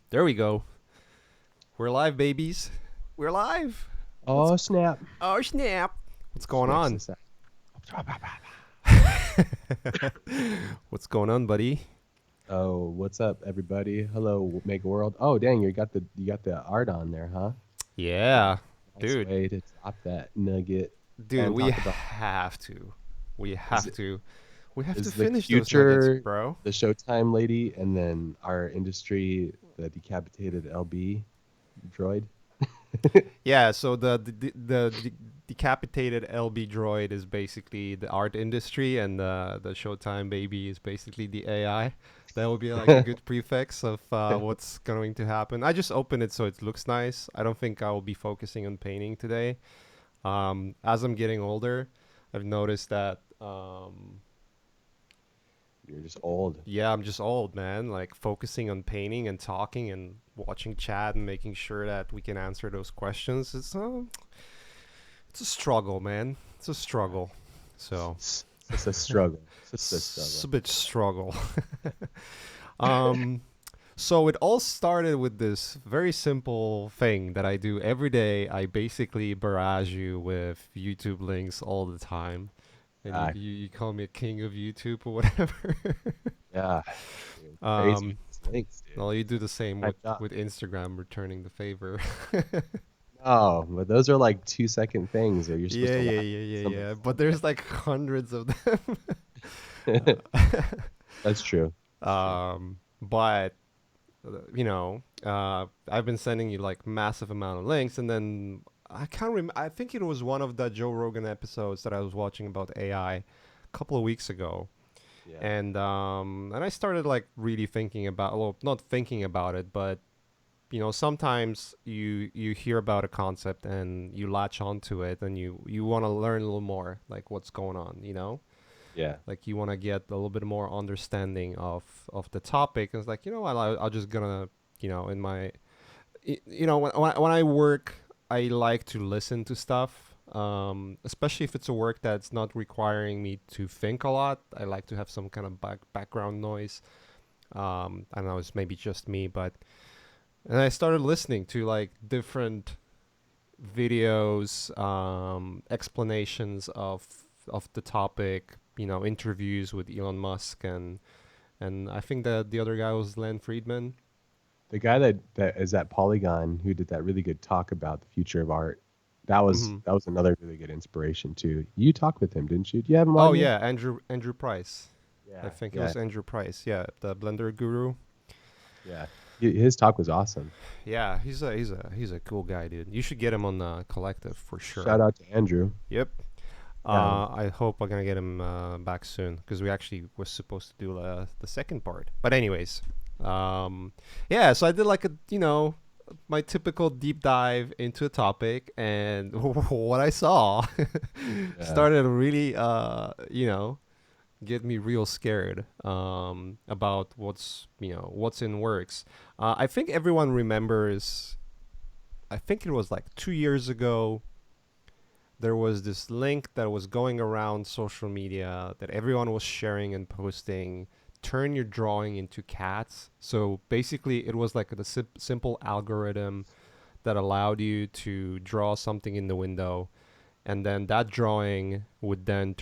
There we go. We're live, babies. We're live. What's Oh snap! oh snap? What's going Snaps on? this out. What's going on, buddy? Oh, what's up, everybody? Hello, make world. Oh, dang, you got the art on there, huh? Yeah, Nice dude. way to drop that nugget Dude, and we talk about have to. We is have it to. We have to is the finish those nuggets, future bro. the Showtime lady, and then our industry the decapitated LB droid. Yeah. So the decapitated LB droid is basically the art industry, and the Showtime baby is basically the AI. That would be like a good prefix of what's going to happen. I just opened it so it looks nice. I don't think I will be focusing on painting today. As I'm getting older, I've noticed that You're just old. yeah, I'm just old, man. Like focusing on painting and talking and watching chat and making sure that we can answer those questions. It's a struggle, man. It's a struggle. So It's a struggle. It's a it's struggle. a bit struggle. um, so it all started with this very simple thing that I do every day. I basically barrage you with YouTube links all the time, and you Ah, you, you call me a king of YouTube or whatever. yeah, dude, crazy um, with these links, dude. well, you do the same Hyped with up. with Instagram, returning the favor. Oh, but those are like 2-second things, or you're supposed Yeah, to yeah, watch yeah, yeah, somebody yeah. But say there's like hundreds of them. it. That's true. That's true. But I've been sending you like massive amount of links, and then I can't remember. I think it was one of the Joe Rogan episodes that I was watching about AI a couple of weeks ago, Yeah. and I started like really thinking about, well, not thinking about it, but sometimes you hear about a concept and you latch onto it, and you want to learn a little more, like what's going on, Yeah. like you want to get a little bit more understanding of the topic. And it's like, I'll just gonna, in my when I work, I like to listen to stuff, especially if it's a work that's not requiring me to think a lot. I like to have some kind of background noise. I don't know, it's maybe just me, but and I started listening to like different videos, explanations of the topic, interviews with Elon Musk, and I think that the other guy was Len Friedman. The guy that is at Polygon who did that really good talk about the future of art. That was Hmm. that was another really good inspiration too. You talked with him, didn't you? Do you have him Oh on here? yeah, Andrew Price. I Yeah. think it Yeah. was Andrew Price. Yeah, the Blender guru. Yeah. His talk was awesome. Yeah, he's a cool guy, dude. You should get him on the collective for Shout sure. out to Andrew. Yep. Yeah. I hope I'm gonna get him back soon because we actually were supposed to do the second part. But anyways, um, yeah. So I did like my typical deep dive into a topic, and what I saw Yeah. started to really get me real scared about what's in works. I think everyone remembers. I think it was like 2 years ago there was this link that was going around social media that everyone was sharing and posting. Turn your drawing into cats. So basically, it was like a simple algorithm that allowed you to draw something in the window, and then that drawing would then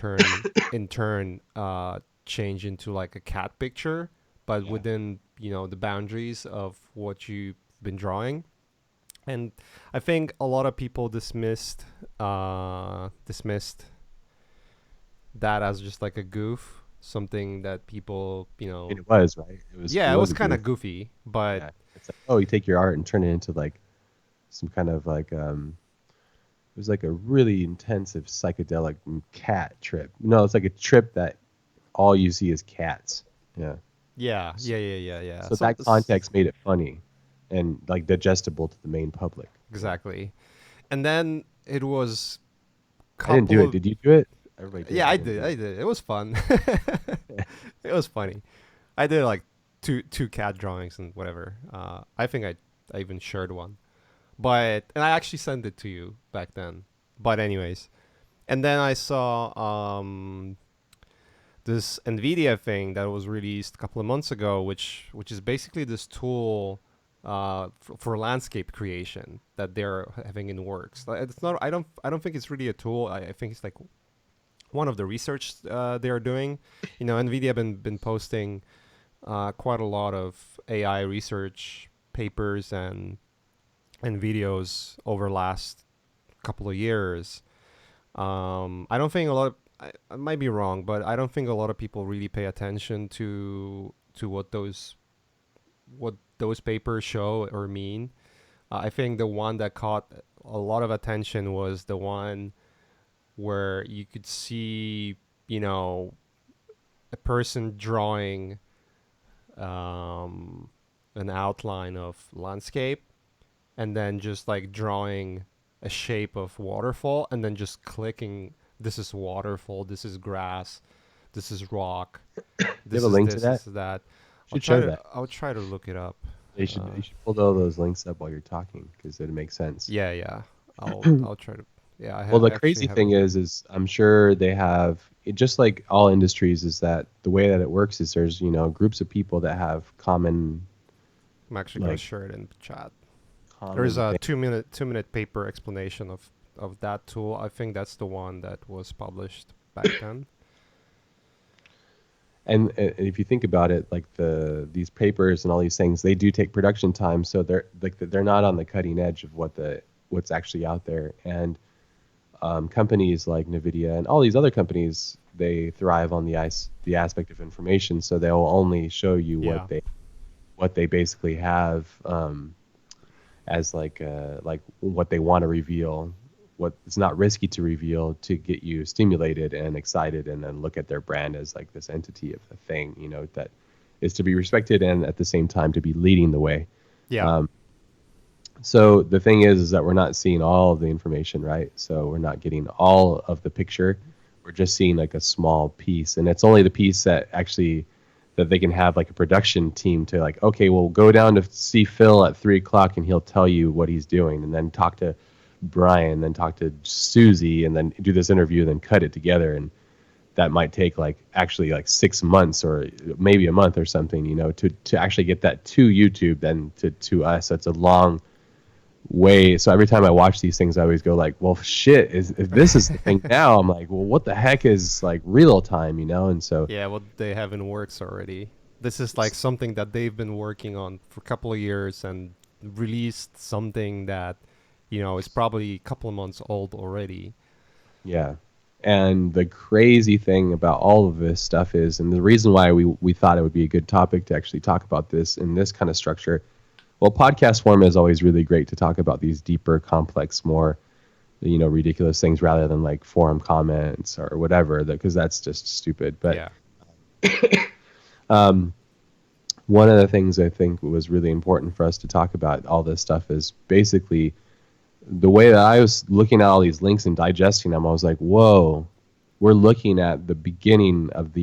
in turn, change into like a cat picture, but Yeah. within the boundaries of what you've been drawing. And I think a lot of people dismissed that as just like a goof, something that people, And it was, right? It yeah, it was was a kind goof. of goofy, but Yeah. It's like, oh, you take your art and turn it into like some kind of like it was like a really intensive psychedelic cat trip. No, it's like a trip that all you see is cats. Yeah. yeah, S- yeah, yeah, yeah, yeah. So that context made it funny and like digestible to the main public. Yeah. Exactly. And then it was I didn't do couple it. of Did you do it? Everybody did. yeah, I I didn't did, do I it. did. It was fun. It was funny. I did like two cat drawings and whatever. I think I even shared one, but and I actually sent it to you back then. But anyways, and then I saw this Nvidia thing that was released a couple of months ago, which is basically this tool for landscape creation that they're having in works. It's not. I don't think it's really a tool. I think it's like one of the research they are doing. NVIDIA been posting quite a lot of AI research papers and videos over the last couple of years. I don't think a lot. I might be wrong, but I don't think a lot of people really pay attention to what those papers show or mean. I think the one that caught a lot of attention was the one where you could see, a person drawing um, an outline of landscape and then just like drawing a shape of waterfall and then just clicking, this is waterfall, this is grass, this is rock, You have this a is link to this, that? this is that. I'll Should try show to that. I'll try to look it up. You should pull all those links up while you're talking because it makes sense. Yeah, yeah. I'll try to. Yeah, Well, the I actually crazy have it thing here. is I'm sure they have just like all industries is that the way that it works is there's groups of people that have I'm actually gonna like share it in the chat. There's common a thing. 2-minute paper explanation of that tool. I think that's the one that was published back then. And if you think about it, like these papers and all these things, they do take production time, so they're not on the cutting edge of what's actually out there. And companies like Nvidia and all these other companies, they thrive on the aspect of information, so they'll only show you Yeah, what they basically have as like what they want to reveal, what it's not risky to reveal to get you stimulated and excited, and then look at their brand as like this entity of a thing, that is to be respected and at the same time to be leading the way. yeah, So the thing is that we're not seeing all of the information, right? So we're not getting all of the picture. We're just seeing like a small piece, and it's only the piece that actually that they can have like a production team to like, okay, well, go down to see Phil at 3 o'clock, and he'll tell you what he's doing, and then talk to Brian, then talk to Susie, and then do this interview, and then cut it together, and that might take like actually like 6 months or maybe a month or something, to actually get that to YouTube, then to us. That's a long way. So every time I watch these things, I always go like, well, shit, if this is the thing now, I'm like, well, what the heck is like real time, And so yeah. What they have in works already. This is like something that they've been working on for a couple of years and released something that, is probably a couple of months old already. yeah. And the crazy thing about all of this stuff is, and the reason why we thought it would be a good topic to actually talk about this in this kind of structure. Well, podcast form is always really great to talk about these deeper, complex, more ridiculous things rather than like forum comments or whatever, because that's just stupid. But Yeah, one of the things I think was really important for us to talk about all this stuff is basically the way that I was looking at all these links and digesting them. I was like, whoa, we're looking at the beginning of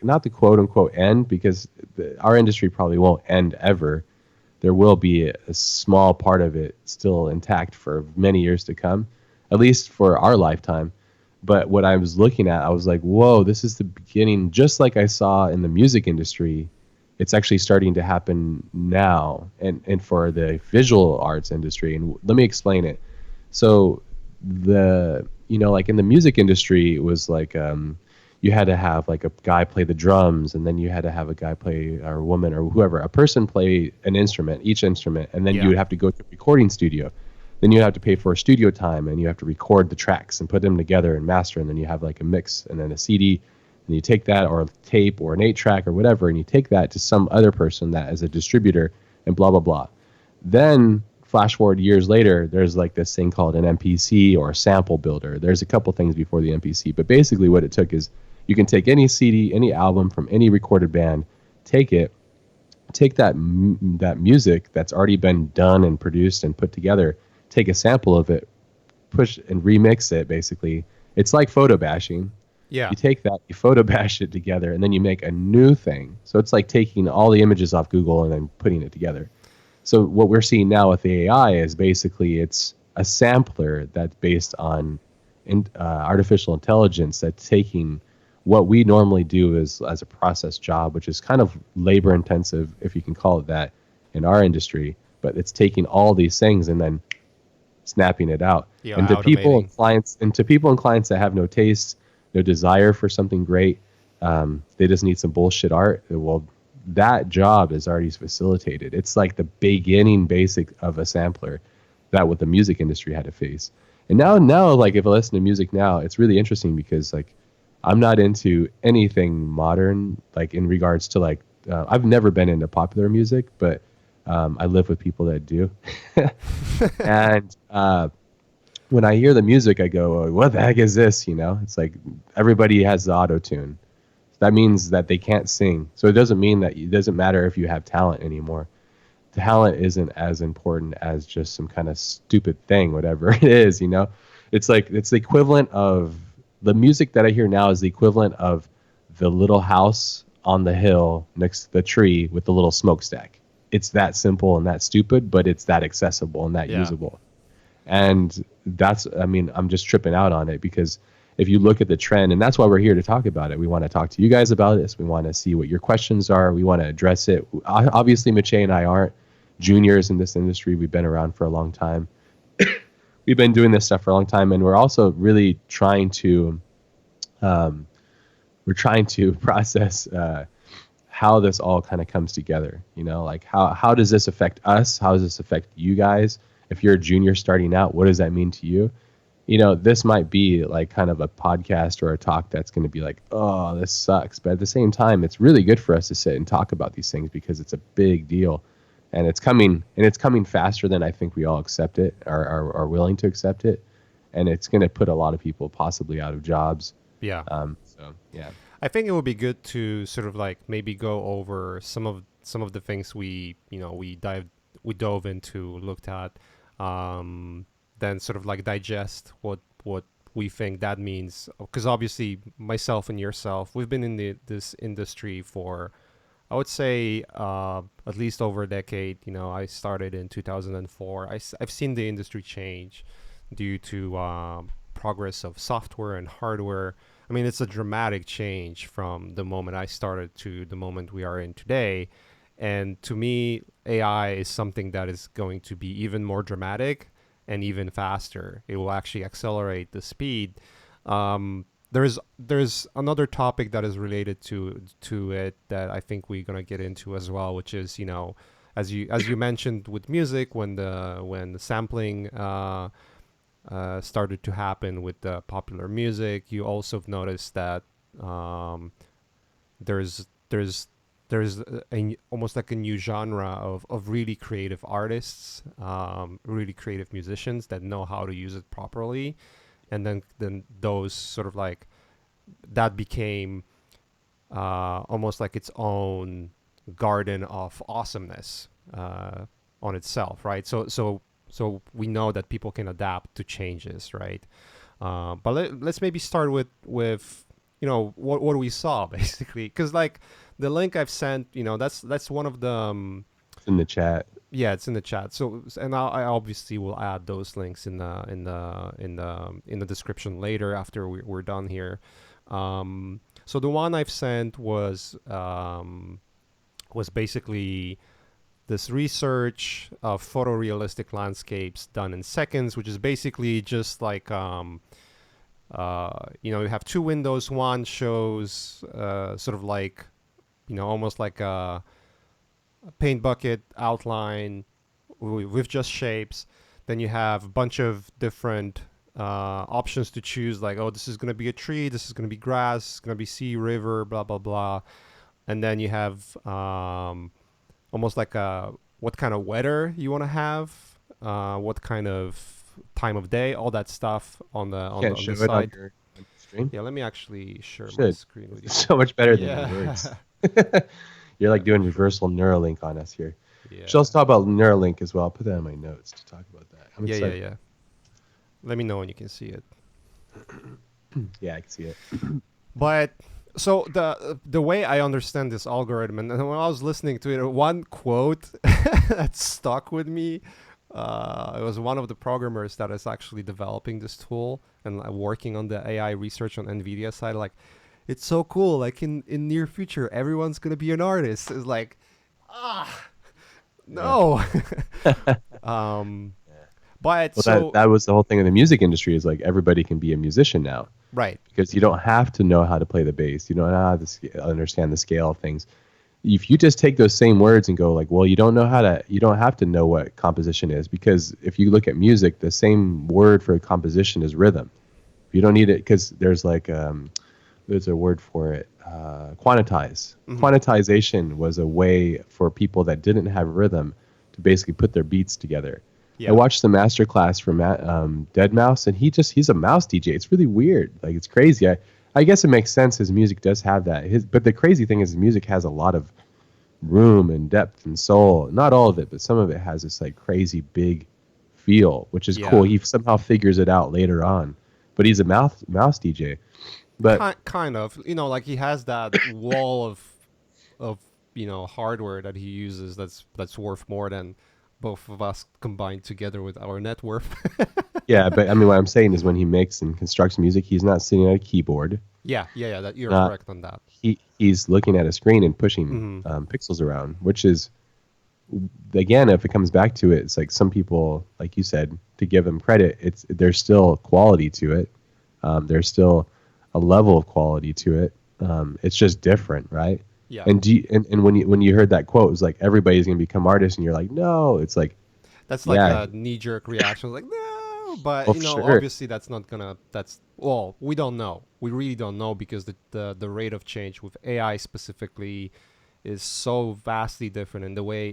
not the quote unquote end, because our industry probably won't end ever. There will be a small part of it still intact for many years to come, at least for our lifetime. But what I was looking at, I was like, whoa, this is the beginning. Just like I saw in the music industry, it's actually starting to happen now, and for the visual arts industry. And let me explain it. So like in the music industry, it was like you had to have like a guy play the drums, and then you had to have a guy play, or a woman or whoever, a person play an instrument, each instrument, and then you yeah, would have to go to a recording studio. Then you have to pay for a studio time, and you have to record the tracks and put them together and master, and then you have like a mix and then a CD, and you take that, or a tape or an 8-track or whatever, and you take that to some other person that is a distributor, and blah blah blah. Then flash forward years later, there's like this thing called an MPC or a sample builder. There's a couple things before the MPC, but basically what it took is you can take any CD, any album from any recorded band, take it, take that music that's already been done and produced and put together, take a sample of it, push and remix it. Basically, it's like photo bashing. yeah, You take that, you photo bash it together, and then you make a new thing. So it's like taking all the images off Google and then putting it together. So what we're seeing now with the AI is basically it's a sampler that's based on artificial intelligence that's taking what we normally do as a process job, which is kind of labor intensive, if you can call it that, in our industry, but it's taking all these things and then snapping it out. Yeah, And to people automating. and clients, that have no taste, no desire for something great, they just need some bullshit art. Well, that job is already facilitated. It's like the beginning basic of a sampler that what the music industry had to face. And now, like if I listen to music now, it's really interesting because like I'm not into anything modern, like in regards to like I've never been into popular music, but I live with people that do. And when I hear the music, I go, oh, "What the heck is this?" You know, it's like everybody has the auto tune. That means that they can't sing. So it doesn't mean that it doesn't matter if you have talent anymore. Talent isn't as important as just some kind of stupid thing, whatever it is. You know, it's like it's the equivalent of the music that I hear now is the equivalent of the little house on the hill next to the tree with the little smokestack. It's that simple and that stupid, but it's that accessible and that Yeah. usable. And that's, I mean, I'm just tripping out on it because if you look at the trend, and that's why we're here to talk about it. We want to talk to you guys about this. We want to see what your questions are. We want to address it. Obviously, Mache and I aren't juniors in this industry. We've been around for a long time. We've been doing this stuff for a long time, and we're also really trying to um, process how this all kind of comes together. You know, like how does this affect us? How does this affect you guys? If you're a junior starting out, what does that mean to you? You know, this might be like kind of a podcast or a talk that's going to be like, oh, this sucks. But at the same time, it's really good for us to sit and talk about these things because it's a big deal, and it's coming faster than I think we all accept it or are willing to accept it, and it's going to put a lot of people possibly out of jobs. Yeah. So yeah, I think it would be good to sort of like maybe go over some of the things we dove into, looked at, um, then sort of like digest what we think that means. Because obviously, myself and yourself, we've been in this industry for, I would say, at least over a decade. You know, I started in 2004. I've seen the industry change due to progress of software and hardware. I mean, it's a dramatic change from the moment I started to the moment we are in today. And to me, AI is something that is going to be even more dramatic and even faster. It will actually accelerate the speed. There's another topic that is related to it that I think we're gonna get into as well, which is, you know, as you mentioned with music, when the sampling started to happen with the popular music, you also have noticed that um, there's almost like a new genre of really creative artists, really creative musicians that know how to use it properly, and then those sort of like that became almost like its own garden of awesomeness on itself, right? So we know that people can adapt to changes, right? But let's maybe start with you know what we saw basically, because like the link I've sent, you know, that's one of the it's in the chat. yeah, it's in the chat. So and I obviously will add those links in the description later after we're done here. So the one I've sent was basically this research of photorealistic landscapes done in seconds, which is basically just like you know, you have two windows. One shows sort of like, you know, almost like a paint bucket outline with just shapes. Then you have a bunch of different options to choose, like, oh, this is going to be a tree, this is going to be grass, it's going to be sea, river, blah, blah, blah. And then you have almost like a what kind of weather you want to have, what kind of time of day, all that stuff on the Can't on show the it on side. your stream. Yeah, let me actually share my Should. screen with It's you. so much better than it Yeah. works. You're like doing reversal Neuralink on us here. Should Yeah. also talk about Neuralink as well. I'll put that in my notes to talk about that. I'm Yeah, yeah, excited. yeah. Let me know when you can see it. Yeah, I can see it. But so the way I understand this algorithm, and when I was listening to it, one quote that stuck with me. It was one of the programmers that is actually developing this tool and working on the AI research on NVIDIA side. Like, it's so cool. Like in near future, everyone's gonna be an artist. It's like, ah, Yeah. No. um, but Well, that so that was the whole thing in the music industry is like everybody can be a musician now right. because you don't have to know how to play the bass. You don't have to understand the scale of things. If you just take those same words and go like, well, you don't have to know what composition is because if you look at music, the same word for composition is rhythm. You don't need it because there's a word for it, quantize. Hmm. Quantization was a way for people that didn't have rhythm to basically put their beats together. I Yeah. watched the master class from Dead Mouse, and he's a mouse DJ. It's really weird, like it's crazy. I guess it makes sense. His music does have that. But the crazy thing is, his music has a lot of room and depth and soul. Not all of it, but some of it has this like crazy big feel, which is cool. Yeah. He somehow figures it out later on, but he's a mouse DJ. But Kind of. Like he has that wall of hardware that he uses that's worth more than both of us combined together with our net worth. yeah, but I mean, what I'm saying is when he makes and constructs music, he's not sitting at a keyboard. Yeah. That you're Not correct on that. he's looking at a screen and pushing Hmm. pixels around, which is again, if it comes back to it, it's like some people, like you said, to give them credit, it's there's still quality to it. There's still a level of quality to it. It's just different, right? Yeah. And when you heard that quote, it was like everybody's gonna become artists, and you're like, no, it's like, That's like yeah, a knee jerk reaction, like no, but well, for sure, obviously that's not gonna. That's well, we don't know. We really don't know because the rate of change with AI specifically is so vastly different, and the way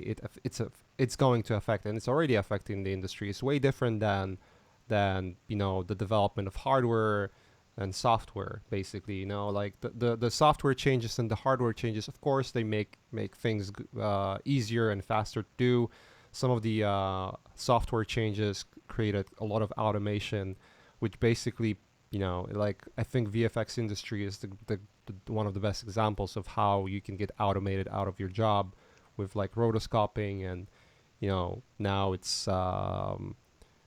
it's going to affect, and it's already affecting the industry. It's way different than the development of hardware and software. Basically, like the software changes and the hardware changes. Of course, they make things easier and faster to do. Some of the software changes created a lot of automation, which basically, like I think VFX industry is the one of the best examples of how you can get automated out of your job with like rotoscoping and now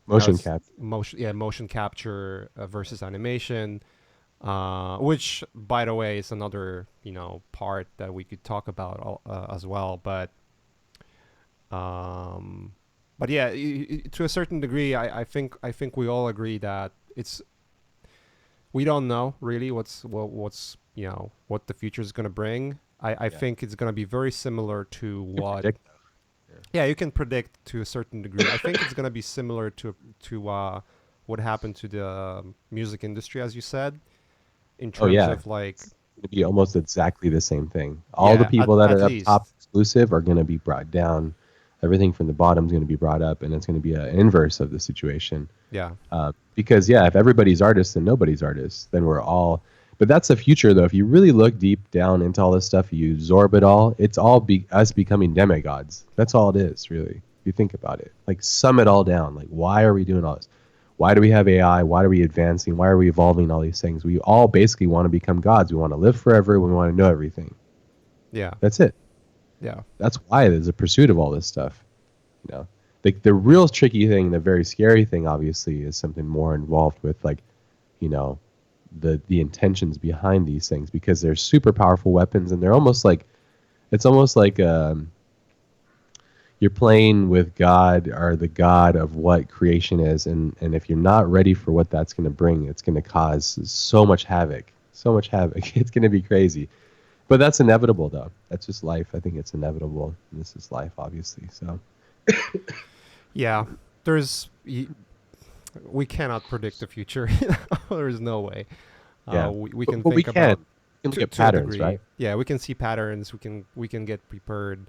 motion it's cap. motion capture versus animation, which by the way is another part that we could talk about as well, um, but yeah, to a certain degree, I think we all agree that we don't know really what's what the future is going to bring. I Yeah, think it's going to be very similar to you can what. predict. Yeah, you can predict to a certain degree. I think it's going to be similar to what happened to the music industry, as you said, in Oh terms yeah, of like, it's going to be almost exactly the same thing. All the yeah, people that at are up top least. exclusive are going to be brought down. Everything from the bottom is going to be brought up, and it's going to be an inverse of the situation. Yeah. Because yeah, if everybody's artists and nobody's artists, then we're all. But that's the future, though. If you really look deep down into all this stuff, you absorb it all. It's all us becoming demigods. That's all it is, really. If you think about it, like sum it all down. Like, why are we doing all this? Why do we have AI? Why are we advancing? Why are we evolving all these things? We all basically want to become gods. We want to live forever. We want to know everything. Yeah. That's it. Yeah. That's why there's a pursuit of all this stuff. You know, the real tricky thing, the very scary thing, obviously, is something more involved with like, you know, the intentions behind these things because they're super powerful weapons and they're almost like it's almost like you're playing with God or the God of what creation is, and if you're not ready for what that's going to bring, it's going to cause so much havoc, so much havoc. It's going to be crazy, but that's inevitable, though. That's just life. I think it's inevitable. This is life, obviously. So Yeah. There's we cannot predict the future. There's no way. yeah, We can but we think can. about We can look at to a patterns, degree. right? Yeah, we can see patterns. We can get prepared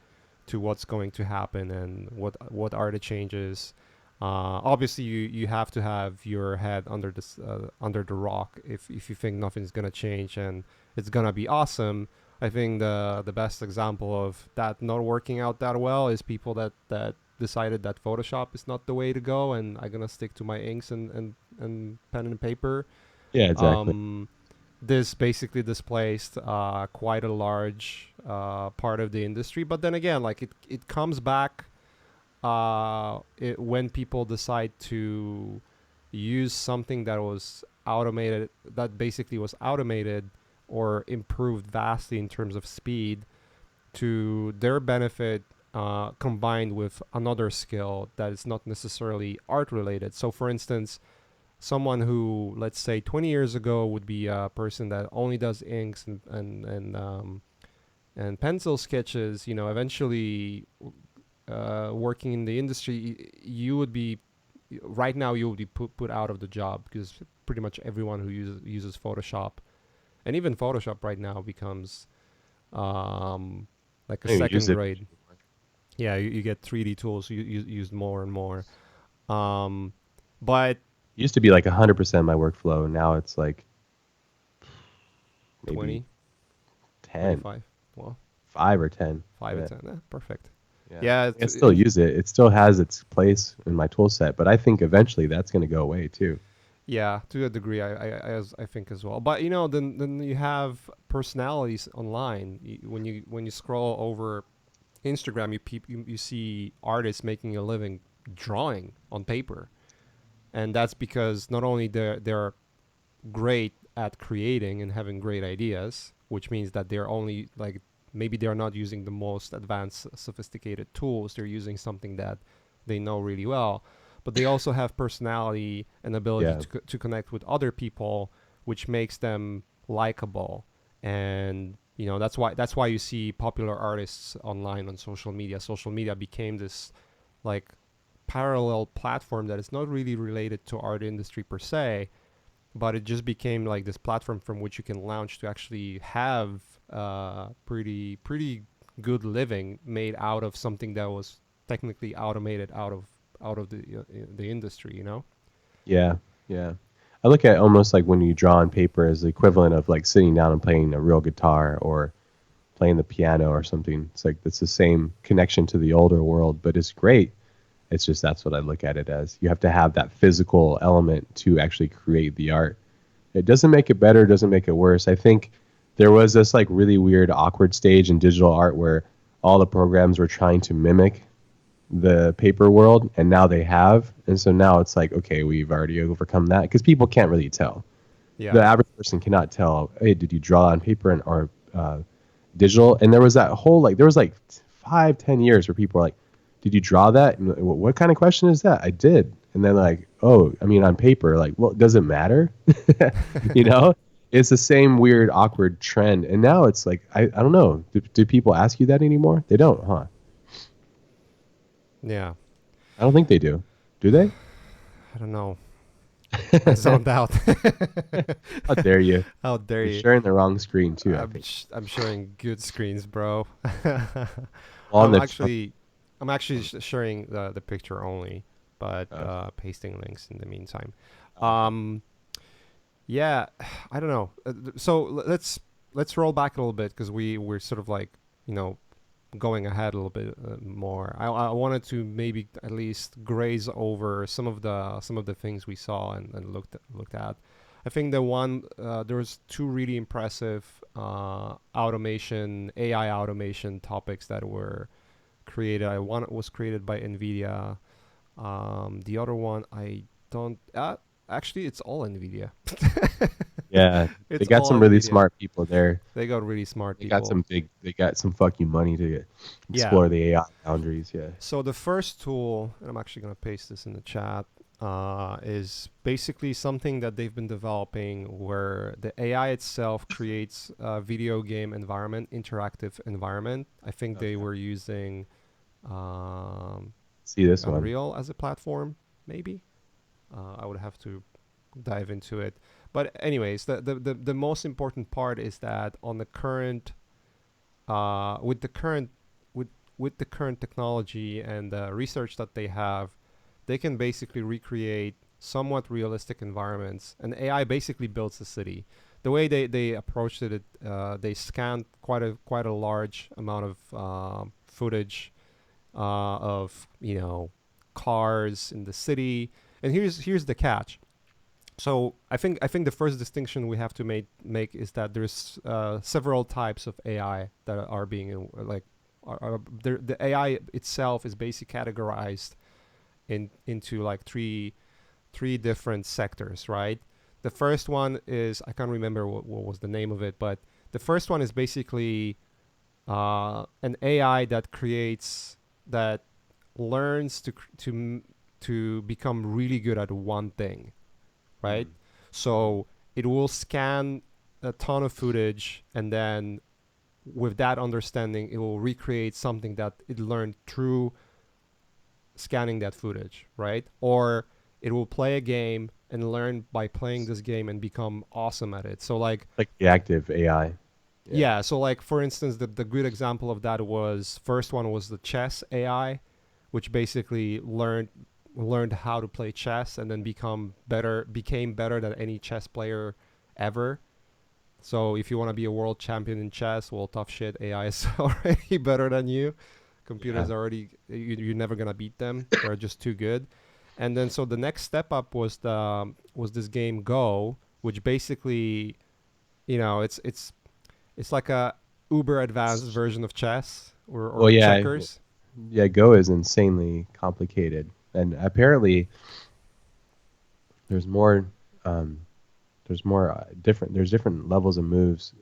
to what's going to happen and what are the changes. Obviously, you have to have your head under the rock if you think nothing's gonna change and it's gonna be awesome. I think the best example of that not working out that well is people that decided that Photoshop is not the way to go and I'm gonna stick to my inks and pen and paper. Yeah, exactly. um, this basically displaced quite a large part of the industry. But then again, like it comes back when people decide to use something that was automated, that basically was automated or improved vastly in terms of speed to their benefit combined with another skill that is not necessarily art related. So, for instance, someone who, let's say, 20 years ago would be a person that only does inks and pencil sketches, eventually working in the industry, you would be right now you would be put out of the job because pretty much everyone who uses Photoshop, and even Photoshop right now becomes um, like a I don't even second use it. grade. Yeah, you get 3D tools used more and more. Um, but It used to be like 100% of my workflow, and now it's like maybe 20, 10, 25, well, 5 or 10. 5 and Yeah. 10, perfect. Yeah. Yeah, I still use it. It still has its place in my tool set, but I think eventually that's going to go away too. yeah, to a degree, I think as well. But then you have personalities online. When you scroll over Instagram, you see artists making a living drawing on paper, and that's because not only they're great at creating and having great ideas, which means that they're only like maybe they're not using the most advanced, sophisticated tools. They're using something that they know really well, but they also have personality and ability Yeah. to connect with other people, which makes them likable. And that's why you see popular artists online on social media. Social media became this like parallel platform that is not really related to art industry per se, but it just became like this platform from which you can launch to actually have pretty good living made out of something that was technically automated out of the industry. Yeah. Yeah. I look at almost like when you draw on paper as the equivalent of like sitting down and playing a real guitar or playing the piano or something. It's like it's the same connection to the older world, but it's great. It's just that's what I look at it as. You have to have that physical element to actually create the art. It doesn't make it better, doesn't make it worse. I think there was this like really weird, awkward stage in digital art where all the programs were trying to mimic the paper world, and now they have. And so now it's like, okay, we've already overcome that because people can't really tell. Yeah. The average person cannot tell, hey, did you draw on paper and or digital? And there was that whole like, there was like 5, 10 years where people were like, did you draw that? And what kind of question is that? I did. And then like, oh, I mean, on paper, like, well, does it matter? you know, it's the same weird, awkward trend. And now it's like, I don't know. Do people ask you that anymore? They don't, huh? Yeah. I don't think they do. Do they? I don't know. I zoned out. How dare you? How dare You're you? sharing the wrong screen too, I think. I'm showing good screens, bro. On I'm the actually I'm actually sharing the picture only, but uh, pasting links in the meantime. okay. Um, yeah, I don't know. So let's roll back a little bit because we're sort of like you know going ahead a little bit more. I wanted to maybe at least graze over some of the things we saw and looked at. I think there was two really impressive automation AI automation topics that were created. One was created by NVIDIA. The other one I don't. Actually, it's all NVIDIA. Yeah, they It's got all some really NVIDIA. smart people there. They got really smart They got people. some big. They got some fucking money to Yeah. explore the AI boundaries. Yeah. So the first tool, and I'm actually gonna paste this in the chat, is basically something that they've been developing where the AI itself creates a video game environment, interactive environment. I think they Okay. were using um, See this one. Unreal as a platform, maybe. I would have to dive into it. But anyways, the most important part is that on the current with the current with the current technology and the research that they have, they can basically recreate somewhat realistic environments. And AI basically builds a city. The way they approached it, they scanned quite a large amount of footage of cars in the city. And here's the catch. So I think the first distinction we have to make is that there's several types of AI that are being like the AI itself is basically categorized into like three different sectors, right? The first one is I can't remember what was the name of it, but the first one is basically an AI that creates that learns to become really good at one thing, right? Mm. Mm. So it will scan a ton of footage, and then with that understanding, it will recreate something that it learned through scanning that footage, right? Or it will play a game and learn by playing this game and become awesome at it. So like, Like reactive AI. Yeah. yeah, so like for instance, the good example of that was first one was the chess AI, which basically learned how to play chess and then became better than any chess player ever. So if you want to be a world champion in chess, well, tough shit. AI is already better than you. Yeah. Computers already you're never gonna beat them. They're just too good. And then so the next step up was this game Go, which basically it's like a uber advanced version of chess Well, or yeah. checkers. Yeah, Go is insanely complicated, and apparently there's more. Um, there's more different. There's different levels of moves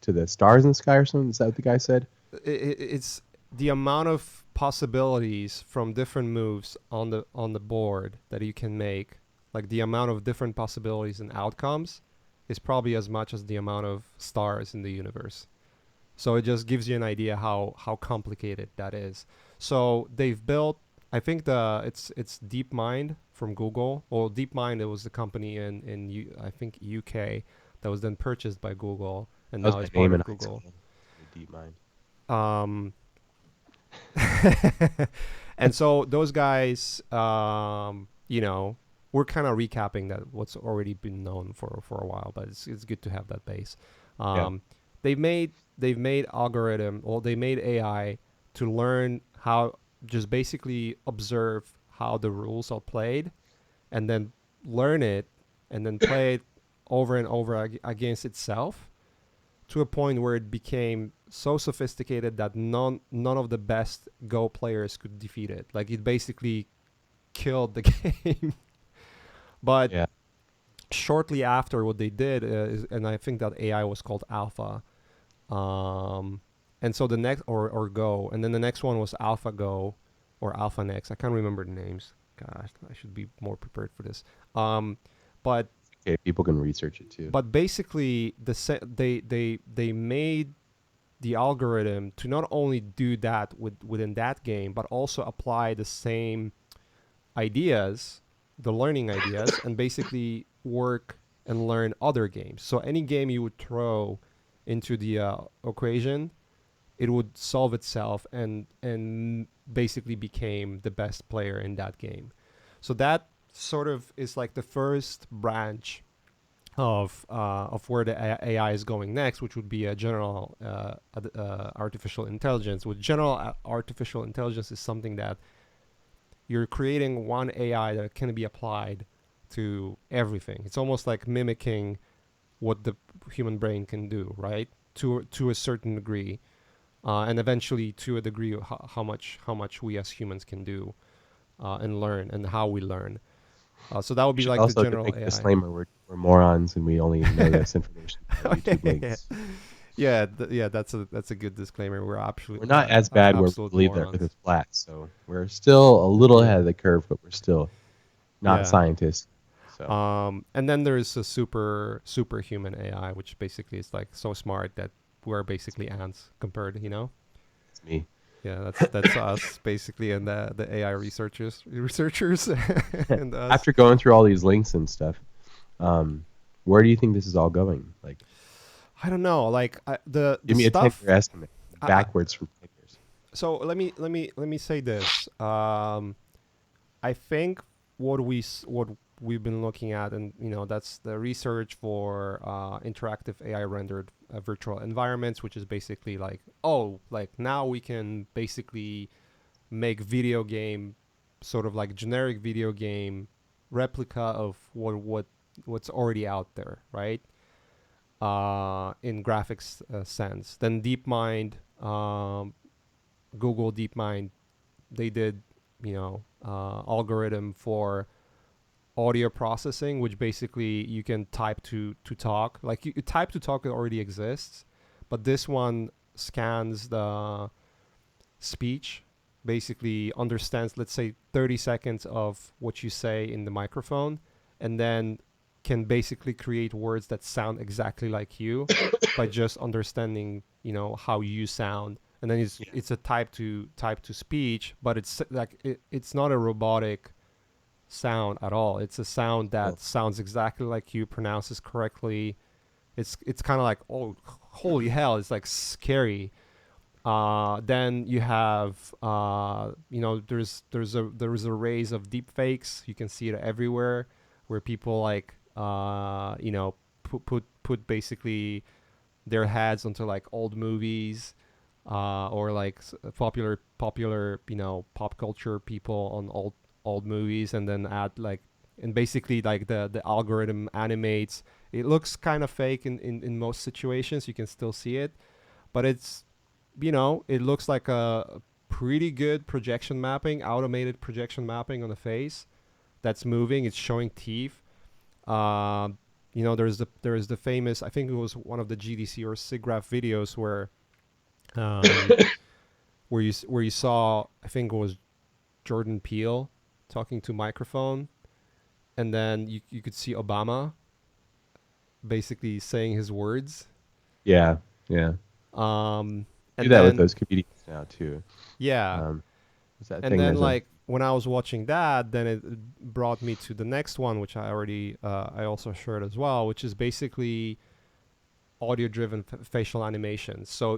to the stars in the sky or something. Is that what the guy said? It's the amount of possibilities from different moves on the board that you can make, like the amount of different possibilities and outcomes is probably as much as the amount of stars in the universe. So it just gives you an idea how complicated that is. So they've built, I think it's DeepMind from Google. Well, DeepMind, it was the company I think UK that was then purchased by Google and That was now my is part name in of high Google. school. Deep mind. Um, and so those guys, we're kind of recapping that what's already been known for a while, but it's good to have that base. Yeah. Um, they've made algorithm, or they made AI to learn how just basically observe how the rules are played, and then learn it, and then play it over and over against itself to a point where it became so sophisticated that none of the best Go players could defeat it. Like it basically killed the game. But Yeah. shortly after, what they did and I think that AI was called Alpha. Um, and so the next or Go, and then the next one was AlphaGo or Alpha Next. I can't remember the names. Gosh, I should be more prepared for this. But Okay. People can research it too. basically they made the algorithm to not only do that within that game, but also apply the same ideas, the learning ideas, and basically work and learn other games. So any game you would throw into the equation, it would solve itself and basically became the best player in that game. So that sort of is like the first branch of where the AI is going next, which would be a general artificial intelligence. With general artificial intelligence is something that you're creating one AI that can be applied to everything. It's almost like mimicking what the human brain can do, right? To a certain degree, and eventually to a degree of how much we as humans can do and learn and how we learn. So that would We be should like the also general make a AI. disclaimer: we're morons and we only know this information from our YouTube yeah, links. yeah. That's a good disclaimer. We're We're not as bad where we absolute believe that Earth morons. is flat, so we're still a little ahead Yeah, of the curve, but we're still not yeah. scientists. So And then there's a superhuman AI, which basically is like so smart that we're basically ants compared. it's me. Yeah, that's us basically, and the AI researchers, and us. After going through all these links and stuff, um, where do you think this is all going? Like, I don't know, like the give me a 10-year stuff. estimate, I, backwards from 10 years. so let me say this. I think what we've been looking at, and that's the research for interactive AI rendered virtual environments, which is basically like, oh, like now we can basically make video game, sort of like generic video game replica of what's already out there, right? In graphics sense. Then DeepMind, Google DeepMind, they did algorithm for audio processing, which basically you can type to talk. Like you type to talk, it already exists, but this one scans the speech, basically understands, let's say, 30 seconds of what you say in the microphone, and then can basically create words that sound exactly like you by just understanding, how you sound. And then Yeah. it's a type to speech, but it's like it's not a robotic sound at all. It's a sound Oh, that sounds exactly like you, pronounces correctly. It's kind of like, oh, holy hell, it's like scary. Then you have, there's a raise of deep fakes. You can see it everywhere, where people like, put basically their heads onto like old movies, or like popular pop culture people on old movies, and then add like, and basically like the algorithm animates. It looks kind of fake in most situations. You can still see it, but it looks like a pretty good projection mapping, automated projection mapping on the face that's moving. It's showing teeth. Uh, there's the famous, I think it was one of the GDC or SIGGRAPH videos um, where you saw, I think it was Jordan Peele talking to microphone, and then you could see Obama basically saying his words. yeah, yeah. Um, Do and that with then those comedians now too. yeah, Um, what's that and thing? then There's a like when I was watching that, then it brought me to the next one, which I also shared as well, which is basically audio driven facial animation. So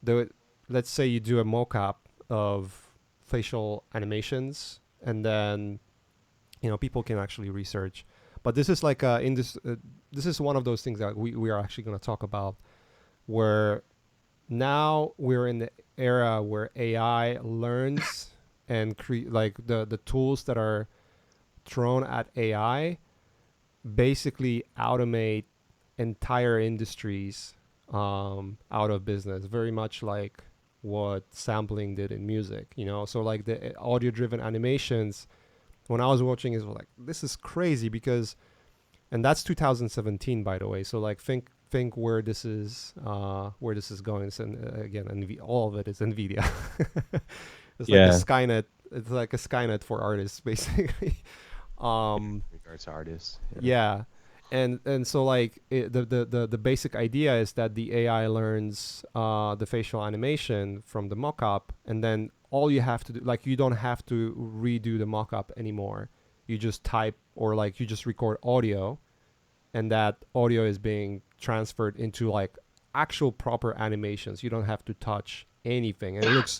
the let's say you do a mock-up of facial animations, and then people can actually research. But this is like this is one of those things that we are actually going to talk about, where now we're in the era where AI learns and create, like the tools that are thrown at AI basically automate entire industries out of business, very much like what sampling did in music. So like the audio driven animations, when I was watching it, was like, this is crazy, because, and that's 2017, by the way. So like think where this is going. And again, all of it is Nvidia. It's like a yeah. Skynet. It's like a Skynet for artists, basically. Yeah, um, in regards to artists. Yeah. yeah, and so like the basic idea is that the AI learns the facial animation from the mockup, and then all you have to do, like, you don't have to redo the mockup anymore. You just type, or like you just record audio, and that audio is being transferred into like actual proper animations. You don't have to touch anything, and it looks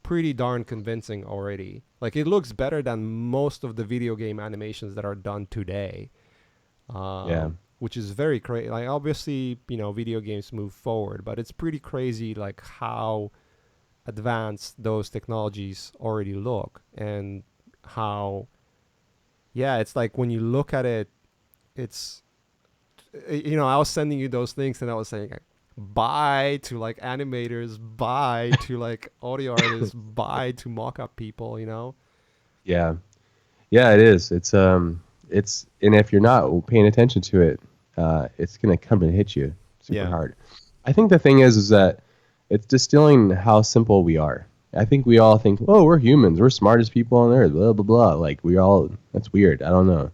pretty darn convincing already. Like, it looks better than most of the video game animations that are done today, Yeah. which is very crazy. Like, obviously, video games move forward, but it's pretty crazy, like, how advanced those technologies already look, and how, yeah, it's like when you look at it, it's, I was sending you those things, and I was saying, like, bye to like animators, bye to like audio artists, bye to mock-up people. Yeah. Yeah, it is. It's and if you're not paying attention to it, it's gonna come and hit you super Yeah. hard. I think the thing is that it's distilling how simple we are. I think we all think, oh, we're humans, we're smartest people on earth, blah blah blah. Like we all, that's weird. I don't know.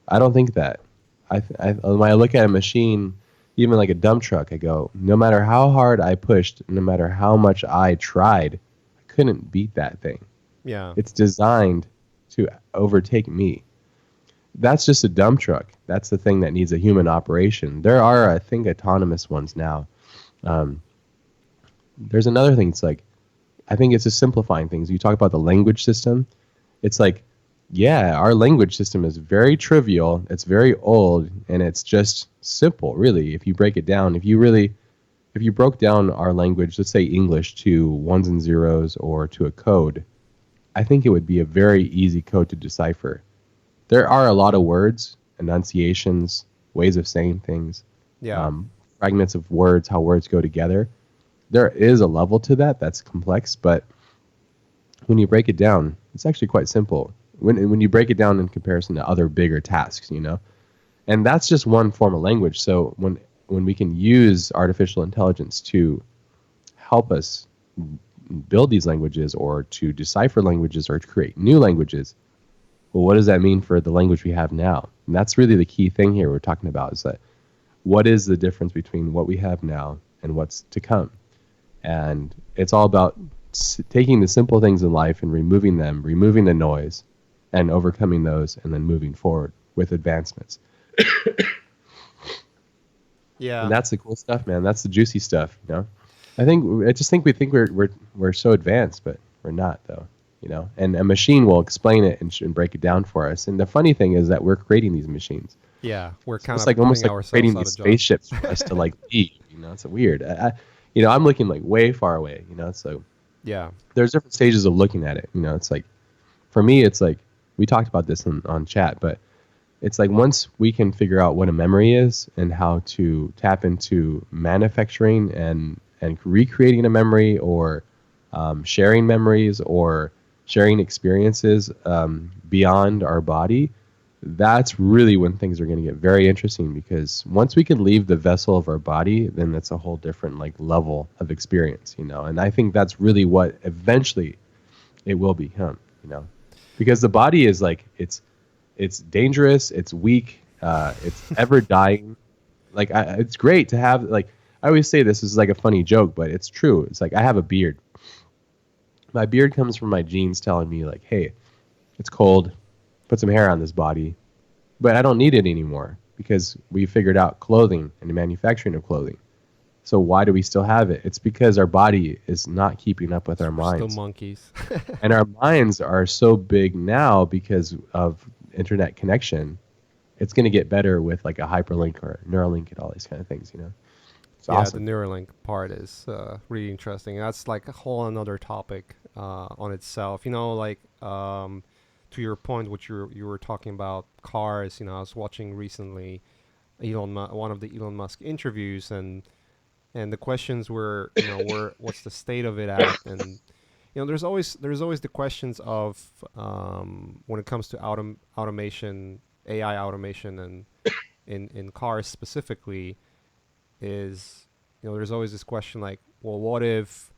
I don't think that. When I look at a machine, even like a dump truck, I go, no matter how hard I pushed, no matter how much I tried, I couldn't beat that thing. Yeah. It's designed to overtake me. That's just a dump truck. That's the thing that needs a human operation. There are, I think, autonomous ones now. Um, there's another thing. It's like, I think it's just simplifying things. You talk about the language system. It's like, yeah, our language system is very trivial. It's very old, and it's just simple, really. If you break it down, if you broke down our language, let's say English, to ones and zeros or to a code, I think it would be a very easy code to decipher. There are a lot of words, enunciations, ways of saying things, Yeah. um, fragments of words, how words go together. There is a level to that that's complex, but when you break it down, it's actually quite simple. When you break it down in comparison to other bigger tasks, and that's just one form of language. So when we can use artificial intelligence to help us build these languages or to decipher languages or to create new languages. Well, what does that mean for the language we have now? And that's really the key thing here we're talking about, is that what is the difference between what we have now and what's to come? And it's all about taking the simple things in life and removing them, removing the noise, and overcoming those, and then moving forward with advancements. And Yeah. that's the cool stuff, man. That's the juicy stuff, you know. I just think we think we're so advanced, but we're not, though, you know. And a machine will explain it and break it down for us. And the funny thing is that we're creating these machines. Yeah. We're So kind it's of like almost putting like we're ourselves creating out these of job. spaceships for us to like be. You know, it's weird. You know, I'm looking like way far away. You know, so Yeah. there's different stages of looking at it. You know, it's like for me, it's like we talked about this on chat, but it's like once we can figure out what a memory is and how to tap into manufacturing and recreating a memory, or sharing memories, or sharing experiences beyond our body, that's really when things are going to get very interesting, because once we can leave the vessel of our body, then that's a whole different like level of experience, you know. And I think that's really what eventually it will become, you know, because the body is like it's dangerous, it's weak, it's ever dying. Like it's great to have, like, I always say this is like a funny joke, but it's true. It's like I have a beard. My beard comes from my genes telling me like, hey, it's cold, put some hair on this body, but I don't need it anymore because we figured out clothing and the manufacturing of clothing. So why do we still have it? It's because our body is not keeping up with our We're still minds. monkeys. And our minds are so big now because of internet connection. It's going to get better with like a hyperlink or a Neuralink and all these kind of things, you know. It's Yeah, the awesome. Neuro-link part is really interesting. That's like a whole another topic on itself. You know, like to your point, what you were talking about cars. You know, I was watching recently one of the Elon Musk interviews, and the questions were, you know, what's the state of it at, and you know, there's always the questions of when it comes to automation, AI automation, and in cars specifically is, you know, there's always this question like, well, what if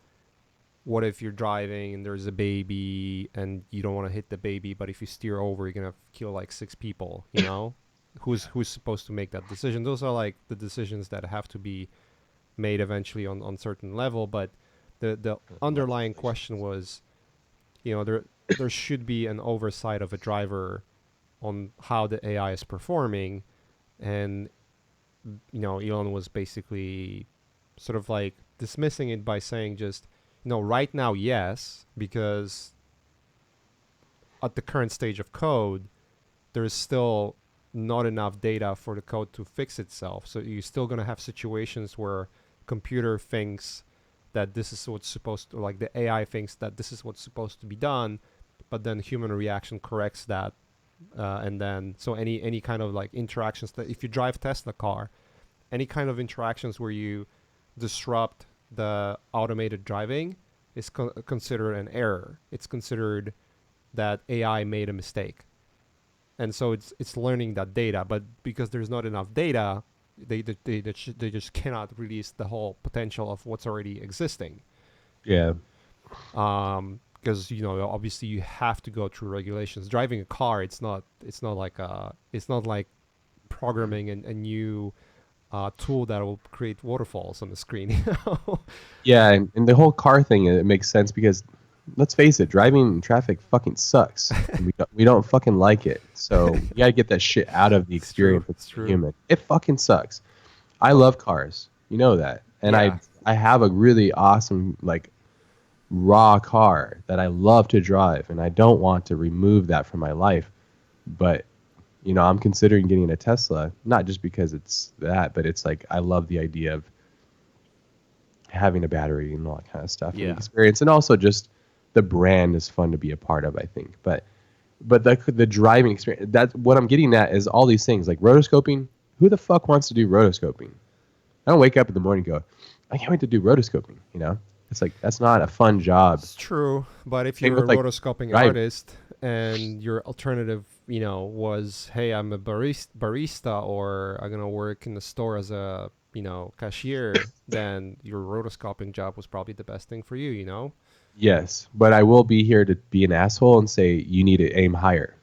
you're driving and there's a baby and you don't want to hit the baby, but if you steer over, you're gonna kill like six people. You know, who's supposed to make that decision? Those are like the decisions that have to be made eventually on certain level. But the underlying question was, you know, there should be an oversight of a driver on how the AI is performing, and you know, Elon was basically sort of like dismissing it by saying just, you know, right now, yes, because at the current stage of code, there's still not enough data for the code to fix itself. So you're still going to have situations where computer thinks that this is what's supposed to, like the AI thinks that this is what's supposed to be done, but then human reaction corrects that. And then, so any kind of like interactions that if you drive Tesla car, any kind of interactions where you disrupt the automated driving is considered an error. It's considered that AI made a mistake, and so it's learning that data. But because there's not enough data, they just cannot release the whole potential of what's already existing. Yeah. Because you know, obviously you have to go through regulations. Driving a car, it's not like programming a new tool that will create waterfalls on the screen. You know? Yeah, and the whole car thing, it makes sense because let's face it, driving in traffic fucking sucks. And we don't fucking like it. So you gotta get that shit out of the It's true. experience of It's the true. human. It fucking sucks. I love cars. You know that. And I Yeah. I have a really awesome like raw car that I love to drive, and I don't want to remove that from my life. But you know, I'm considering getting a Tesla, not just because it's that, but it's like I love the idea of having a battery and all that kind of stuff and the Yeah. experience, and also just the brand is fun to be a part of, I think. But the driving experience, that's what I'm getting at, is all these things like rotoscoping. Who the fuck wants to do rotoscoping? I don't wake up in the morning and go, I can't wait to do rotoscoping. You know, it's like that's not a fun job. It's true. But if Same you're with a like rotoscoping driving. artist and your alternative, you know, was, hey, I'm a barista, or I'm gonna work in the store as a, you know, cashier, then your rotoscoping job was probably the best thing for you. You know. Yes, but I will be here to be an asshole and say you need to aim higher.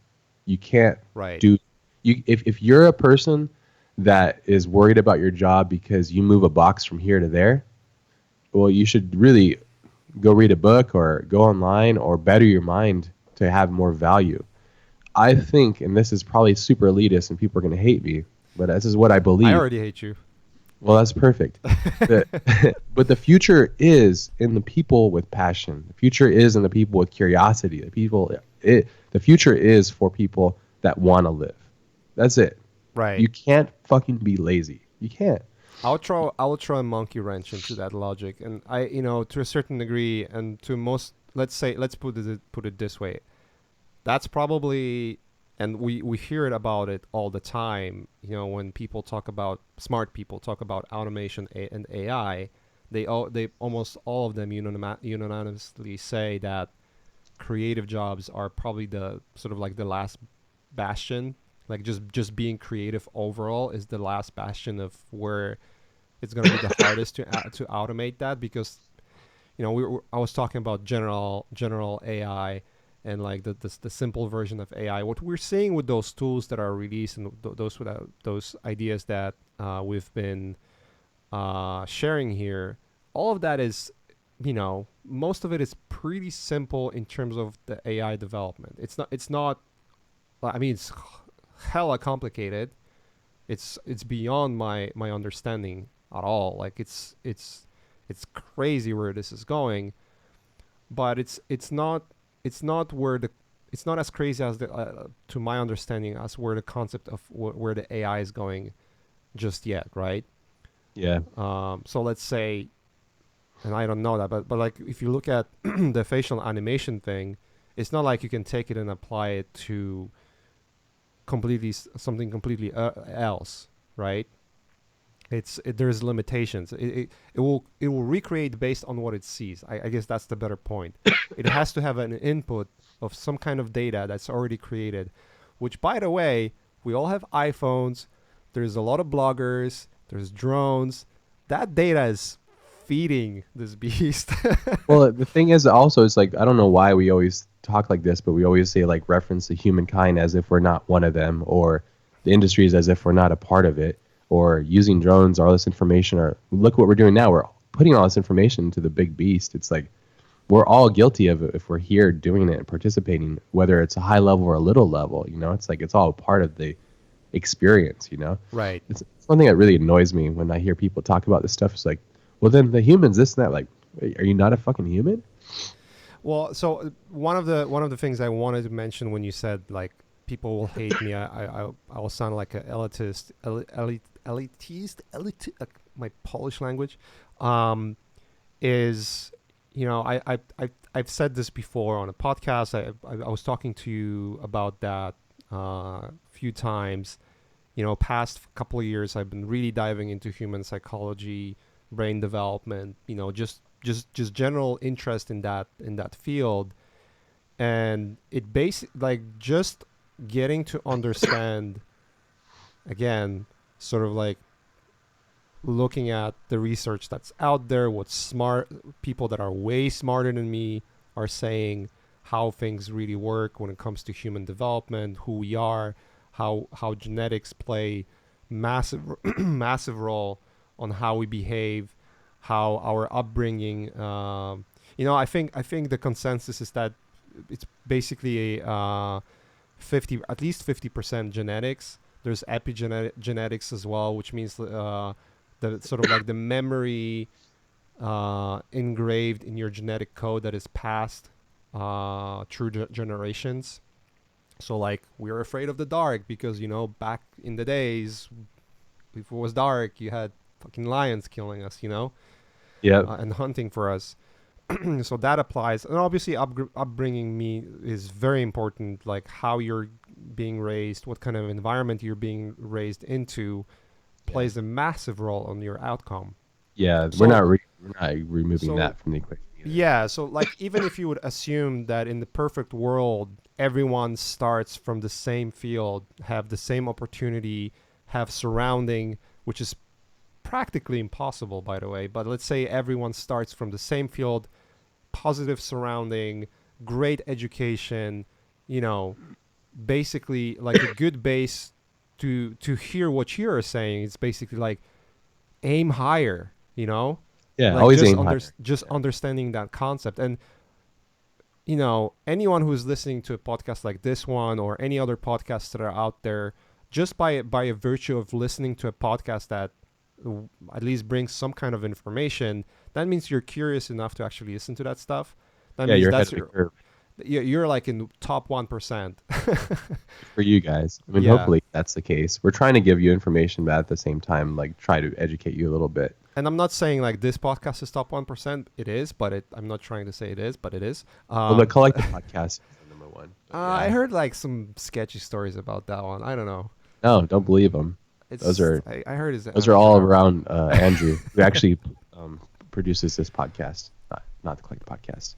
You can't Right. do you if you're a person that is worried about your job because you move a box from here to there, well, you should really go read a book or go online or better your mind to have more value. I think, and this is probably super elitist and people are going to hate me, but this is what I I believe. already hate you. Well, that's perfect. The, but the future is in the people with passion. The future is in the people with curiosity. The future is for people that want to live. That's it. Right. You can't fucking be lazy. You can't. I will throw a monkey wrench into that logic, and to a certain degree, and to most, let's put it this way. That's probably, and we hear it about it all the time. When people talk about smart people talk about automation and AI, they almost all of them unanimously say that creative jobs are probably the sort of like the last bastion. Like just being creative overall is the last bastion of where it's going to be the hardest to automate that, because I was talking about general AI, and like the simple version of AI. What we're seeing with those tools that are released, and those ideas that we've been sharing here, all of that is, most of it is pretty simple in terms of the AI development. It's not. I mean, it's hella complicated. It's beyond my understanding at all. Like it's crazy where this is going, but it's not where the it's not as crazy as the to my understanding as where the concept of where the AI is going just yet, right? Yeah. So let's say, and I don't know that, but like if you look at the facial animation thing, it's not like you can take it and apply it to something completely else, right? There's limitations. It will recreate based on what it sees. I guess that's the better point. It has to have an input of some kind of data that's already created, which, by the way, we all have iPhones. There's a lot of bloggers. There's drones. That data is feeding this beast. Well, the thing is also, it's like I don't know why we always talk like this, but we always say like reference to humankind as if we're not one of them, or the industries as if we're not a part of it, or using drones, all this information. Or look what we're doing now. We're putting all this information into the big beast. It's like we're all guilty of it if we're here doing it and participating, whether it's a high level or a little level. It's like it's all part of the experience. Right. It's something that really annoys me when I hear people talk about this stuff. It's like, well, then the humans, this and that. Like, are you not a fucking human? Well, so one of the things I wanted to mention when you said like people will hate me, I will sound like a elitist, my Polish language, is I've said this before on a podcast. I was talking to you about that a few times. Past couple of years, I've been really diving into human psychology, brain development. Just general interest in that field, and it like just getting to understand again, sort of like looking at the research that's out there, what smart people that are way smarter than me are saying, how things really work when it comes to human development, who we are, how genetics play massive massive role on how we behave, how our upbringing. I think the consensus is that it's basically 50, at least 50% genetics. There's epigenetics as well, which means the sort of like the memory engraved in your genetic code that is passed through generations. So like we're afraid of the dark because back in the days, if it was dark, you had fucking lions killing us, Yep. and hunting for us. So that applies, and obviously upbringing me is very important. Like how you're being raised, what kind of environment you're being raised into, Yeah. plays a massive role on your outcome. Yeah. So We're not removing so that from the equation either. yeah, so like even if you would assume that in the perfect world everyone starts from the same field, have the same opportunity, have surrounding, which is practically impossible by the way, but let's say everyone starts from the same field, positive surrounding, great education, you know, basically like a good base to hear what you're saying. It's basically like aim higher, you know, Yeah, like always aim higher. just Yeah. understanding that concept. And you know, anyone who's listening to a podcast like this one or any other podcasts that are out there, just by a virtue of listening to a podcast that at least brings some kind of information, that means you're curious enough to actually listen to that stuff. That Yeah, means you're ahead that's of the your curve you're like in top 1%. for you guys. I mean, Yeah. hopefully that's the case. We're trying to give you information, but at the same time, like try to educate you a little bit. And I'm not saying like this podcast is top 1%. It is, but I'm not trying to say it is, but it is. Well, the collective podcast is the number one. But I yeah, heard like some sketchy stories about that one. I don't know. no, don't believe them. Those It's are I heard it's those are all amateur. around Andrew, who actually produces this podcast, not the collective podcast.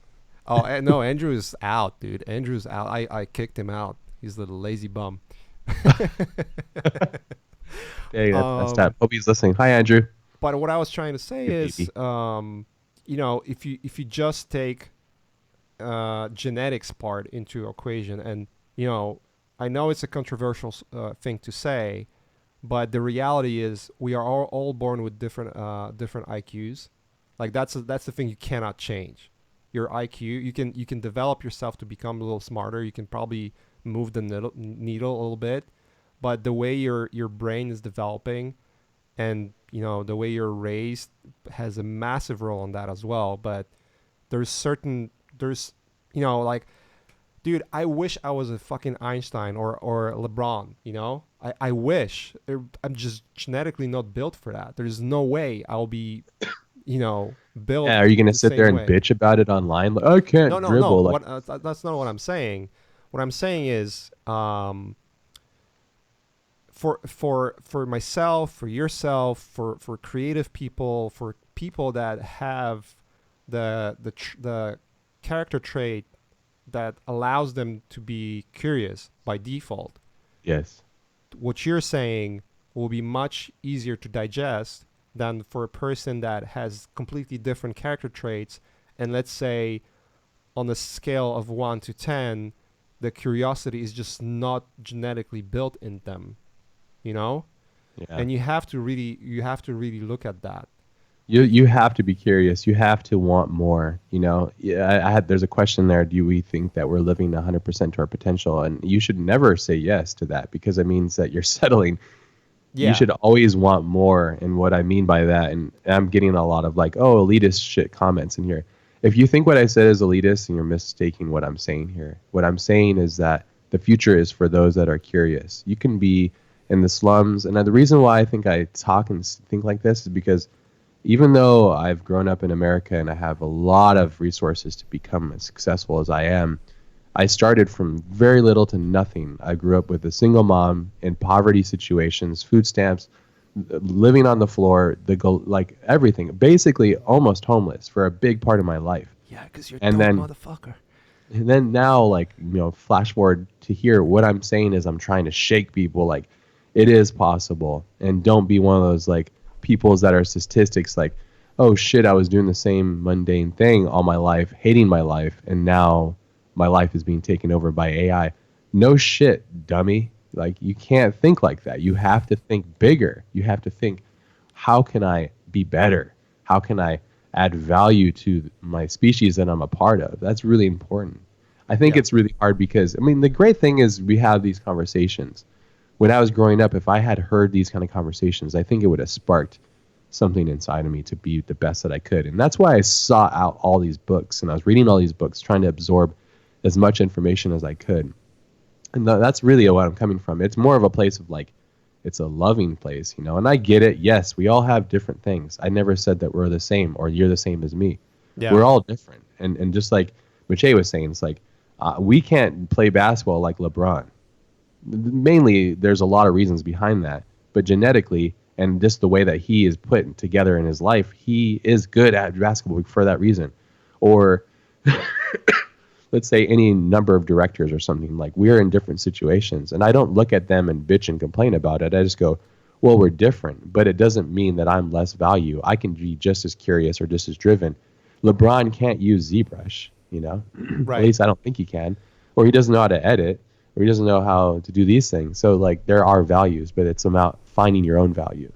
Oh no, Andrew's out, dude. Andrew's out. I kicked him out. He's a little lazy bum. Hey, that's um, that. Hope he's listening. Hi, Andrew. but what I was trying to say Good is, baby. you know, if you just take genetics part into equation, and you know, I know it's a controversial thing to say, but the reality is we are all born with different IQs. Like that's the thing you cannot change. Your IQ, you can develop yourself to become a little smarter. You can probably move the needle a little bit, but the way your brain is developing and you know the way you're raised has a massive role on that as well. But there's you know like dude, I wish I was a fucking Einstein or LeBron, you know? I wish. I'm just genetically not built for that. There's no way I'll be, you know, built Yeah, are you gonna the sit there same and way. bitch about it online? Like, I No, can't no, no. dribble. Like, What that's not what I'm saying. What I'm saying is for myself, for yourself, for creative people, for people that have the character trait that allows them to be curious by default. yes, What you're saying will be much easier to digest than for a person that has completely different character traits. And let's say on a scale of 1 to 10, the curiosity is just not genetically built in them, you know? yeah. And you have to really look at that. You have to be curious. You have to want more. You know, yeah. I had there's a question there. Do we think that we're living 100% to our potential? And you should never say yes to that because it means that you're settling. You Yeah. should always want more. And what I mean by that, and I'm getting a lot of like, oh, elitist shit comments in here. If you think what I said is elitist, and you're mistaking what I'm saying here. What I'm saying is that the future is for those that are curious. You can be in the slums, and the reason why I think I talk and think like this is because even though I've grown up in America and I have a lot of resources to become as successful as I am, I started from very little to nothing. I grew up with a single mom in poverty situations, food stamps, living on the floor, like everything, basically almost homeless for a big part of my life. Yeah, because you're a And dope then motherfucker. and then now, like, flash forward to here, what I'm saying is I'm trying to shake people like it is possible. And don't be one of those like peoples that are statistics like, oh shit, I was doing the same mundane thing all my life, hating my life, and now my life is being taken over by AI. No shit, dummy. Like you can't think like that. You have to think bigger. You have to think, how can I be better? How can I add value to my species that I'm a part of? That's really important. I think Yeah. it's really hard because I mean the great thing is we have these conversations. When I was growing up, if I had heard these kind of conversations, I think it would have sparked something inside of me to be the best that I could. And that's why I sought out all these books and I was reading all these books, trying to absorb as much information as I could. And that's really what I'm coming from. It's more of a place of like, it's a loving place, you know. And I get it. Yes, we all have different things. I never said that we're the same or you're the same as me. Yeah. We're all different. And just like Mache was saying, it's like we can't play basketball like LeBron. Mainly, there's a lot of reasons behind that, but genetically and just the way that he is put together in his life, he is good at basketball for that reason. Or let's say any number of directors or something, like we're in different situations and I don't look at them and bitch and complain about it. I just go, well, we're different, but it doesn't mean that I'm less value. I can be just as curious or just as driven. LeBron can't use ZBrush, you know? At Right. least I don't think he can. Or he doesn't know how to edit, or he doesn't know how to do these things. So like there are values, but it's about finding your own value.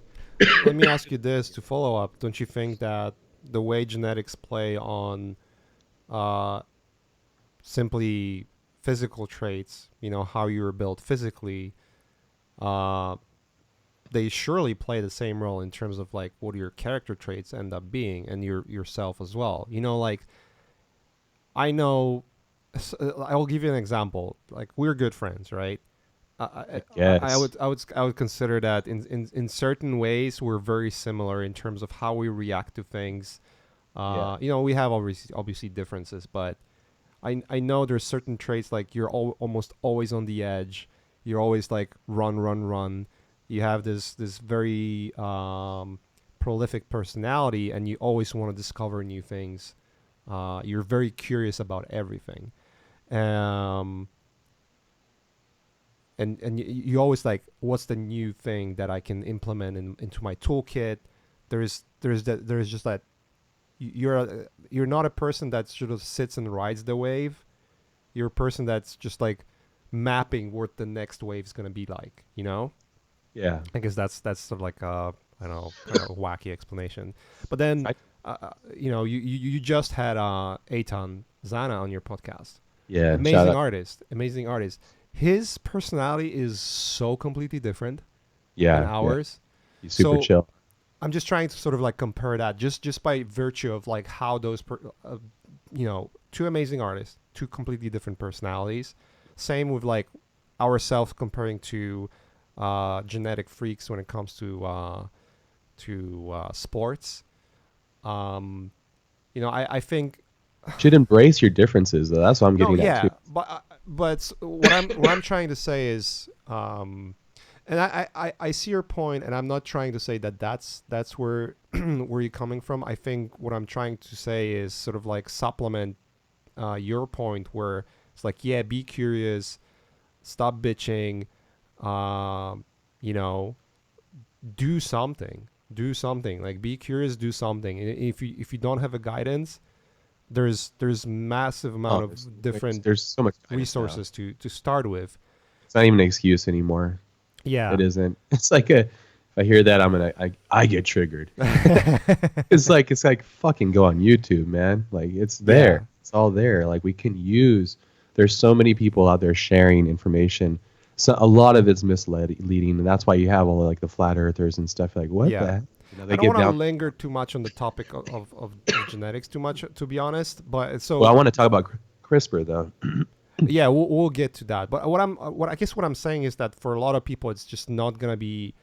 Let me ask you this to follow up. Don't you think that the way genetics play on uh, simply physical traits, how you were built physically, uh, they surely play the same role in terms of like what your character traits end up being and yourself as well. Like I know, I will give you an example. Like we're good friends, right? I I guess. would consider that in certain ways we're very similar in terms of how we react to things. Yeah. We have obviously differences, but I know there's certain traits like you're almost always on the edge. You're always like run, run, run. You have this very prolific personality, and you always want to discover new things. You're very curious about everything. Um, and you always like, what's the new thing that I can implement into my toolkit? There's just that you're not a person that sort of sits and rides the wave. You're a person that's just like mapping what the next wave is gonna be like. Yeah. I guess that's sort of like a, I don't know, kind of wacky explanation. But then, I, you just had Eitan Zana on your podcast. yeah. Shout Amazing out. artist, amazing artist. His personality is so completely different than Yeah. Yeah. ours. He's super So chill. I'm just trying to sort of like compare that just by virtue of like how those two amazing artists, two completely different personalities. Same with like ourselves comparing to genetic freaks when it comes to sports. Um, I think Should embrace your differences though. That's what I'm no, getting at too. yeah, but what I'm trying to say is, and I see your point, and I'm not trying to say that that's where where you're coming from. I think what I'm trying to say is sort of like supplement your point, where it's like, yeah, be curious, stop bitching, um, you know, do something, like be curious, do something. And if you don't have a guidance, there's massive Oh, amount of different there's so much guidance now. resources to start with. It's not even an excuse anymore. Yeah. It isn't. It's like a. If I hear that, I get triggered. It's like fucking go on YouTube, man. Like it's Yeah. there. It's all there. Like we can use. There's so many people out there sharing information. So a lot of it's misleading, and that's why you have all like the flat earthers and stuff. Like what the Yeah. heck? I They don't get want to down. linger too much on the topic of genetics too much, to be honest. But Well, I so want to talk about CRISPR though. yeah, we'll get to that. But what I'm saying is that for a lot of people, it's just not gonna be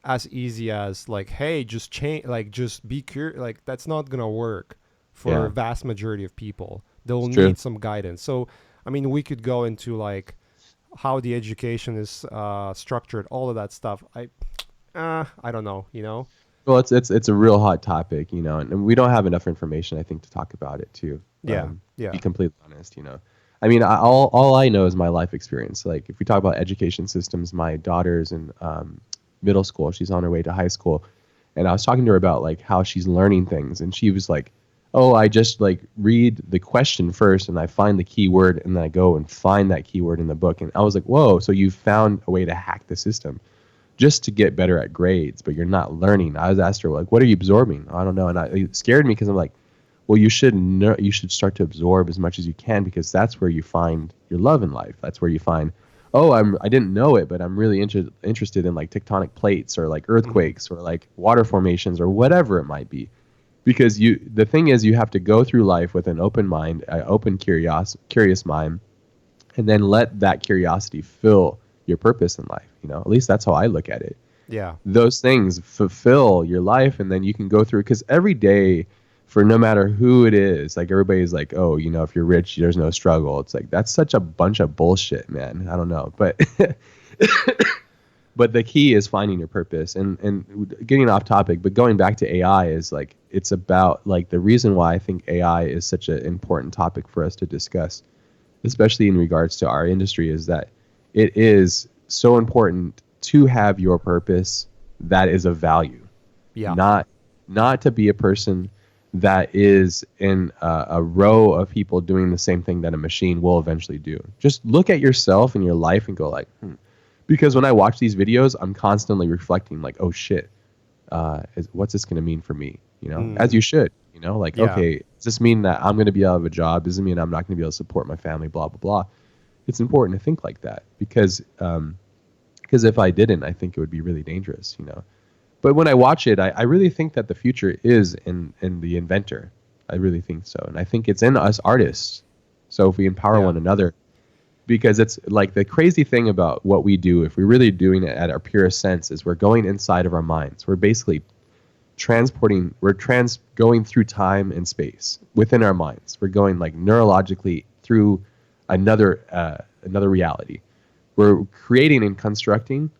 as easy as like, hey, just change, like just be curious. Like that's not gonna work for Yeah, a vast majority of people. They'll it's true. need some guidance. So I mean, we could go into like how the education is structured, all of that stuff. I don't know. Well, it's a real hot topic, and we don't have enough information, I think, to talk about it too. Yeah, To be yeah, completely honest. I mean, all I know is my life experience. Like, if we talk about education systems, my daughter's in middle school. She's on her way to high school, and I was talking to her about like how she's learning things, and she was like, "Oh, I just like read the question first, and I find the keyword, and then I go and find that keyword in the book." And I was like, "Whoa! So you found a way to hack the system?" Just to get better at grades, but you're not learning. I was asked her like, "What are you absorbing?" I don't know, and it scared me because I'm like, "Well, you should know, you should start to absorb as much as you can because that's where you find your love in life. That's where you find, oh, I didn't know it, but I'm really interested in like tectonic plates or like hmm earthquakes or like water formations or whatever it might be." Because the thing is, you have to go through life with an open mind, an open curious mind, and then let that curiosity fill your purpose in life. At least that's how I look at it. yeah, Those things fulfill your life, and then you can go through, because every day, for no matter who it is, like everybody's like, oh, if you're rich, there's no struggle. It's like that's such a bunch of bullshit, man. I don't know, but but the key is finding your purpose. And getting off topic, but going back to AI, is like it's about like the reason why I think AI is such an important topic for us to discuss, especially in regards to our industry, is that it is so important to have your purpose that is of value, yeah, not not to be a person that is in a row of people doing the same thing that a machine will eventually do. Just look at yourself and your life and go like, because when I watch these videos, I'm constantly reflecting like, oh shit, what's this going to mean for me? You know, as you Mm, should, you know, like, yeah. okay, does this mean that I'm going to be out of a job? Does it mean I'm not going to be able to support my family? Blah, blah, blah. It's important to think like that because if I didn't, I think it would be really dangerous, you know. But when I watch it, I really think that the future is in the inventor. I really think so. And I think it's in us artists. So if we empower Yeah. one another, because it's like the crazy thing about what we do, if we're really doing it at our purest sense, is we're going inside of our minds. We're basically going through time and space within our minds. We're going like neurologically through another reality. We're creating and constructing,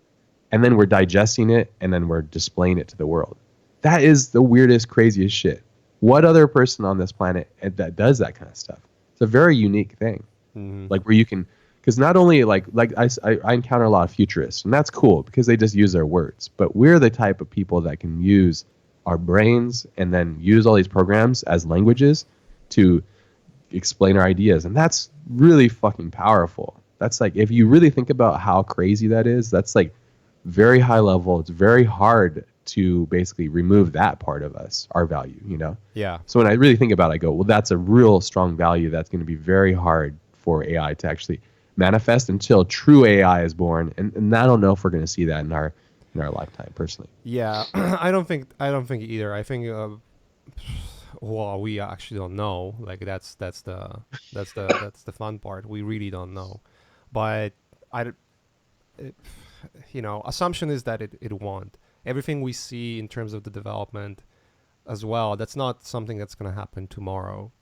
and then we're digesting it, and then we're displaying it to the world. That is the weirdest, craziest shit. What other person on this planet that does that kind of stuff? It's a very unique thing. Hmm. Like where you can, because not only I encounter a lot of futurists, and that's cool because they just use their words. But we're the type of people that can use our brains and then use all these programs as languages to explain our ideas, and that's really fucking powerful. That's like, if you really think about how crazy that is, that's like very high level. It's very hard to basically remove that part of us, our value, you know. Yeah. So when I really think about it, I go, well, that's a real strong value that's going to be very hard for AI to actually manifest until true AI is born, and I don't know if we're going to see that in our lifetime, personally. Yeah. I don't think either. I think well, we actually don't know. Like that's the fun part. We really don't know. But I it, assumption is that it won't. Everything we see in terms of the development as well, that's not something that's going to happen tomorrow.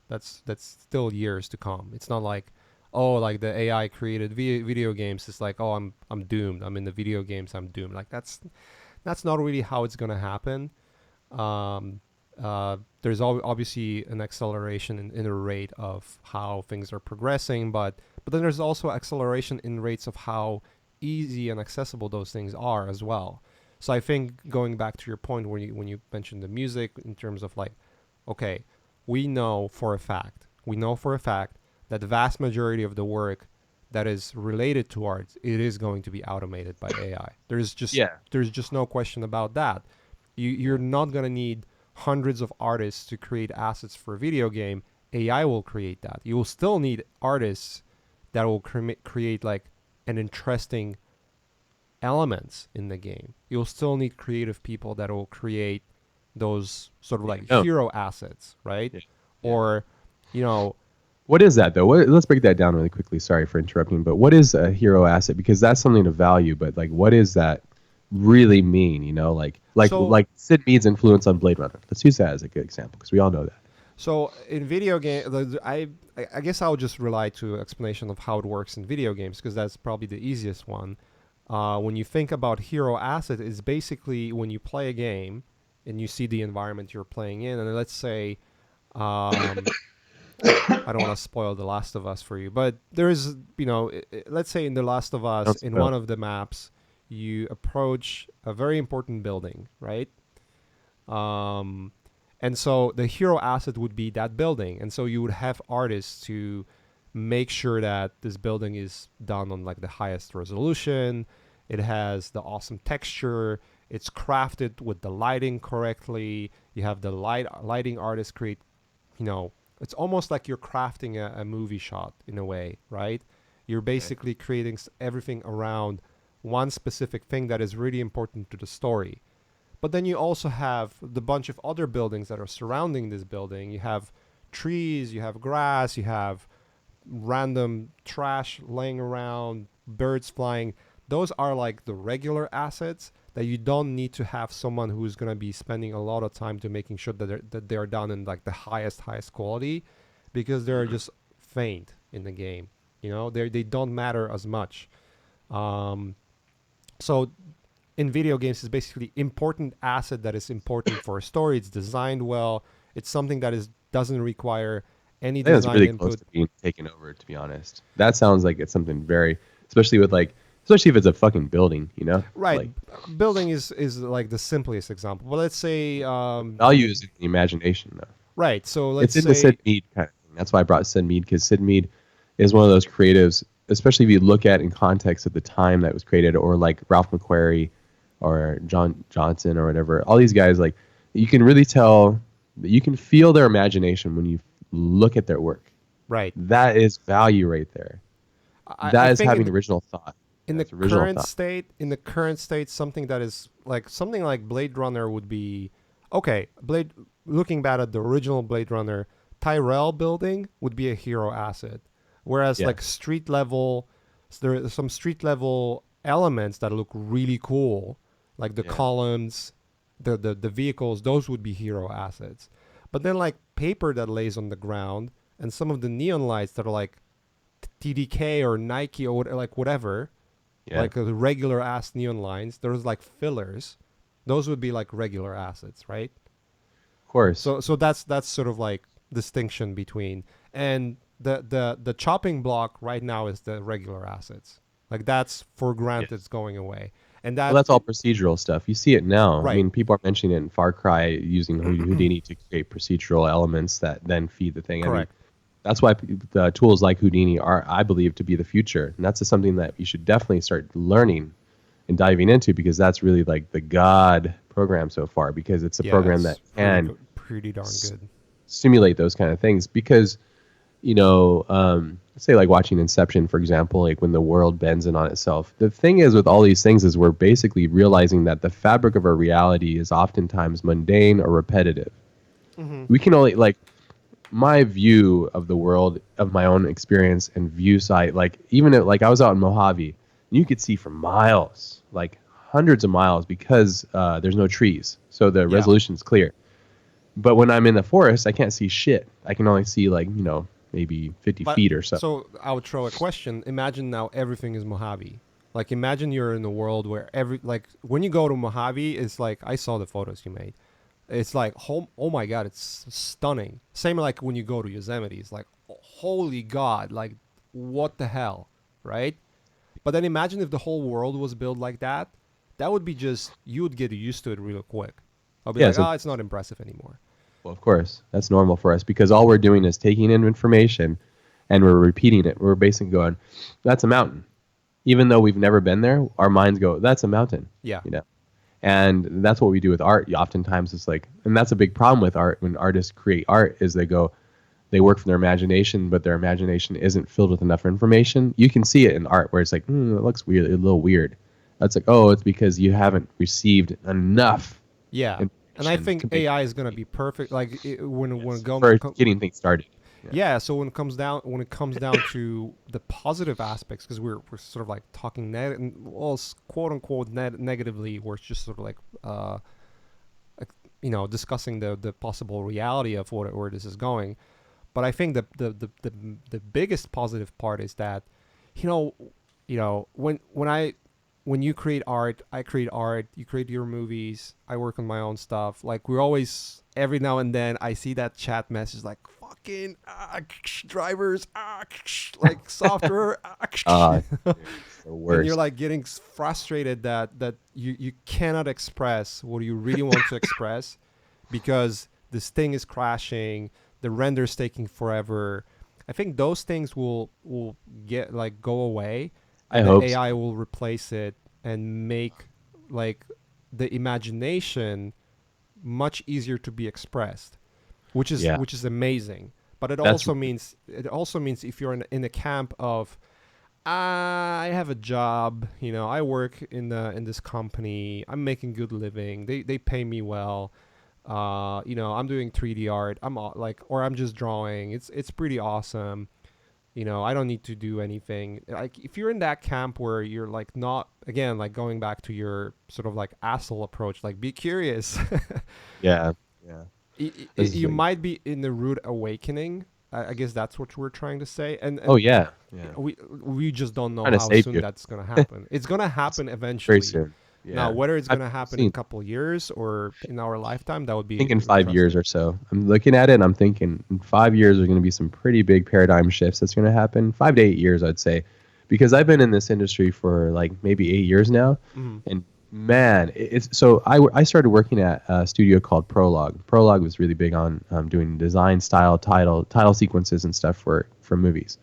That's still years to come. It's not like, oh, like the AI created video games. It's like, oh, I'm doomed. I'm in the video games. I'm doomed. Like that's not really how it's going to happen. Um, there's obviously an acceleration in the rate of how things are progressing, but then there's also acceleration in rates of how easy and accessible those things are as well. So I think going back to your point when you mentioned the music in terms of like, okay, we know for a fact that the vast majority of the work that is related to art, it is going to be automated by AI. Yeah. There's just no question about that. You're not gonna need hundreds of artists to create assets for a video game. AI will create that. You will still need artists that will create like an interesting elements in the game. You'll still need creative people that will create those sort of like No. hero assets, right? Yeah. Yeah. Or, you know, What is that though? Let's break that down really quickly. Sorry for interrupting, but what is a hero asset? Because that's something to value. But like, what does that really mean? You know, so like Sid Mead's influence on Blade Runner. Let's use that as a good example because we all know that. so in video game, I guess I'll just rely to explanation of how it works in video games because that's probably the easiest one. When you think about hero asset, is basically when you play a game and you see the environment you're playing in, and let's say, um, I don't want to spoil The Last of Us for you, but there is, let's say in The Last of Us, Don't in spoil one it. of the maps, you approach a very important building, right? Um, and so the hero asset would be that building, and so you would have artists to make sure that this building is done on like the highest resolution. It has the awesome texture. It's crafted with the lighting correctly. You have the lighting artist create, you know, it's almost like you're crafting a movie shot in a way, right? You're Okay. basically creating everything around one specific thing that is really important to the story. But then you also have the bunch of other buildings that are surrounding this building. You have trees, you have grass, you have random trash laying around, birds flying. Those are like the regular assets that you don't need to have someone who's going to be spending a lot of time to making sure that they're done in like the highest quality because they're just faint in the game. They don't matter as much. Um, so in video games, it's basically important asset that is important for a story. It's designed well. It's something that is doesn't require any I think it's design really close input. to being taken over. To be honest, that sounds like it's something very, especially with like especially if it's a fucking building, you know, Right. like Building is like the simplest example. But let's say value is in the imagination though. right. So let's It's in the say Sid Mead kind of thing. That's why I brought Sid Mead, because Sid Mead is one of those creatives, especially if you look at in context of the time that was created, or like Ralph McQuarrie or John Johnson or whatever. All these guys, like, you can really tell, you can feel their imagination when you look at their work. right. That is value right there. I That is think having original thought. in the That's original current thought. state, something that is like something like Blade Runner would be okay. Blade looking back at the original Blade Runner, Tyrell building would be a hero asset, whereas Yeah. like street level, there are some street level elements that look really cool, like the Yeah. columns, the vehicles. Those would be hero assets, but then like paper that lays on the ground and some of the neon lights that are like TDK or Nike or like whatever, Yeah. like the regular ass neon lines. There's like fillers. Those would be like regular assets, right? Of course. So that's sort of like distinction between, and the chopping block right now is the regular assets. Like that's for granted it's Yes. going away. And Well, that that's all procedural stuff. You see it now. I right. mean, people are mentioning it in Far Cry using Houdini to create procedural elements that then feed the thing. I mean, Correct. that's why the tools like Houdini are, I believe, to be the future. And that's just something that you should definitely start learning and diving into, because that's really like the God program so far, because it's a Yeah, program that it's can pretty darn s- good. simulate those kind of things. Because, you know, say like watching Inception, for example, like when the world bends in on itself. The thing is with all these things is we're basically realizing that the fabric of our reality is oftentimes mundane or repetitive. Mm-hmm. We can only like my view of the world, of my own experience and view sight, like even if, like I was out in Mojave, and you could see for miles, like hundreds of miles, because there's no trees, so the Yeah. resolution's clear. But when I'm in the forest, I can't see shit. I can only see like, you know, maybe 50 But feet or so. so I would throw a question. Imagine now everything is Mojave. Like imagine you're in a world where every like when you go to Mojave, it's like I saw the photos you made. It's like oh my god, it's stunning. Same like when you go to Yosemite, it's like holy god, like what the hell, right? But then imagine if the whole world was built like that. That would be just you would get used to it real quick. I'll be Yeah, like, so it's not impressive anymore. well, of course, that's normal for us, because all we're doing is taking in information and we're repeating it. We're basically going, that's a mountain. Even though we've never been there, our minds go, that's a mountain, Yeah. you know. And that's what we do with art. Oftentimes it's like, and that's a big problem with art when artists create art, is they go, they work from their imagination, but their imagination isn't filled with enough information. You can see it in art where it's like, it looks weird, a little weird. That's like, oh, it's because you haven't received enough Yeah. And I information think to make AI is gonna be perfect. Like when yes, it go, for getting things started. Yeah. yeah. So when it comes down to the positive aspects, because we're sort of like talking well, quote unquote negatively, we're just sort of like discussing the possible reality of where this is going. But I think the biggest positive part is that, you know, when you create art, I create art. You create your movies. I work on my own stuff. Like we're always every now and then I see that chat message like fucking drivers like software It's the and you're worst. like getting frustrated that you cannot express what you really want to express because this thing is crashing, the render's taking forever. I think those things will get like go away, I and the hope so. AI will replace it and make like the imagination much easier to be expressed, Yeah, which is amazing. But that's it also means if you're in the camp of I have a job, I work in this company, I'm making good living, they pay me well, I'm doing 3D art, like, or I'm just drawing, it's pretty awesome, I don't need to do anything. Like if you're in that camp where you're like not, again, like going back to your sort of like asshole approach, like be curious. yeah, yeah. This is You like, might be in the rude awakening. I guess that's what we're trying to say, oh and yeah, yeah. we just don't know Trying to how save soon you that's gonna happen. It's gonna happen very eventually. soon. Now, Yeah, whether it's I've gonna happen in a seen. couple years or in our lifetime, that would I be think in 5 years interesting. or so. I'm looking at it and I'm thinking in 5 years there's going to be some pretty big paradigm shifts that's going to happen. 5 to 8 years, I'd say, because I've been in this industry for like maybe 8 years now, Mm. and man, it's so I started working at a studio called Prologue. Prologue was really big on doing design, style, title sequences and stuff for movies,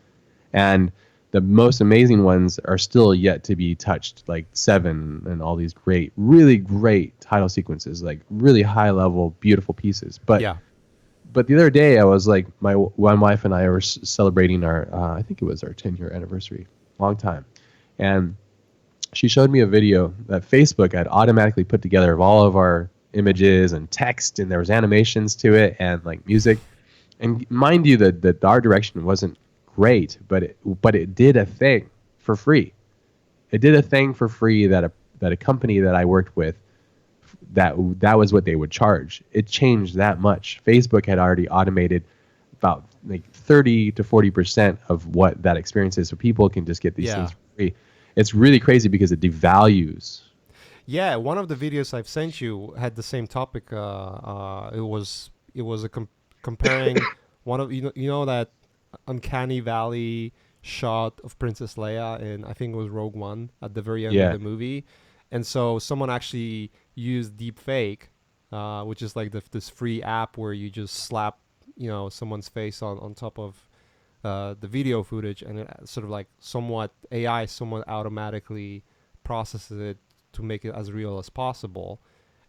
and the most amazing ones are still yet to be touched, like Seven and all these great, really great title sequences, like really high level, beautiful pieces. Yeah. But the other day, I was like, my one wife and I were celebrating our, I think it was our 10-year anniversary, long time, and she showed me a video that Facebook had automatically put together of all of our images and text, and there was animations to it and like music. And mind you, that the art direction wasn't great, but it did a thing for free. It did a thing for free that a company that I worked with, that was what they would charge. It changed that much. Facebook had already automated about like 30 to 40% of what that experience is, so people can just get these things Yeah. for free. It's really crazy because it devalues. Yeah, one of the videos I've sent you had the same topic. It was comparing one of you know that uncanny valley shot of Princess Leia in, I think it was Rogue One, at the very end of Yeah, the movie, and so someone actually used deep fake, which is like this free app where you just slap someone's face on top of the video footage, and it sort of like somewhat AI somewhat automatically processes it to make it as real as possible.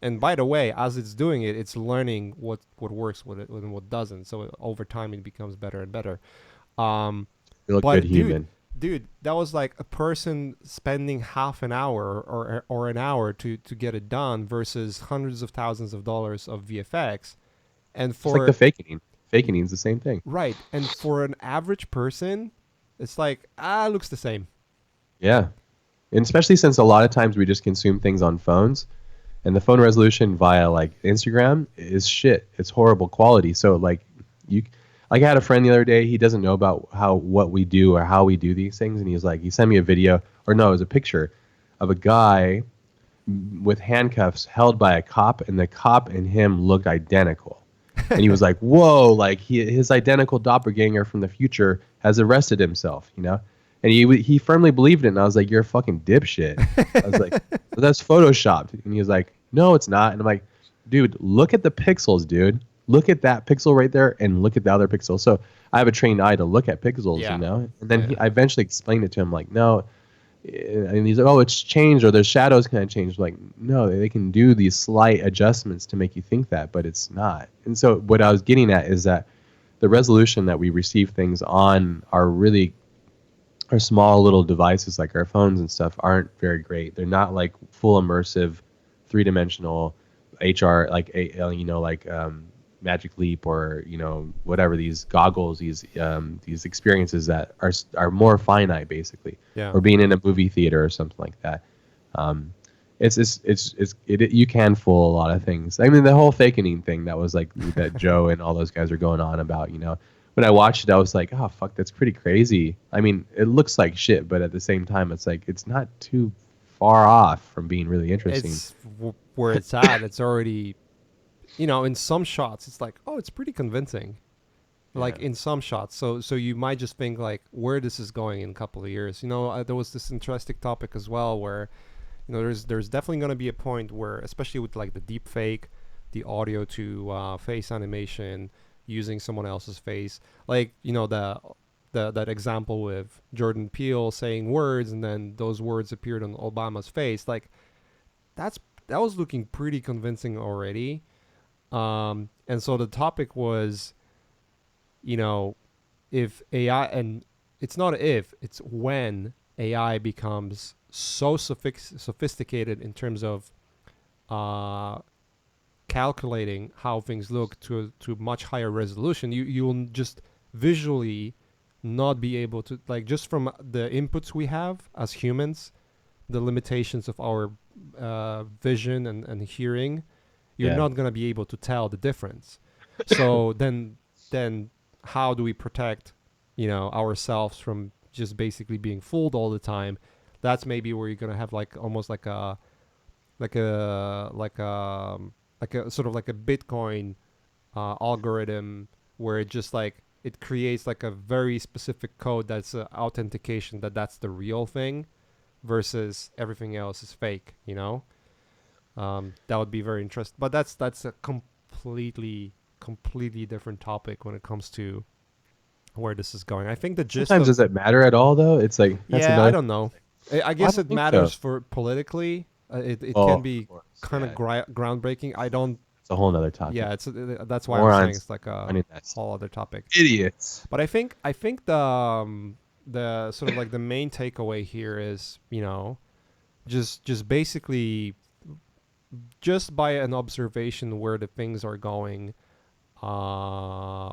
And by the way, as it's doing it, it's learning what works, and what doesn't. So over time, it becomes better and better. Um, you look good but human. dude, that was like a person spending half an hour or an hour to get it done versus hundreds of thousands of dollars of VFX. And Just like the for fakening. Fakening is the same thing. right, and for an average person, it's like it looks the same. Yeah, and especially since a lot of times we just consume things on phones, and the phone resolution via like Instagram is shit. It's horrible quality. So like you, like I had a friend the other day. He doesn't know about how what we do or how we do these things, and he's like, he sent me a video, or no, it was a picture of a guy with handcuffs held by a cop, and the cop and him looked identical. And he was like, "Whoa!" Like his identical doppelganger from the future has arrested himself, you know. And he firmly believed it, and I was like, "You're a fucking dipshit." I was like, "But that's photoshopped," and he was like, "No, it's not." And I'm like, "Dude, look at the pixels, dude. Look at that pixel right there, and look at the other pixel." So I have a trained eye to look at pixels, you Yeah, know. And then yeah. I eventually explained it to him, like, "No, and he's like, "Oh, it's changed, or their shadows kind of changed." Like, no, they can do these slight adjustments to make you think that, but it's not. And so, what I was getting at is that the resolution that we receive things on are really our small little devices, like our phones and stuff, aren't very great. They're not like full immersive, three-dimensional HR, like Magic Leap, or whatever, these goggles, these experiences that are more finite, basically, Yeah. or being in a movie theater or something like that. Um, you can fool a lot of things. I mean, the whole fakening thing that was like that Joe and all those guys are going on about. When I watched it, I was like, oh fuck, that's pretty crazy. I mean, it looks like shit, but at the same time, it's like it's not too far off from being really interesting. It's where it's at. It's already, in some shots, it's like, oh, it's pretty convincing. Yeah. Like in some shots, so you might just think like where this is going in a couple of years. There was this interesting topic as well where there's definitely going to be a point where, especially with like the deep fake, the audio to face animation using someone else's face, like the that example with Jordan Peele saying words and then those words appeared on Obama's face, like that's that was looking pretty convincing already. And so the topic was, you know, if AI, and it's not if, it's when AI becomes so sophisticated in terms of uh, calculating how things look to much higher resolution, you'll just visually not be able to, like, just from the inputs we have as humans, the limitations of our vision and hearing, you're Yeah. not going to be able to tell the difference. So then how do we protect ourselves from just basically being fooled all the time? That's maybe where you're going to have like almost like a like a like a sort of like a Bitcoin algorithm where it just like it creates like a very specific code that's authentication, that's the real thing versus everything else is fake, you know. That would be very interesting, but that's a completely different topic when it comes to where this is going. I think the gist Sometimes of does it matter at all though? It's like that's yeah, I another. don't know. I Well, I guess don't it think so. matters for politically. It Oh, can of be course. kind of Yeah, groundbreaking. I don't. it's a whole nother topic. Yeah, that's why I'm saying Morons it's like a running that stuff. whole other topic. Idiots. But I think the sort of like the main takeaway here is, you know, just basically just by an observation where the things are going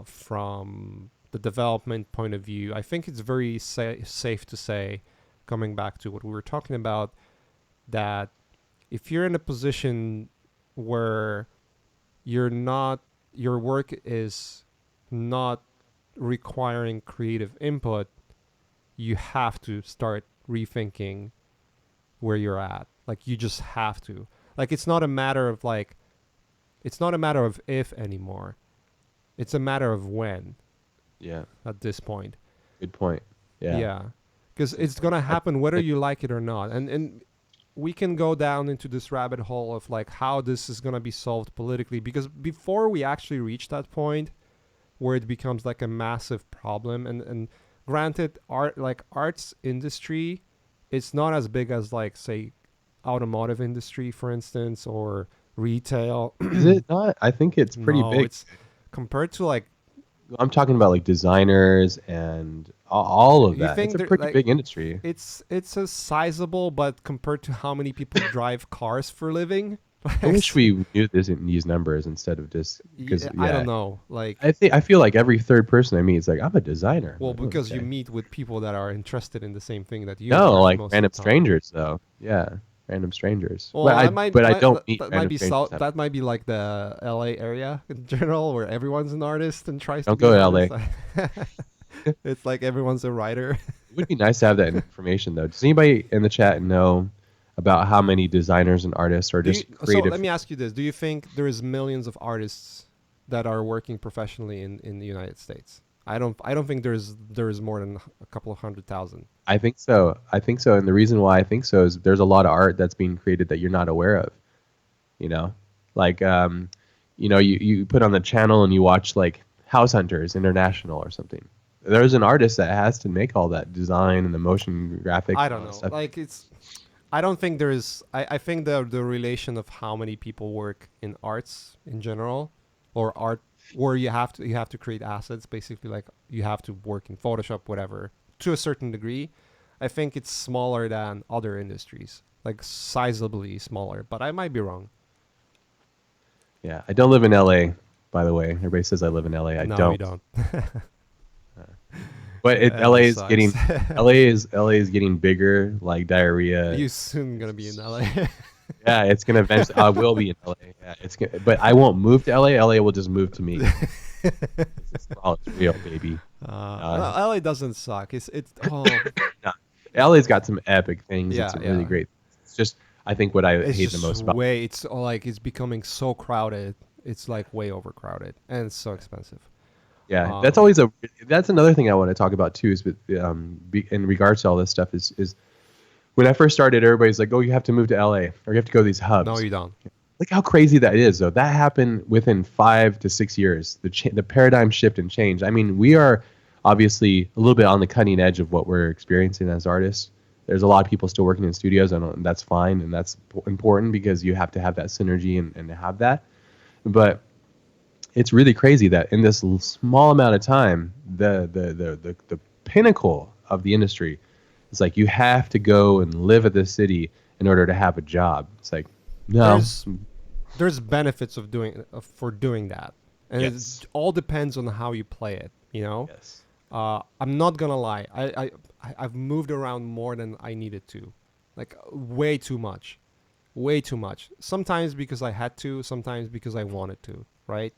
from the development point of view. I think it's very safe to say, coming back to what we were talking about, that if you're in a position where you're not, your work is not requiring creative input, you have to start rethinking where you're at. Like you just have to. Like it's not a matter of like, it's not a matter of if anymore. It's a matter of when Yeah. at this point. Good point. Yeah. Yeah. Because Good it's point. gonna I happen whether think you like it or not. And we can go down into this rabbit hole of like how this is gonna be solved politically. Because before we actually reach that point where it becomes like a massive problem, and granted, arts industry, it's not as big as like say automotive industry, for instance, or retail. is it not? I think it's pretty No, big. it's compared to like, I'm talking about like designers and all of you that. It's think a there pretty like big industry. it's a sizable, but compared to how many people drive cars for a living, I wish we knew this in these numbers instead of just because I yeah. don't know. Like, I feel like every third person I meet is like I'm a designer. I'm well, like, oh, because you okay. meet with people that are interested in the same thing that you No, are like most of random the time. strangers though. Yeah, random strangers. Well, But I don't meet that might random be strangers. that might be like the LA area in general, where everyone's an artist and tries to Don't be go an to artist. LA. It's like everyone's a writer. It would be nice to have that information though. Does anybody in the chat know about how many designers and artists are Do you, just so creative? let me ask you this: do you think there is millions of artists that are working professionally in the United States? I don't think there's more than a couple of 100,000. I think so. I think so. And the reason why I think so is there's a lot of art that's being created that you're not aware of. You know, like you put on the channel and you watch like House Hunters International or something. There's an artist that has to make all that design and the motion graphics I and don't all that know. stuff. Like it's I don't think there's I think the relation of how many people work in arts in general, or art where you have to create assets, basically like you have to work in Photoshop, whatever, to a certain degree. I think it's smaller than other industries, like sizably smaller, but I might be wrong. Yeah, I don't live in LA, by the way. Everybody says I live in LA. I No, you don't. don't. But LA LA is sucks. getting LA is getting bigger like diarrhea. You soon gonna be in LA. Yeah, it's gonna eventually. I will be in LA. Yeah, but I won't move to LA. LA will just move to me. It's all it's real, baby. Uh, LA doesn't suck. It's oh no, LA's got some epic things. It's yeah, a really yeah. great. It's just I think what I It's hate the just most about. way. It's like it's becoming so crowded. It's like way overcrowded, and it's so expensive. Yeah, Um, that's another thing I want to talk about too. Is with in regards to all this stuff is when I first started, everybody's like, oh, you have to move to LA or you have to go to these no, hubs. you don't. Look how crazy that is, though. That happened within 5 to 6 years. The paradigm shift and change. I mean, we are obviously a little bit on the cutting edge of what we're experiencing as artists. There's a lot of people still working in studios, and that's fine, and that's important because you have to have that synergy and have that. But it's really crazy that in this small amount of time, the pinnacle of the industry is like you have to go and live at this city in order to have a job. It's like, no. There's there's benefits of doing for doing that, and Yes. it all depends on how you play it. You know, Yes. I'm not gonna lie. I've moved around more than I needed to, like way too much, way too much. Sometimes because I had to, sometimes because I wanted to. Right,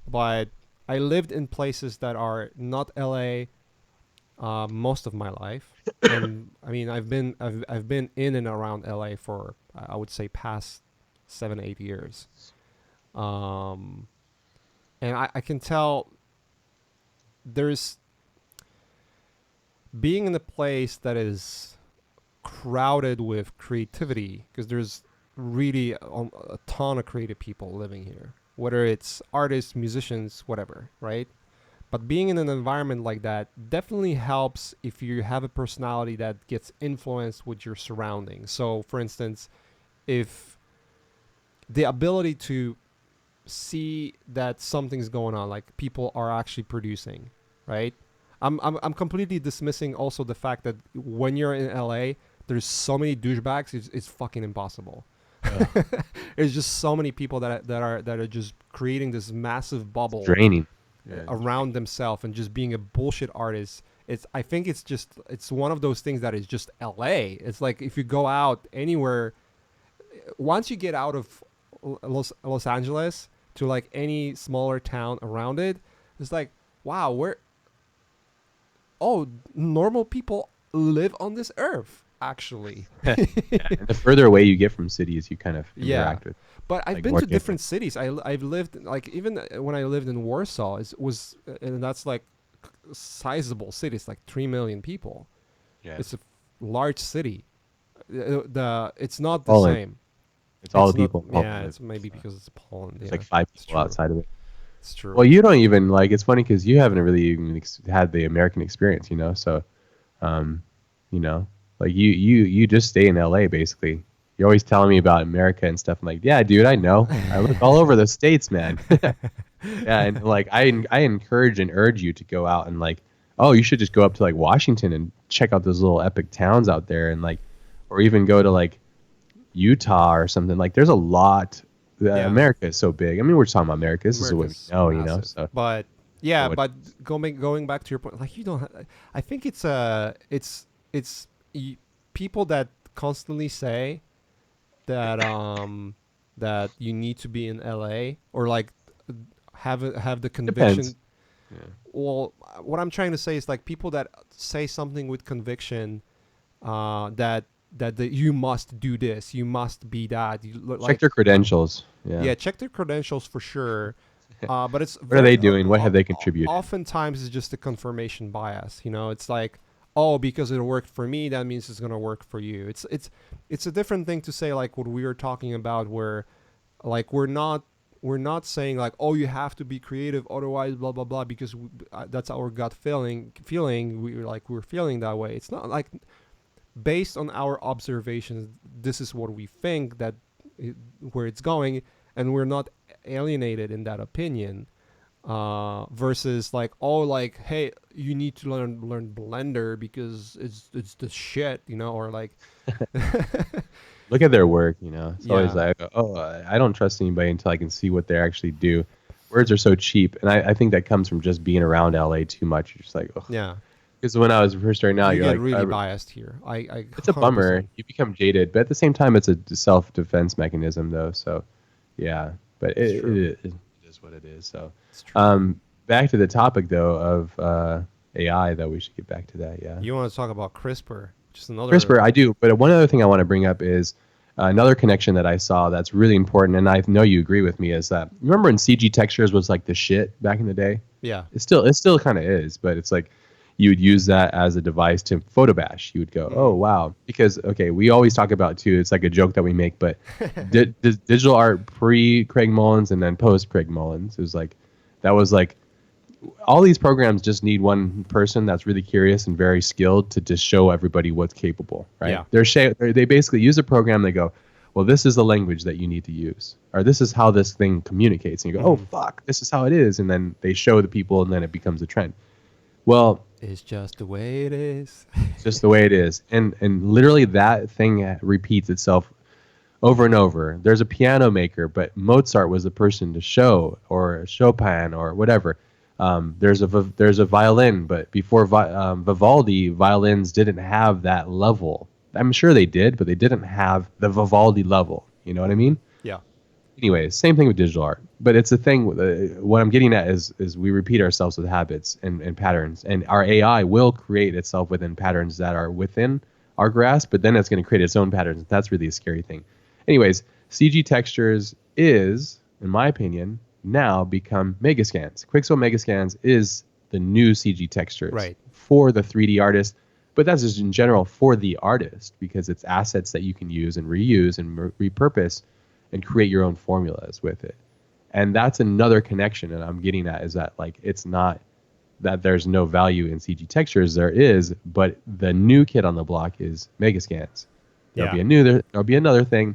but I lived in places that are not LA most of my life, and I mean I've been in and around LA for I would say past 7 8 years, um, and I can tell there's being in a place that is crowded with creativity, because there's really a ton of creative people living here, whether it's artists, musicians, whatever, right? But being in an environment like that definitely helps if you have a personality that gets influenced with your surroundings. So, for instance, if the ability to see that something's going on, like people are actually producing, right? I'm completely dismissing also the fact that when you're in LA, there's so many douchebags. It's fucking impossible. There's just so many people that are just creating this massive It's bubble draining. Yeah, around themselves and just being a bullshit artist. I think it's one of those things that is just LA. It's like if you go out anywhere, once you get out of Los Angeles to like any smaller town around it, it's like, wow, normal people live on this earth actually. yeah. And the further away you get from cities, you kind of Yeah. interact with. But I've Like, been more to different different. cities. I've lived, like, even when I lived in Warsaw, and that's like sizable city. It's like 3 million people. Yeah. It's a large city. It's not the Poland. same. It's all It's the not. people in Yeah, Poland. it's maybe because it's Poland. There's Yeah, like 5 it's people true. outside of it. It's true. Well, you don't even like. It's funny because you haven't really even had the American experience, you know. So, um, you know, like you just stay in LA basically. You're always telling me about America and stuff. I'm like, yeah, dude, I know. I look all over the states, man. Yeah, and like I encourage and urge you to go out and like, oh, you should just go up to like Washington and check out those little epic towns out there and like, or even go to like Utah or something. Like, there's a lot. Yeah, America is so big. I mean, we're talking about America. This is what we America's know, you know. massive. So, But yeah, what? but going back to your point, like you don't. I think it's people that constantly say that you need to be in LA, or like have the Depends. conviction. Yeah. Well, what I'm trying to say is like people that say something with conviction, that you must do this, you must be that. You look Check like, their credentials. Yeah. yeah, check their credentials for sure. But it's What are very they doing? What have they contributed? oftentimes it's just a confirmation bias. You know, it's like, oh, because it worked for me, that means it's gonna work for you. It's a different thing to say, like what we were talking about, where like we're not saying like, oh, you have to be creative, otherwise blah blah blah, because that's our gut feeling we're feeling that way. It's not like, based on our observations, this is what we think that where it's going, and we're not alienated in that opinion. Versus like, oh, like, hey, you need to learn Blender because it's the shit, or like, Look at their work. You know, it's always yeah, like, oh, I don't trust anybody until I can see what they actually do. Words are so cheap, and I think that comes from just being around LA too much. You're just like, ugh. yeah. Because when I was first starting out, You you're get like, really biased here. I it's a bummer. 100%. You become jaded, but at the same time, it's a self-defense mechanism, though. So, yeah, but It's true. it is what it is. So, It's true. back to the topic though of AI, though, we should get back to that. Yeah, You want to talk about CRISPR? Just another. CRISPR, I do. But one other thing I want to bring up is another connection that I saw that's really important, and I know you agree with me, is that remember when CG textures was like the shit back in the day? Yeah. It still kind of is, but it's like you would use that as a device to photo bash. You would go, oh Mm. wow, because okay, we always talk about too. It's like a joke that we make, but digital art pre Craig Mullins and then post Craig Mullins, it was like that was like all these programs just need one person that's really curious and very skilled to just show everybody what's capable, right? Yeah. They basically use a program. They go, well, this is the language that you need to use, or this is how this thing communicates. And you go, oh Mhm. fuck, this is how it is, and then they show the people, and then it becomes a trend. Well, It's just the way it is. it's just the way it is, and literally that thing repeats itself over and over. There's a piano maker, but Mozart was the person to show, or Chopin, or whatever. There's a violin, but before Vivaldi, violins didn't have that level. I'm sure they did, but they didn't have the Vivaldi level. You know what I mean? Yeah. Anyways, same thing with digital art. But it's a thing. What I'm getting at is we repeat ourselves with habits and patterns, and our AI will create itself within patterns that are within our grasp. But then it's going to create its own patterns. That's really a scary thing. Anyways, CG textures is, in my opinion, now become megascans. Quixel megascans is the new CG textures Right. for the 3D artist, but that's just in general for the artist because it's assets that you can use and reuse and repurpose and create your own formulas with it. And that's another connection that I'm getting at, is that like it's not that there's no value in CG textures, there is, but the new kid on the block is Megascans. Yeah. There'll be another thing,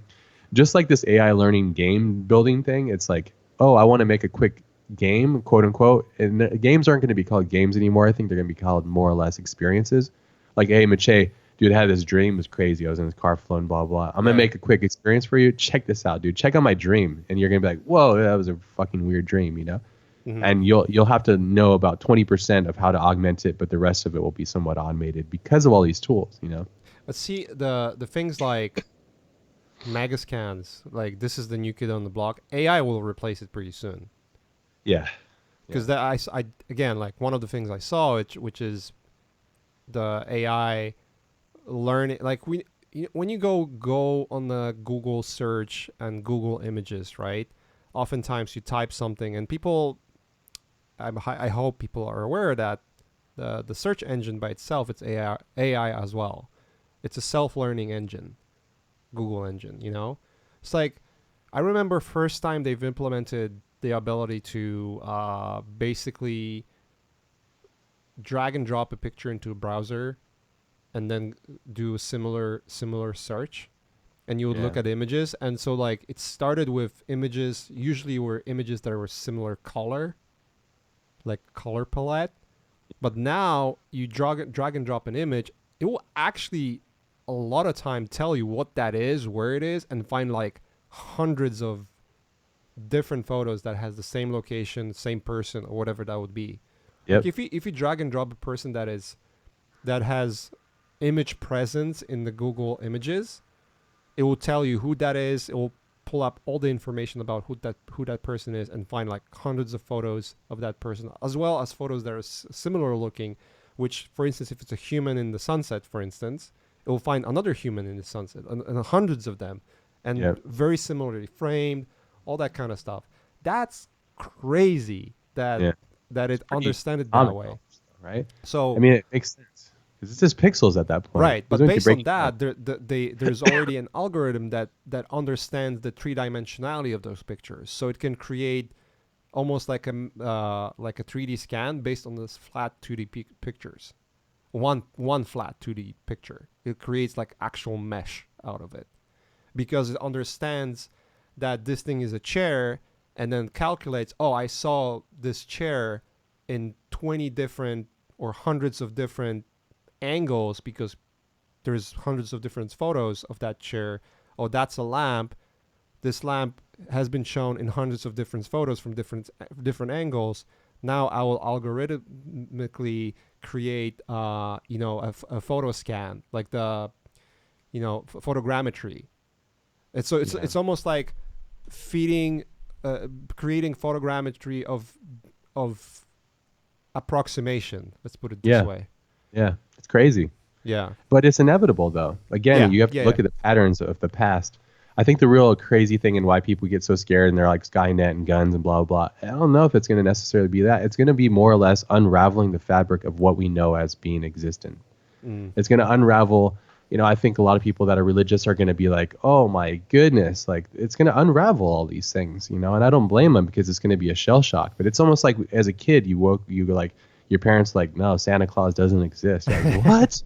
just like this AI learning game building thing. It's like, oh, I want to make a quick game, quote unquote, and games aren't going to be called games anymore. I think they're going to be called more or less experiences. Like, hey, Mache, dude, I had this dream, it was crazy. I was in this car flown, blah blah. I'm gonna make a quick experience for you. Check this out, dude. Check out my dream, and you're gonna be like, whoa, that was a fucking weird dream, you know. And you'll have to know about 20% of how to augment it, but the rest of it will be somewhat automated because of all these tools, you know. But see, the things like Megascans, like this is the new kid on the block. AI will replace it pretty soon. Yeah. Because I again, like one of the things I saw, which is the AI learning. Like when you go on the Google search and Google Images, right? Oftentimes you type something, and people, I hope people are aware that the search engine by itself, it's AI as well. It's a self-learning engine, Google engine. You know, it's like I remember first time they've implemented the ability to basically drag and drop a picture into a browser and then do a similar search, and you would look at images. And so like it started with images, usually were images that were similar color, like color palette. But now you drag and drop an image, it will actually a lot of time tell you what that is, where it is, and find like hundreds of different photos that has the same location, same person, or whatever that would be. Yep. Like if you drag and drop a person that has image presence in the Google Images, it will tell you who that is. It will pull up all the information about who that person is and find like hundreds of photos of that person, as well as photos that are similar looking, which, for instance, if it's a human in the sunset, for instance, it will find another human in the sunset and hundreds of them, and very similarly framed, all that kind of stuff. That's crazy that it understands it that way. Right? So I mean, it makes sense. Because it's just pixels at that point. Right, but based on that, there's already an algorithm that understands the three-dimensionality of those pictures, so it can create almost like a 3D scan based on this flat 2D pictures. One flat 2D picture. It creates like actual mesh out of it, because it understands that this thing is a chair, and then calculates, oh, I saw this chair in 20 different or hundreds of different angles because there's hundreds of different photos of that chair. Oh, that's a lamp. This lamp has been shown in hundreds of different photos from different angles. Now I will algorithmically create a photo scan, like the photogrammetry. It's almost like feeding creating photogrammetry of approximation, let's put it this way. Yeah, it's crazy. Yeah. But it's inevitable, though. Again, you have to look at the patterns of the past. I think the real crazy thing and why people get so scared and they're like Skynet and guns and blah, blah, blah. I don't know if it's going to necessarily be that. It's going to be more or less unraveling the fabric of what we know as being existent. It's going to unravel. I think a lot of people that are religious are going to be like, oh, my goodness. Like, it's going to unravel all these things, and I don't blame them because it's going to be a shell shock. But it's almost like as a kid, you like, your parents like, no, Santa Claus doesn't exist. Like, what?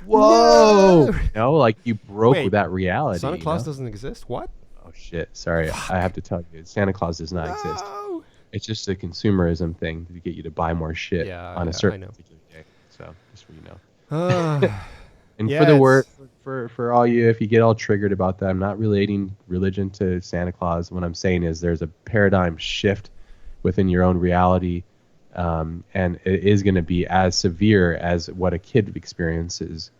Whoa! No! Like you broke with that reality. Santa Claus doesn't exist? What? Oh shit! Sorry, I have to tell you, Santa Claus does not exist. It's just a consumerism thing to get you to buy more shit on a certain particular day. So just so you know. And for the word for all you, if you get all triggered about that, I'm not relating religion to Santa Claus. What I'm saying is there's a paradigm shift within your own reality. And it is going to be as severe as what a kid experiences,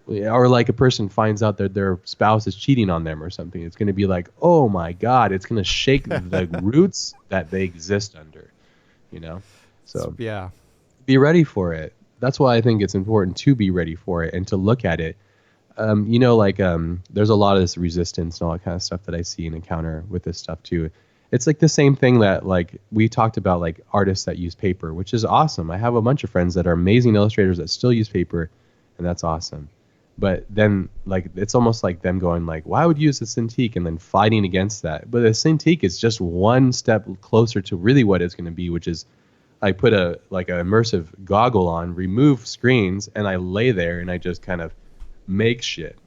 or like a person finds out that their spouse is cheating on them or something. It's going to be like, oh my God, it's going to shake the roots that they exist under, So be ready for it. That's why I think it's important to be ready for it and to look at it. There's a lot of this resistance and all that kind of stuff that I see and encounter with this stuff too. It's like the same thing that like we talked about, like artists that use paper, which is awesome. I have a bunch of friends that are amazing illustrators that still use paper, and that's awesome. But then like it's almost like them going like, why would you use a Cintiq, and then fighting against that. But a Cintiq is just one step closer to really what it's going to be, which is I put a like an immersive goggle on, remove screens, and I lay there and I just kind of make shit.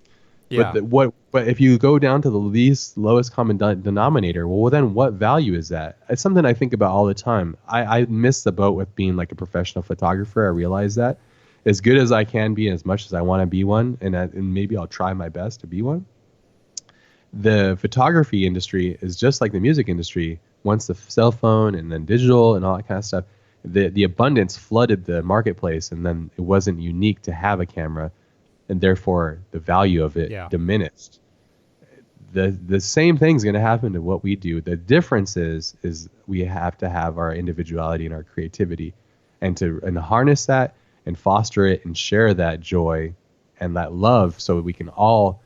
But Yeah. But if you go down to the least lowest common denominator, well then what value is that? It's something I think about all the time. I miss the boat with being like a professional photographer. I realize that as good as I can be, and as much as I want to be one, and maybe I'll try my best to be one. The photography industry is just like the music industry. Once the cell phone and then digital and all that kind of stuff, the abundance flooded the marketplace, and then it wasn't unique to have a camera, and therefore the value of it Yeah. diminished. The same thing's going to happen to what we do. The difference is we have to have our individuality and our creativity, and harness that and foster it and share that joy and that love, so we can all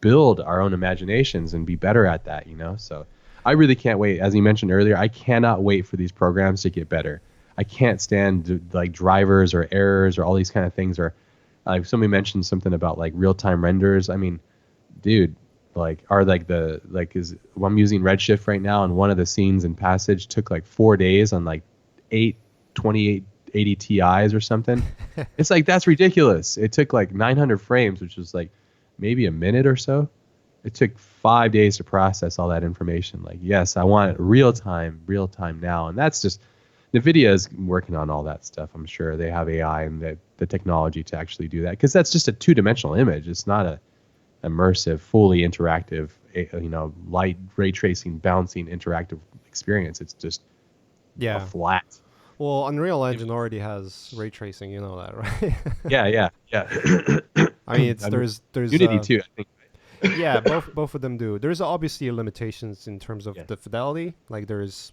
build our own imaginations and be better at that, you know? So I really can't wait. As you mentioned earlier, I cannot wait for these programs to get better. I can't stand like drivers or errors or all these kind of things. Or like somebody mentioned something about like real-time renders. I mean, dude, like are like the like is well, I'm using Redshift right now, and one of the scenes in Passage took like 4 days on like 8 2880 Ti's or something. It's like that's ridiculous. It took like 900 frames, which was like maybe a minute or so. It took 5 days to process all that information. Like, yes, I want it real time now, and that's just NVIDIA is working on all that stuff. I'm sure they have AI and the technology to actually do that, because that's just a two-dimensional image. It's not a immersive, fully interactive, light ray tracing, bouncing interactive experience. It's just a Yeah. flat. Well, Unreal Engine already has ray tracing. You know that, right? Yeah, yeah, yeah. I mean, it's I mean, there's Unity too, I think. yeah, both of them do. There's obviously limitations in terms of Yeah, the fidelity. Like there's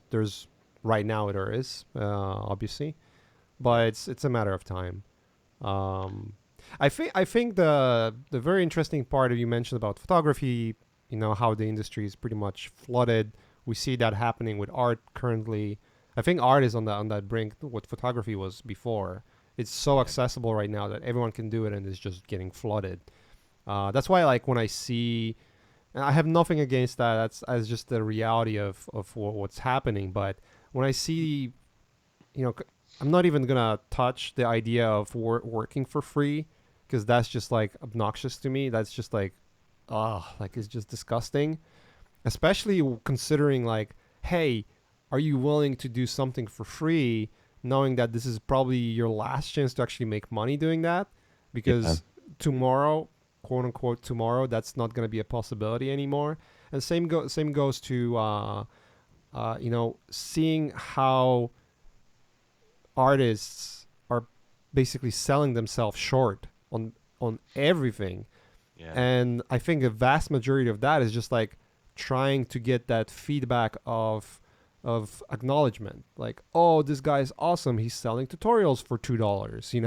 right now there is obviously, yeah, but it's a matter of time. Um, I think the very interesting part of you mentioned about photography, how the industry is pretty much flooded. We see that happening with art currently. I think art is on that brink what photography was before. It's so yeah, accessible right now that everyone can do it, and it's just getting flooded. That's why, like, when I see, and I have nothing against that. That's as just the reality of what's happening. But when I see, you know, I'm not even gonna touch the idea of working for free, because that's just like obnoxious to me. That's just like, like it's just disgusting. Especially considering like, hey, are you willing to do something for free, knowing that this is probably your last chance to actually make money doing that? yeah, Because tomorrow, quote unquote tomorrow, that's not going to be a possibility anymore. And same goes to seeing how artists are basically selling themselves short on everything. yeah, And I think a vast majority of that is just like trying to get that feedback of acknowledgement, like, oh, this guy's awesome, he's selling tutorials for $2, It's like,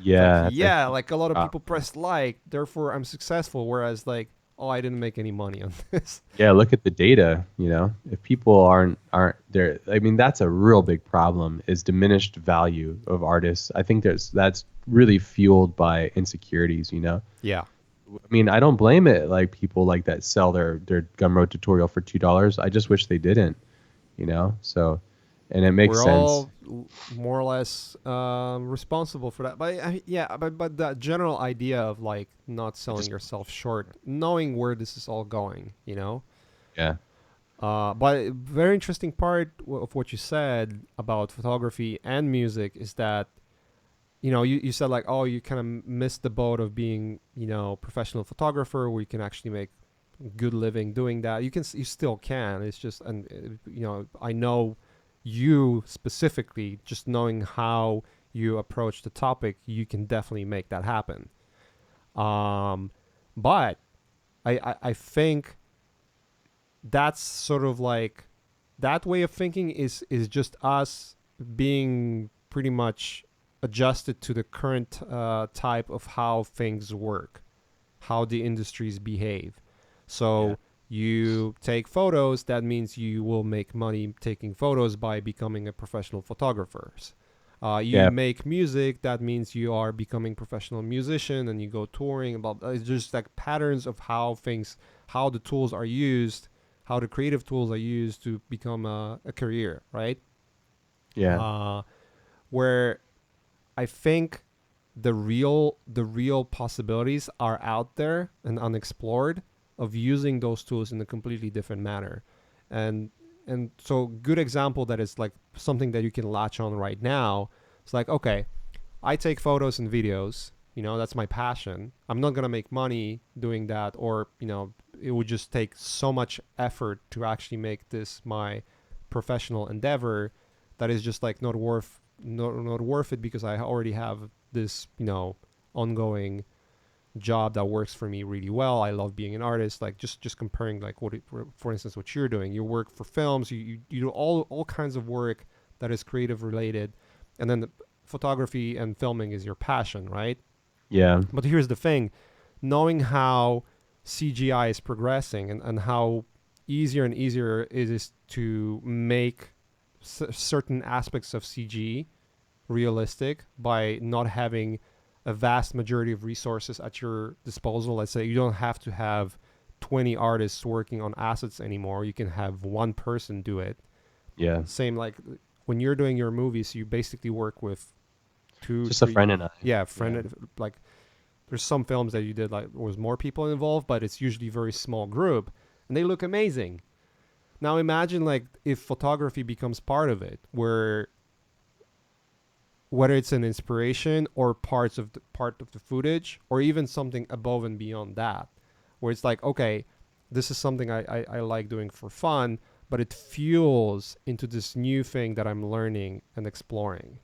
yeah. That's a yeah, huge like a lot of people problem. pressed like, therefore I'm successful. Whereas like, oh, I didn't make any money on this. Yeah, look at the data. If people aren't there, I mean, that's a real big problem. Is diminished value of artists. I think that's really fueled by insecurities. Yeah. I mean, I don't blame it. Like people like that sell their Gumroad tutorial for $2. I just wish they didn't. So, and it makes We're sense. all more or less responsible for that. But yeah, but that general idea of like not I selling just yourself short, knowing where this is all going. Yeah, But very interesting part of what you said about photography and music is that you said like, oh, you kind of missed the boat of being professional photographer where you can actually make good living doing that. You still can. It's just, and I know you specifically, just knowing how you approach the topic, you can definitely make that happen. Um, but I think that's sort of like, that way of thinking is just us being pretty much adjusted to the current type of how things work, how the industries behave. yeah, So You take photos, that means you will make money taking photos by becoming a professional photographer. You Yeah. make music, that means you are becoming professional musician and you go touring. About it's just like patterns of how things, how the tools are used, how the creative tools are used to become a career, right? Yeah. Uh, where I think the real possibilities are out there and unexplored of using those tools in a completely different manner. And and so good example that is like something that you can latch on right now. It's like, okay, I take photos and videos, that's my passion. I'm not going to make money doing that, or, it would just take so much effort to actually make this my professional endeavor that is just like not worth it, because I already have this, ongoing job that works for me really well. I love being an artist. Like just comparing like for instance, what you're doing. You work for films. You do all kinds of work that is creative related, and then the photography and filming is your passion, right? Yeah. But here's the thing: knowing how CGI is progressing, and how easier and easier it is to make certain aspects of CG realistic by not having a vast majority of resources at your disposal. Let's say you don't have to have 20 artists working on assets anymore. You can have one person do it. Yeah. Same like when you're doing your movies, you basically work with two, Just a three, friend and I. yeah, Yeah. like there's some films that you did like there was more people involved, but it's usually a very small group and they look amazing. Now imagine like if photography becomes part of it, where whether it's an inspiration or part of the footage, or even something above and beyond that, where it's like, okay, this is something I like doing for fun, but it fuels into this new thing that I'm learning and exploring,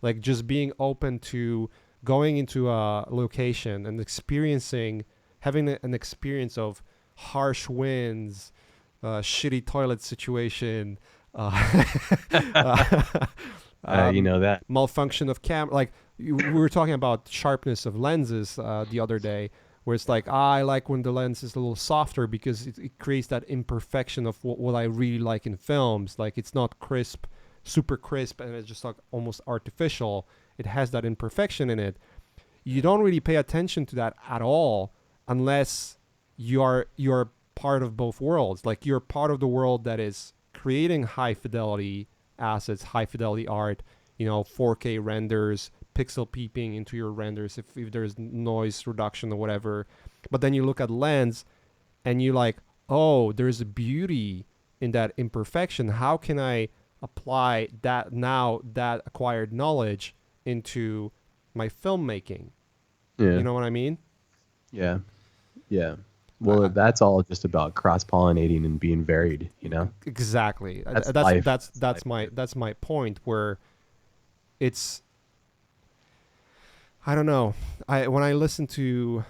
like just being open to going into a location and experiencing, having an experience of harsh winds, shitty toilet situation, uh, uh, You um, know that. malfunction of camera. Like we were talking about sharpness of lenses the other day, where it's like, I like when the lens is a little softer because it creates that imperfection of what I really like in films. Like it's not crisp, super crisp, and it's just like almost artificial. It has that imperfection in it. You don't really pay attention to that at all unless you're part of both worlds. Like you're part of the world that is creating high fidelity assets, high fidelity art, 4K renders, pixel peeping into your renders if there's noise reduction or whatever. But then you look at lens and you like, oh, there's a beauty in that imperfection. How can I apply that acquired knowledge into my filmmaking? You Yeah. know what I mean? Yeah. Yeah. I, Well, that's all just about cross-pollinating and being varied, you know? exactly. That's That's life. that's That's life, that's my man. that's my point. Where it's, I don't know. When I listen to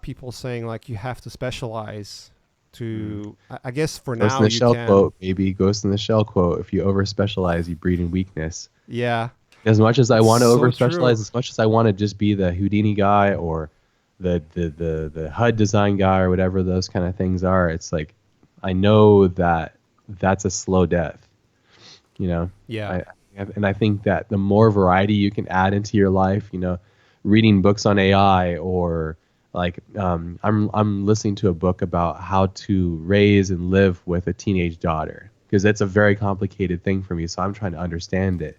people saying like you have to specialize Mm. to, I guess for Ghost in now the you Shell can. quote, baby. Ghost in the Shell quote. If you over-specialize, you breed in weakness. Yeah, As much as I it's want to so over-specialize, true. as much as I want to just be the Houdini guy or the HUD design guy or whatever those kind of things are, it's like I know that that's a slow death. You know, Yeah, I and I think that the more variety you can add into your life, reading books on AI or like I'm listening to a book about how to raise and live with a teenage daughter because that's a very complicated thing for me. So I'm trying to understand it,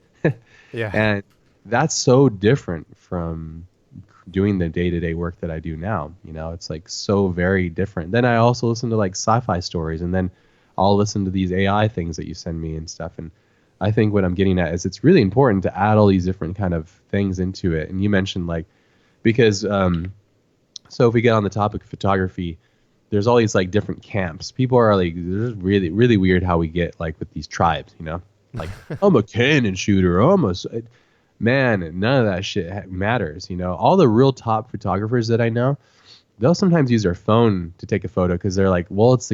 yeah, and that's so different from doing the day-to-day work that I do now. It's like so very different. Then I also listen to like sci-fi stories, and then I'll listen to these AI things that you send me and stuff. And I think what I'm getting at is it's really important to add all these different kind of things into it. And you mentioned like because so if we get on the topic of photography, there's all these like different camps. People are like, this is really really weird how we get like with these tribes. Like I'm a Canon shooter. Man, none of that shit matters. All the real top photographers that I know, they'll sometimes use their phone to take a photo because they're like, well, it's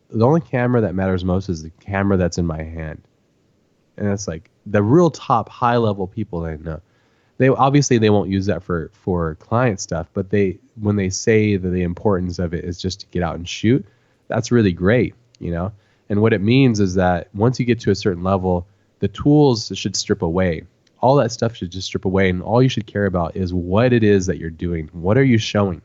the only camera that matters most is the camera that's in my hand, and it's like the real top high level people that I know. They won't use that for client stuff, but they when they say that the importance of it is just to get out and shoot, that's really great, you know? And what it means is that once you get to a certain level, the tools should strip away. All that stuff should just strip away, and all you should care about is what it is that you're doing. What are you showing?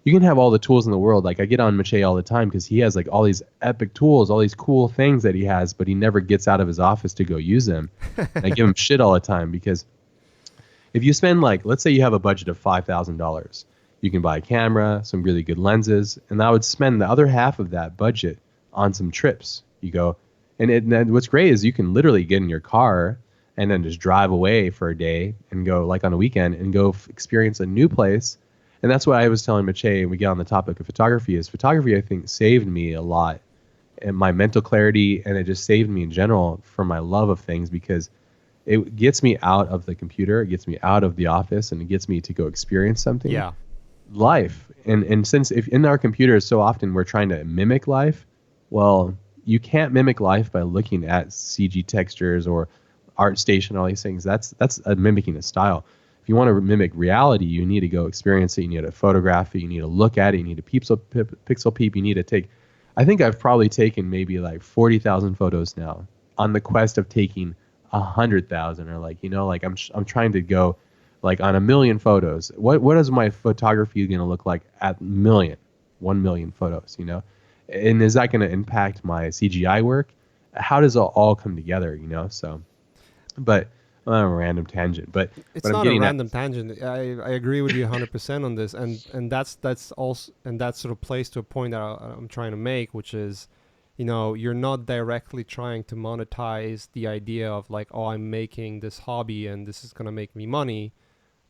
You can have all the tools in the world. Like I get on Mache all the time because he has like all these epic tools, all these cool things that he has, but he never gets out of his office to go use them. And I give him shit all the time because if you spend like, let's say you have a budget of $5,000, you can buy a camera, some really good lenses, and I would spend the other half of that budget on some trips. You go, and what's great is you can literally get in your car and then just drive away for a day and go like on a weekend and go experience a new place. And that's what I was telling Mache, and we get on the topic of photography, is photography, I think, saved me a lot and my mental clarity, and it just saved me in general for my love of things because it gets me out of the computer, it gets me out of the office, and it gets me to go experience something. Yeah. Life. And since if in our computers so often we're trying to mimic life, well, you can't mimic life by looking at CG textures or ArtStation, all these things. That's mimicking a style. If you want to mimic reality, you need to go experience it. You need to photograph it. You need to look at it. You need to pixel peep. You need to take. I think I've probably taken maybe like 40,000 photos now on the quest of taking 100,000, or like, you know, like I'm trying to go like on 1,000,000 photos. What is my photography going to look like at 1,000,000 photos, you know? And is that going to impact my CGI work? How does it all come together, you know? So, but a random tangent, but It's what I'm not a getting at, random tangent. I agree with you 100% on this, and that's also, and that sort of plays to a point that I'm trying to make, which is, you know, you're not directly trying to monetize the idea of like, oh, I'm making this hobby and this is gonna make me money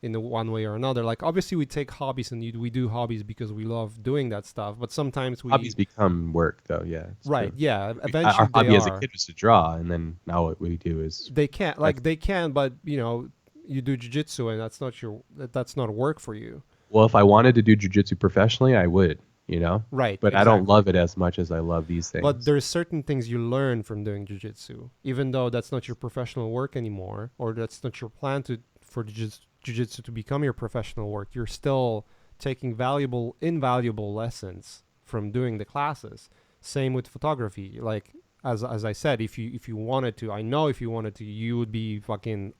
in the one way or another. Like obviously we take hobbies and we do hobbies because we love doing that stuff, but sometimes hobbies we, become work, though. Yeah, it's right, true. yeah, Our eventually they hobby as a are. kid was to draw, and then now what we do is They can't, that's like they can, but you know, you do jujitsu and that's not work for you. well, if I wanted to do jujitsu professionally, I would, you know, Right, but I don't exactly. love it as much as I love these But things. there's certain things you learn from doing jujitsu, even though that's not your professional work anymore, or that's not your plan to for jujitsu to become your professional work. You're still taking invaluable lessons from doing the classes. Same with photography. Like as I said, if you wanted to, I know if you wanted to, you would be fucking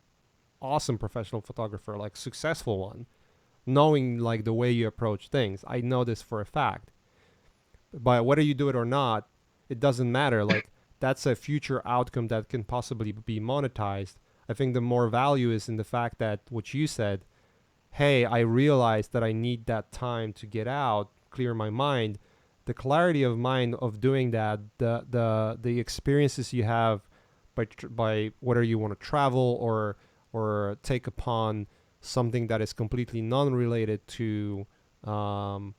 awesome professional photographer, like successful one, knowing like the way you approach things. I know this for a fact. But whether you do it or not, it doesn't matter. Like that's a future outcome that can possibly be monetized. I think the more value is in the fact that what you said, hey, I realized that I need that time to get out, clear my mind. The clarity of mind of doing that, the experiences you have by whether you want to travel or take upon something that is completely non-related um,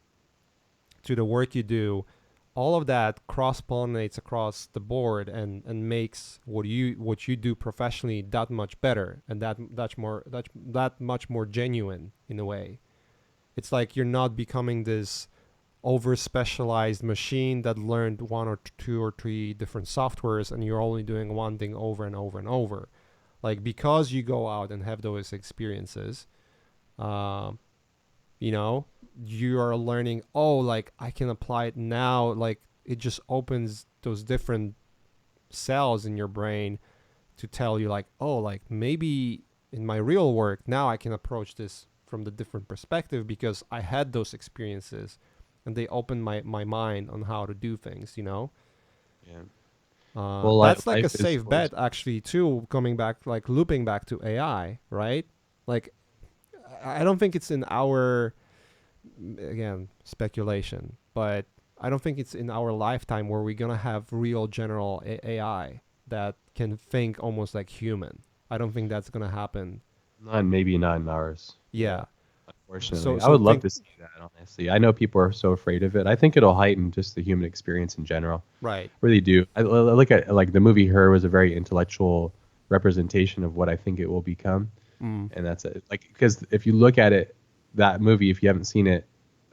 to the work you do, all of that cross pollinates across the board and makes what you do professionally that much better and that much more genuine in a way. It's like you're not becoming this over specialized machine that learned one or two or three different softwares and you're only doing one thing over and over and over. Like because you go out and have those experiences, um, you know, you are learning, oh, like I can apply it now. Like it just opens those different cells in your brain to tell you like, oh, like maybe in my real work now I can approach this from the different perspective because I had those experiences and they opened my mind on how to do things, you know. Yeah. Well, That's like a life is safe full of bet actually too, coming back, like looping back to AI, right? Like I don't think it's in our, again, speculation, but I don't think it's in our lifetime where we're gonna have real general AI that can think almost like human. I don't think that's gonna happen. not maybe not in ours. Yeah, Yeah. So unfortunately, I so would love think to see that. Honestly, I know people are so afraid of it. I think it'll heighten just the human experience in general. right. Really do. I look at like the movie Her was a very intellectual representation of what I think it will become, Mm. and that's it. Like because if you look at it, that movie, if you haven't seen it,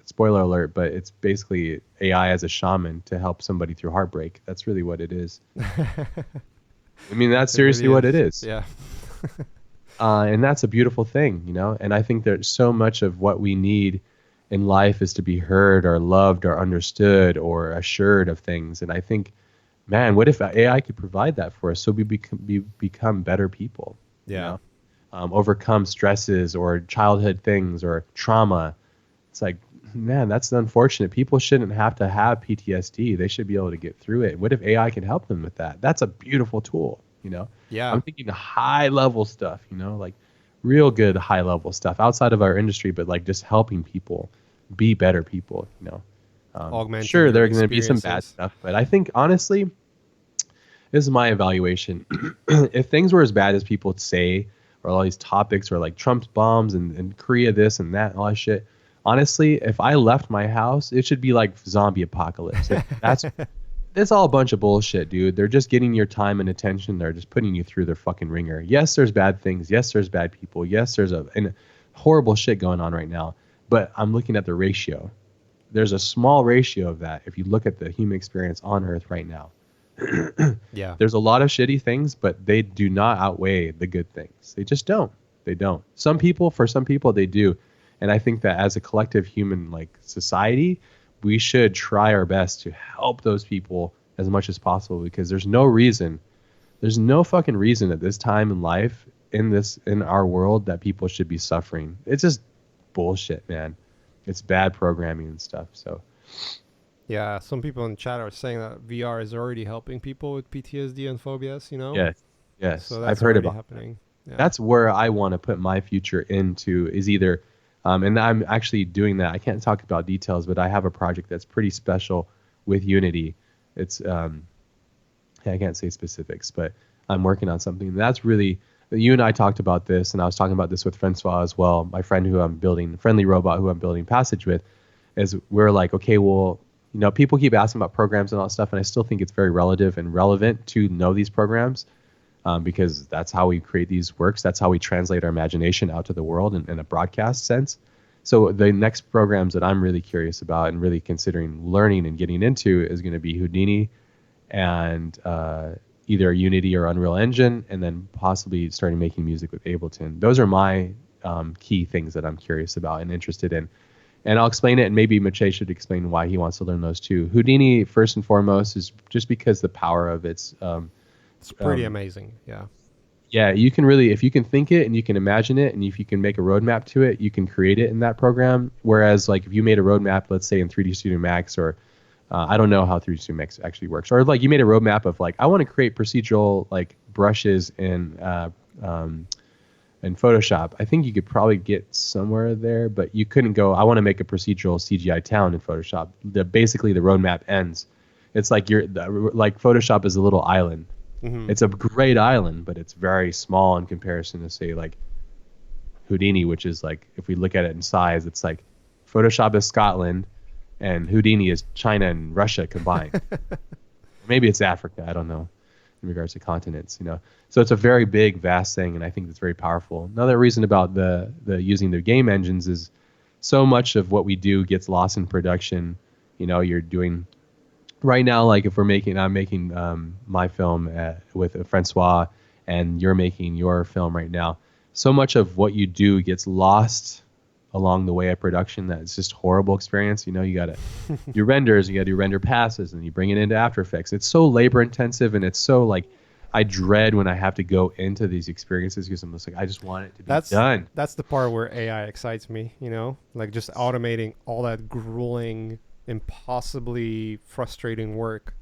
spoiler alert, but it's basically AI as a shaman to help somebody through heartbreak. That's really what it is. I mean, that's It really seriously what it is. is. Yeah. And that's a beautiful thing, you know. And I think there's so much of what we need in life is to be heard or loved or understood or assured of things. And I think, man, what if AI could provide that for us so we become better people, you Yeah. know, overcome stresses or childhood things or trauma. It's like, man, that's unfortunate. People shouldn't have to have PTSD. They should be able to get through it. What if AI can help them with that? That's a beautiful tool, you know? Yeah. I'm thinking high level stuff, like real good high level stuff outside of our industry, but like just helping people be better people. Augmenting Sure, your there are going to be some bad experiences. stuff, but I think honestly, this is my evaluation. If things were as bad as people say, or all these topics, or like Trump's bombs and Korea this and that and all that shit, honestly, if I left my house, it should be like zombie apocalypse. If that's It's all a bunch of bullshit, dude. They're just getting your time and attention. They're just putting you through their fucking ringer. Yes, there's bad things. Yes, there's bad people. Yes, there's and horrible shit going on right now. But I'm looking at the ratio. There's a small ratio of that if you look at the human experience on Earth right now. Yeah. There's a lot of shitty things, but they do not outweigh the good things. They just don't. They don't. For some people, they do. And I think that as a collective human like society, we should try our best to help those people as much as possible because there's no fucking reason at this time in life in our world that people should be suffering. It's just bullshit, man. It's bad programming and stuff. So Yeah. Some people in chat are saying that VR is already helping people with PTSD and phobias, you know? yes, yes, So I've that's heard already about that. happening. Yeah. That's where I want to put my future into is either, and I'm actually doing that. I can't talk about details, but I have a project that's pretty special with Unity. It's, I can't say specifics, but I'm working on something that's really, you and I talked about this, and I was talking about this with Francois as well, my friend who I'm building, friendly robot who I'm building Passage with, is we're like, okay, well, people keep asking about programs and all that stuff, and I still think it's very relative and relevant to know these programs because that's how we create these works. That's how we translate our imagination out to the world in a broadcast sense. So the next programs that I'm really curious about and really considering learning and getting into is going to be Houdini and either Unity or Unreal Engine, and then possibly starting making music with Ableton. Those are my key things that I'm curious about and interested in. And I'll explain it, and maybe Mache should explain why he wants to learn those too. Houdini, first and foremost, is just because the power of its It's pretty um, amazing. Yeah. yeah, you can really, if you can think it and you can imagine it, and if you can make a roadmap to it, you can create it in that program. Whereas, like, if you made a roadmap, let's say in 3D Studio Max, or I don't know how 3D Studio Max actually works, or like you made a roadmap of like, I want to create procedural like brushes in Photoshop. I think you could probably get somewhere there, but you couldn't go, I want to make a procedural CGI town in Photoshop. Basically the roadmap ends. It's like like Photoshop is a little island. Hmm. It's a great island, but it's very small in comparison to say like Houdini, which is like, if we look at it in size, it's like Photoshop is Scotland and Houdini is China and Russia combined. Maybe it's Africa. I don't know in regards to continents. So it's a very big, vast thing, and I think it's very powerful. Another reason about the using the game engines is so much of what we do gets lost in production. You're doing right now, like if I'm making my film with Francois, and you're making your film right now. So much of what you do gets lost along the way of production that it's just horrible experience. You got to do renders, you got to do render passes, and you bring it into After Effects. It's so labor intensive, and it's so like I dread when I have to go into these experiences because I'm just like I just want it to be That's done. that's the part where AI excites me, like just automating all that grueling, impossibly frustrating work,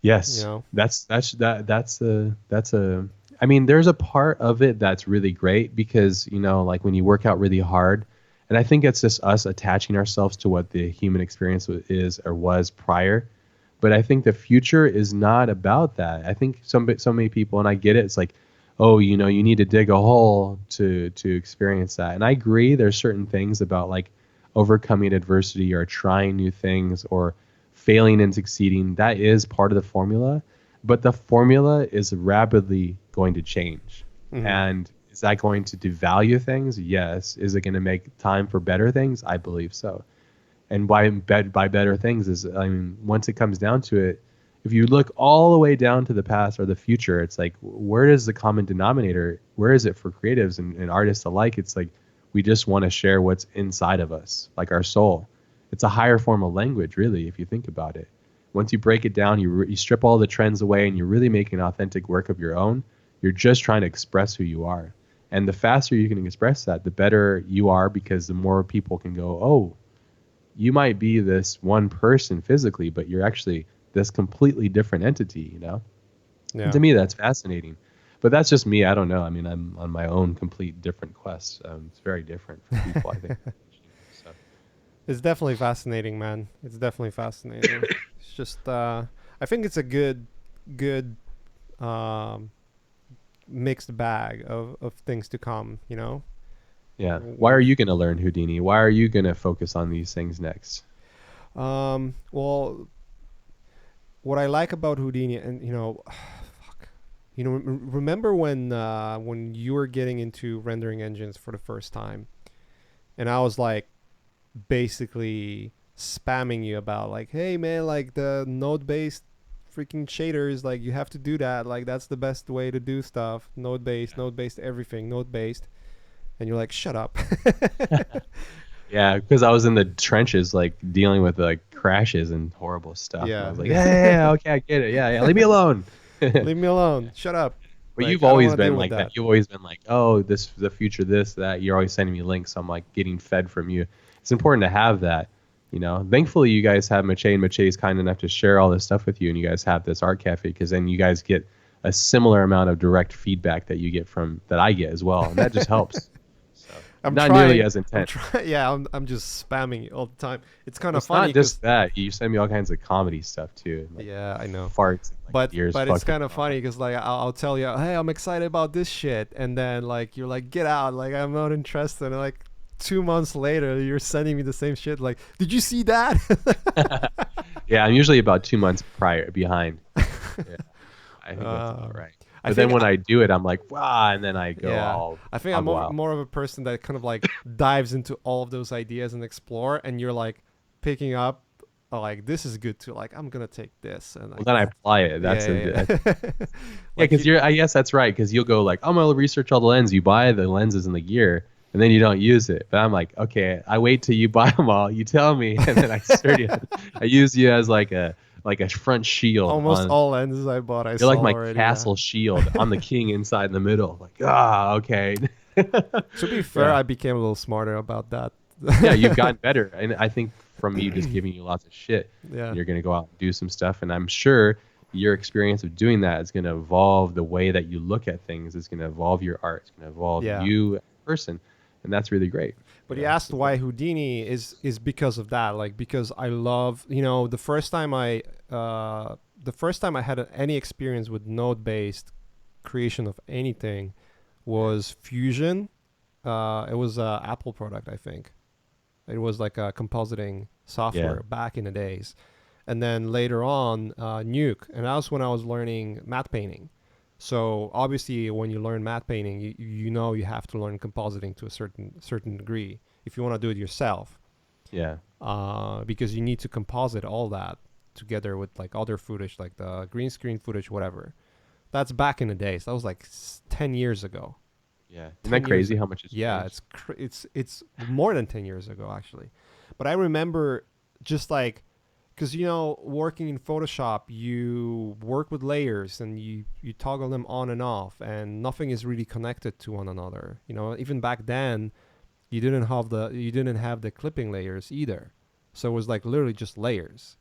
you Yes, know. that's a. I mean, there's a part of it that's really great because like when you work out really hard, and I think it's just us attaching ourselves to what the human experience is or was prior. But I think the future is not about that. I think so many people, and I get it. It's like, oh, you need to dig a hole to experience that, and I agree. There's certain things about like overcoming adversity or trying new things or failing and succeeding. That is part of the formula, but the formula is rapidly going to change. Hmm. And is that going to devalue things? Yes. Is it going to make time for better things? I believe so. And by better things is, I mean, once it comes down to it, if you look all the way down to the past or the future, it's like, where is the common denominator? Where is it for creatives and artists alike? It's like, We just want to share what's inside of us, like our soul. It's a higher form of language, really, if you think about it. Once you break it down, you strip all the trends away and you're really making authentic work of your own. You're just trying to express who you are. And the faster you can express that, the better you are, because the more people can go, oh, you might be this one person physically, but you're actually this completely different entity, you know? And Yeah. to me, that's fascinating. But that's just me. I don't know. I mean, I'm on my own complete different quest. It's very different for people, I think. So, It's definitely fascinating, man. It's definitely fascinating. It's just, I think it's a good um, mixed bag of things to come. You know, yeah. Why are when you going to learn Houdini? Why are you going to focus on these things next? well, what I like about Houdini, and fuck, remember when you were getting into rendering engines for the first time, and I was like basically spamming you about like, hey man, like the node based freaking shaders, like you have to do that, like that's the best way to do stuff, node based everything, node based, and you're like, shut up. Yeah, because I was in the trenches, like dealing with like crashes and horrible stuff, and I Yeah. was like, yeah, yeah, yeah, okay, I get it. Yeah, yeah, leave me alone. Leave me alone, shut up, But like you've I don't always want to deal been with like that. that. You've always been like, oh, this the future, this, that. You're always sending me links. So I'm like getting fed from you. It's important to have that, you know. Thankfully, you guys have Mache, and Mache is kind enough to share all this stuff with you, and you guys have this art cafe, because then you guys get a similar amount of direct feedback that you get from that I get as well, and that just helps. So I'm not nearly trying. as I'm intense. trying. Yeah, I'm just spamming it all the time. It's kind Well, of it's not funny just because that. You send me all kinds of comedy stuff too, and like yeah, I know. farts and like deers But it's fucking kind and of all that. funny because like I'll tell you, hey, I'm excited about this shit, and then like you're like, get out, like I'm not interested, and like 2 months later you're sending me the same shit, like, did you see that? Yeah, I'm usually about 2 months prior behind. Yeah, I think that's uh, about right. I But then think when I do it, I'm like, wow, and then yeah, I think I'll I'm go out. more of a person that kind of like dives into all of those ideas and explore, and you're like picking up, like this is good too, like I'm gonna take this and Well, like then I apply it. yeah, yeah, yeah. Yeah, Like because you, you're. I guess that's right. Because you'll go like, I'm gonna research all the lenses. You buy the lenses and the gear, and then you don't use it. But I'm like, okay, I wait till you buy them all. You tell me, and then I start you. I use you as like a front shield almost on. all lenses I bought I You're like saw my already. Yeah. castle shield. I'm the king inside in the middle. Like, okay. To be fair, Yeah. I became a little smarter about that. Yeah, you've gotten better. And I think from me just giving you lots of shit, Yeah. you're going to go out and do some stuff. And I'm sure your experience of doing that is going to evolve the way that you look at things. It's going to evolve your art. It's going to evolve Yeah. you as a person. And that's really great. But You you know, it's asked why important. Houdini is because of that. Like because I love, the first time I had any experience with node based creation of anything was Fusion. It was a Apple product, I think. It was like a compositing Yeah. software back in the days. And then later on, Nuke. And that was when I was learning matte painting. So obviously, when you learn matte painting, you know you have to learn compositing to a certain degree if you want to do it yourself, Yeah. because you need to composite all that together with like other footage, like the green screen footage, whatever. That's back in the days. That was like 10 years ago. Yeah. Isn't that 10 years crazy ago. how much has Yeah, changed? it's more than 10 years ago actually. But I remember just like because working in Photoshop, you work with layers and you toggle them on and off, and nothing is really connected to one another. Even back then, you didn't have the clipping layers either, so it was like literally just layers.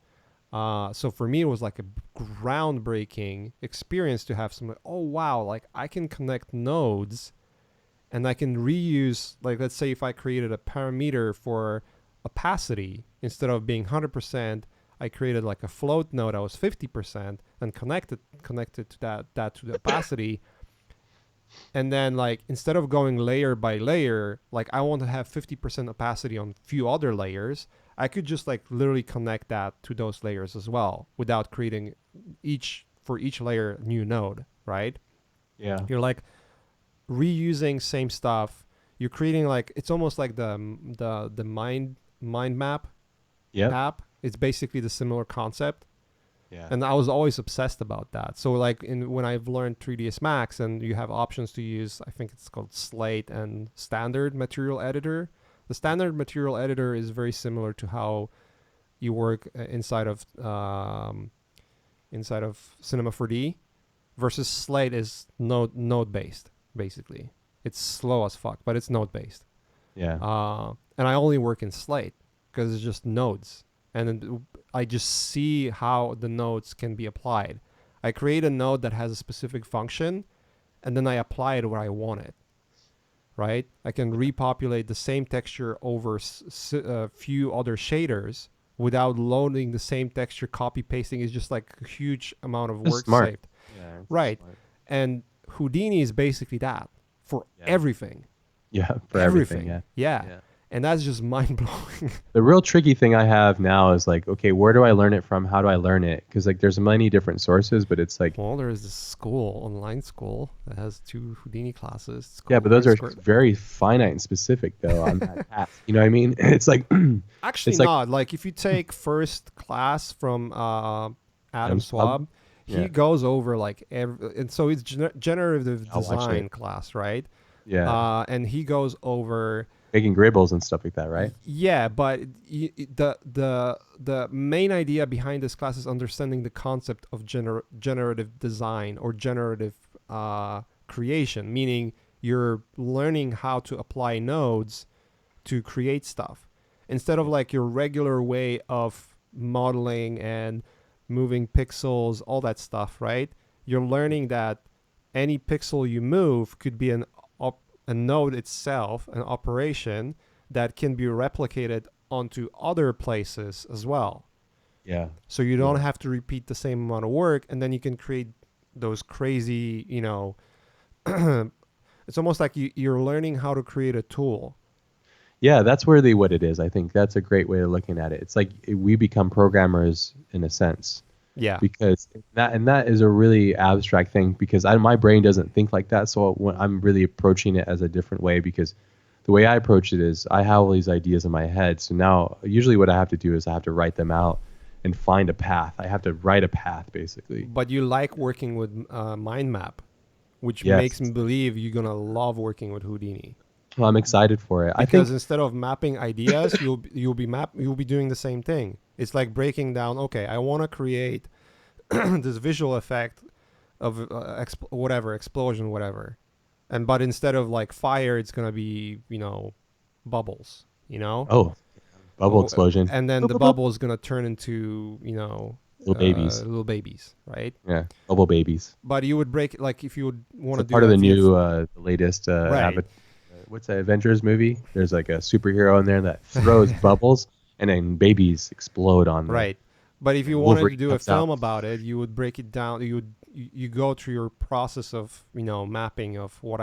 So for me, it was like a groundbreaking experience to have some. Oh wow! Like I can connect nodes and I can reuse, like, let's say if I created a parameter for opacity, instead of being 100%, I created like a float node that was 50% and connected to that to the opacity. And then like instead of going layer by layer, like I want to have 50% opacity on few other layers, I could just like literally connect that to those layers as well without creating each layer new node, right? Yeah. You're like reusing same stuff. You're creating like it's almost like the mind map Yep. app. It's basically the similar concept. Yeah. And I was always obsessed about that. So like when I've learned 3ds Max, and you have options to use, I think it's called Slate and Standard Material Editor. The Standard Material Editor is very similar to how you work inside of Cinema 4D, versus Slate is node based basically. It's slow as fuck, but it's node based. Yeah. And I only work in Slate because it's just nodes, and then I just see how the nodes can be applied. I create a node that has a specific function, and then I apply it where I want it. Right? I can repopulate the same texture over a few other shaders without loading the same texture. Copy pasting is just like a huge amount of It's work smart. saved. Yeah. It's Right. smart. And Houdini is basically that for Yeah. everything. Yeah. For everything. Yeah. Yeah. Yeah. And that's just mind blowing. The real tricky thing I have now is like, okay, where do I learn it from? How do I learn it? Because like there's many different sources, but it's like, Well, there's this school, online school, that has 2 Houdini classes. It's yeah, called but those are Learn Squared. very finite and specific though on that task. You know what I mean? It's like Actually, it's like not. Like if you take first class from Adam Swab, he Yeah. goes over like and so it's generative I'll watch design it. class, right? Yeah. And he goes over. Making gribbles and stuff like that, right? Yeah, but the main idea behind this class is understanding the concept of generative design or generative creation, meaning you're learning how to apply nodes to create stuff instead of like your regular way of modeling and moving pixels, all that stuff, right? You're learning that any pixel you move could be a node itself, an operation that can be replicated onto other places as well. Yeah. So you don't have to repeat the same amount of work, and then you can create those crazy, it's almost like you're learning how to create a tool. Yeah, that's really what it is. I think that's a great way of looking at it. It's like we become programmers in a sense. Yeah. Because that is a really abstract thing because my brain doesn't think like that. So when I'm really approaching it as a different way, because the way I approach it is I have all these ideas in my head. So now usually what I have to do is I have to write them out and find a path. I have to write a path basically. But you like working with mind map, which Yes. makes me believe you're gonna love working with Houdini. Well, I'm excited for it. Because instead of mapping ideas, you'll be doing the same thing. It's like breaking down. Okay, I want to create this visual effect of explosion, whatever, but instead of like fire, it's gonna be bubbles. Oh, bubble explosion. And then the bubble is gonna turn into Little babies. little babies, right? Yeah, bubble babies. But you would break like if you would want to do part of that the via- new, the latest Right. what's that Avengers movie? There's like a superhero in there that throws bubbles and then babies explode on them. Right. But if you Wolverine wanted to do a comes out. film about it, you would break it down. You go through your process of mapping of what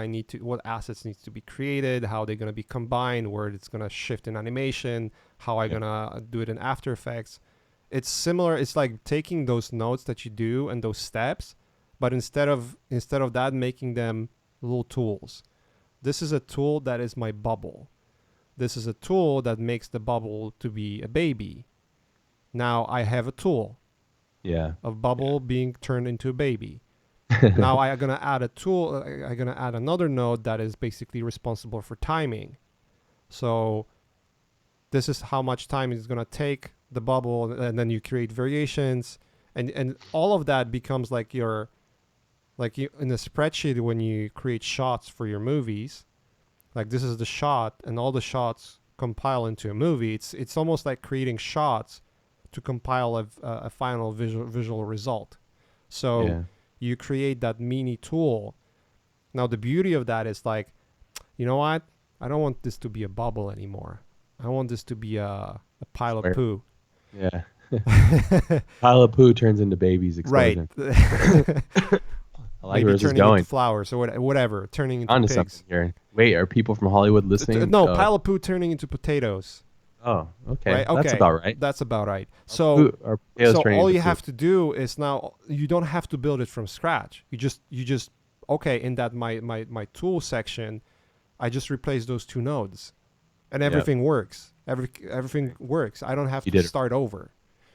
assets needs to be created, how they're gonna be combined, where it's gonna shift in animation, how I'm gonna do it in After Effects. It's similar. It's like taking those notes that you do and those steps, but instead of that, making them little tools. This is a tool that is my bubble. This is a tool that makes the bubble to be a baby. Now I have a tool Yeah. of bubble being turned into a baby. Now I'm gonna add a tool. I'm gonna add another node that is basically responsible for timing. So this is how much time it's gonna take the bubble, and then you create variations, and all of that becomes like your in a spreadsheet when you create shots for your movies. Like this is the shot, and all the shots compile into a movie. It's almost like creating shots to compile a final visual result. So you create that mini tool. Now the beauty of that is like, you know what? I don't want this to be a bubble anymore. I want this to be a pile of poo. Yeah. Pile of poo turns into babies explosion. Right. I like Maybe where this is turning going. into flowers or whatever, turning into Onto pigs. something here. Wait, are people from Hollywood listening? No, pile of poo turning into potatoes. Oh, okay. Right? Okay. That's about right. That's about right. Our potatoes turning all into you poo. have to do is now you don't have to build it from scratch. You just okay, in that my tool section, I just replace those two nodes, and everything works. Everything works. I don't have to start over.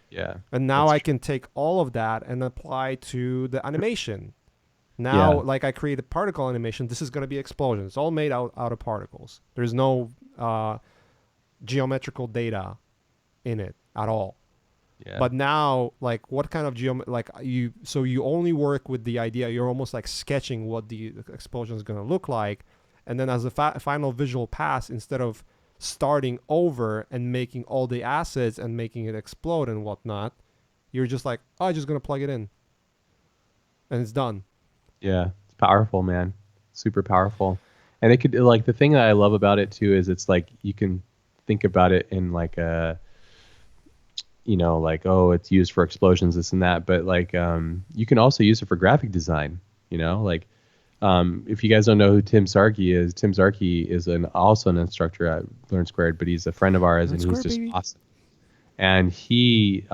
Yeah, And now that's I true. can take all of that and apply to the animation. Now, Yeah, like I create a particle animation, this is going to be explosion. It's all made out of particles. There's no geometrical data in it at all. yeah, But now, like, what kind of like you? So you only work with the idea. You're almost like sketching what the explosion is going to look like, and then as a final visual pass, instead of starting over and making all the assets and making it explode and whatnot, you're just like, oh, I'm just going to plug it in, and it's done. yeah. It's powerful, man. Super powerful. And it could like the thing that I love about it too is it's like you can think about it in like a like oh it's used for explosions this and that, but like you can also use it for graphic design. Like if you guys don't know who Tim Sarkey is also an instructor at Learn Squared, but he's a friend of ours Learn and he's Square, just baby. awesome. And he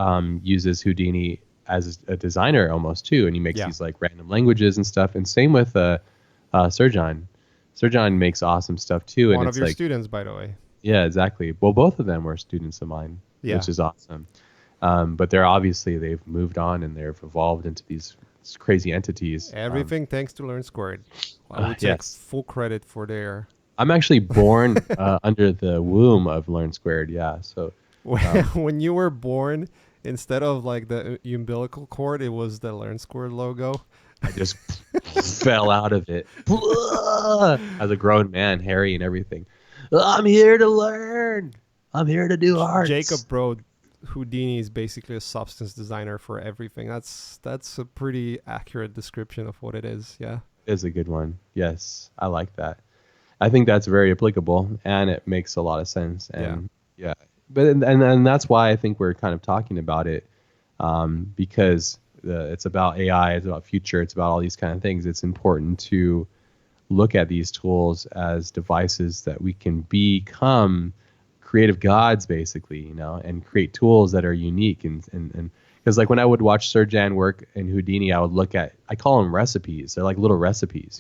uses Houdini as a designer almost too, and he makes Yeah, these like random languages and stuff. And same with Serjan. Serjan makes awesome stuff too, and one of it's your like students, by the way. yeah, exactly. Well, both of them were students of mine, Yeah, which is awesome. But they've moved on and they've evolved into these crazy entities. everything thanks to Learn Squared. Well, we take Yes, full credit for their. I'm actually born under the womb of Learn Squared. Yeah, so um, When you were born, instead of like the umbilical cord, it was the Learn Squared logo. I just fell out of it as a grown man, hairy and everything. I'm here to learn. I'm here to do arts. Jacob Bro Houdini is basically a substance designer for everything. That's a pretty accurate description of what it is. Yeah. Is a good one. Yes, I like that. I think that's very applicable and it makes a lot of sense. Yeah. And yeah, but and that's why I think we're kind of talking about it because it's about AI, it's about future, it's about all these kind of things. It's important to look at these tools as devices that we can become creative gods basically, and create tools that are unique and because like when I would watch Serjan work in Houdini, I would look at I call them recipes. They're like little recipes,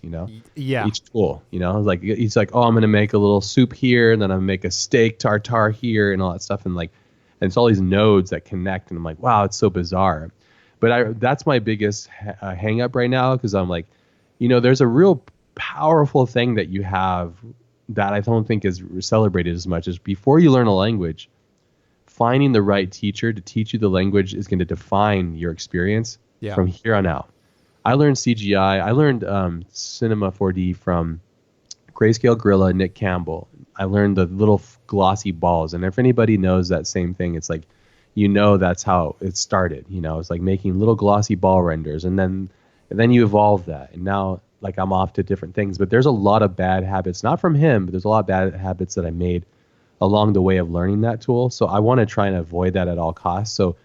Yeah. each tool, like he's like, oh, I'm gonna make a little soup here, and then I'm gonna make a steak tartare here, and all that stuff, and it's all these nodes that connect, and I'm like, wow, it's so bizarre. But that's my biggest hang up right now because I'm like, there's a real powerful thing that you have that I don't think is celebrated as much as before you learn a language, finding the right teacher to teach you the language is going to define your experience Yeah. from here on out. I learned CGI. I learned Cinema 4D from Grayscale Gorilla, Nick Campbell. I learned the little glossy balls. And if anybody knows that same thing, it's like, that's how it started. It's like making little glossy ball renders. And then you evolve that. And now like I'm off to different things. But there's a lot of bad habits, not from him, but there's a lot of bad habits that I made along the way of learning that tool. So I want to try and avoid that at all costs. So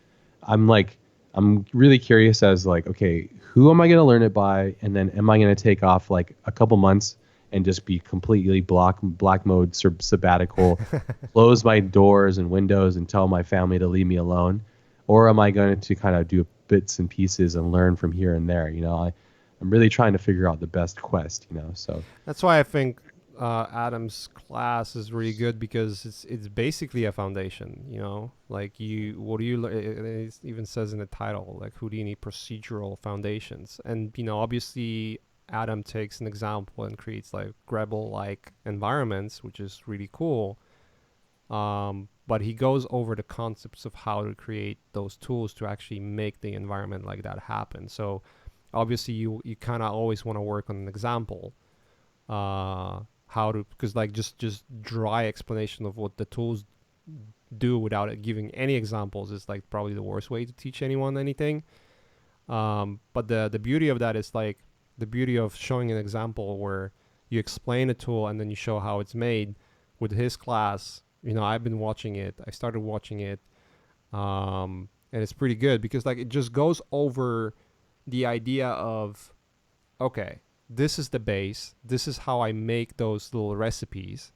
I'm like, I'm really curious as like, okay, who am I going to learn it by? And then am I going to take off like a couple months and just be completely black mode sabbatical, close my doors and windows and tell my family to leave me alone? Or am I going to kind of do bits and pieces and learn from here and there? I'm really trying to figure out the best quest, so That's why I think Adam's class is really good because it's basically a foundation. Like what do you? It even says in the title like Houdini procedural foundations, and obviously Adam takes an example and creates like Grebel like environments, which is really cool. But he goes over the concepts of how to create those tools to actually make the environment like that happen. So obviously you kind of always want to work on an example, how to, because like just dry explanation of what the tools do without it giving any examples is like probably the worst way to teach anyone anything. But the beauty of that is like the beauty of showing an example where you explain a tool and then you show how it's made. With his class, I've been watching it, I started watching it, and it's pretty good because like it just goes over the idea of, okay, this is the base, this is how I make those little recipes,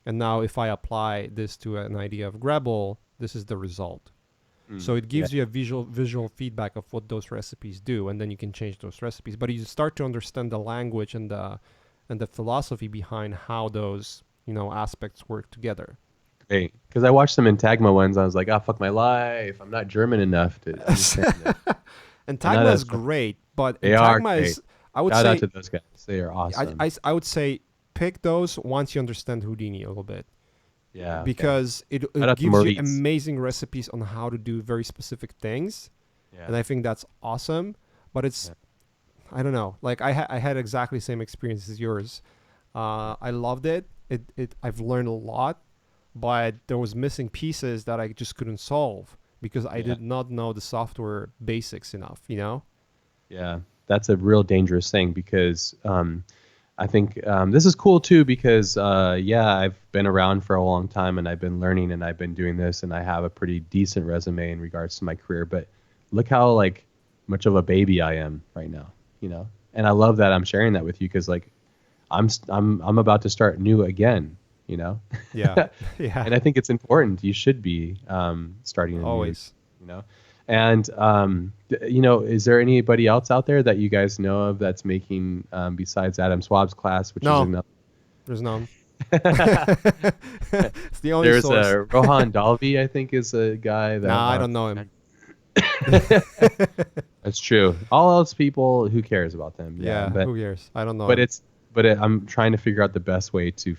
and now if I apply this to an idea of Grebel, this is the result. So it yeah, gives you a visual feedback of what those recipes do, and then you can change those recipes. But you start to understand the language and the philosophy behind how those aspects work together. great because I watched some Intagma ones. I was like, oh fuck my life, I'm not German enough to understand this. And And now Tagma is that's funny. great, but They and are Tagma great. is, I would Shout out say, to those guys. They are awesome. I would say pick those once you understand Houdini a little bit, Yeah. Okay. because Shout it out to gives you Maurice. amazing recipes on how to do very specific things, Yeah. and I think that's awesome. But it's, Yeah. I don't know, like I had exactly the same experience as yours. I loved it. I've learned a lot, but there was missing pieces that I just couldn't solve because I Yeah. did not know the software basics enough. You know? Yeah. That's a real dangerous thing because I think this is cool too because yeah, I've been around for a long time and I've been learning and I've been doing this and I have a pretty decent resume in regards to my career. But look how like much of a baby I am right now, you know. And I love that I'm sharing that with you because like I'm about to start new again, you know. Yeah, yeah, And I think it's important. You should be starting anew, always. you know. And you know, is there anybody else out there that you guys know of that's making besides Adam Swab's class, which is No, another? there's none. It's the only There's source. a Rohan Dalvi, I think, is a guy that. Nah, I don't know him. That's true. All else people, who cares about them? Yeah, Yeah, who cares? I don't know but him. it's but I'm trying to figure out the best way to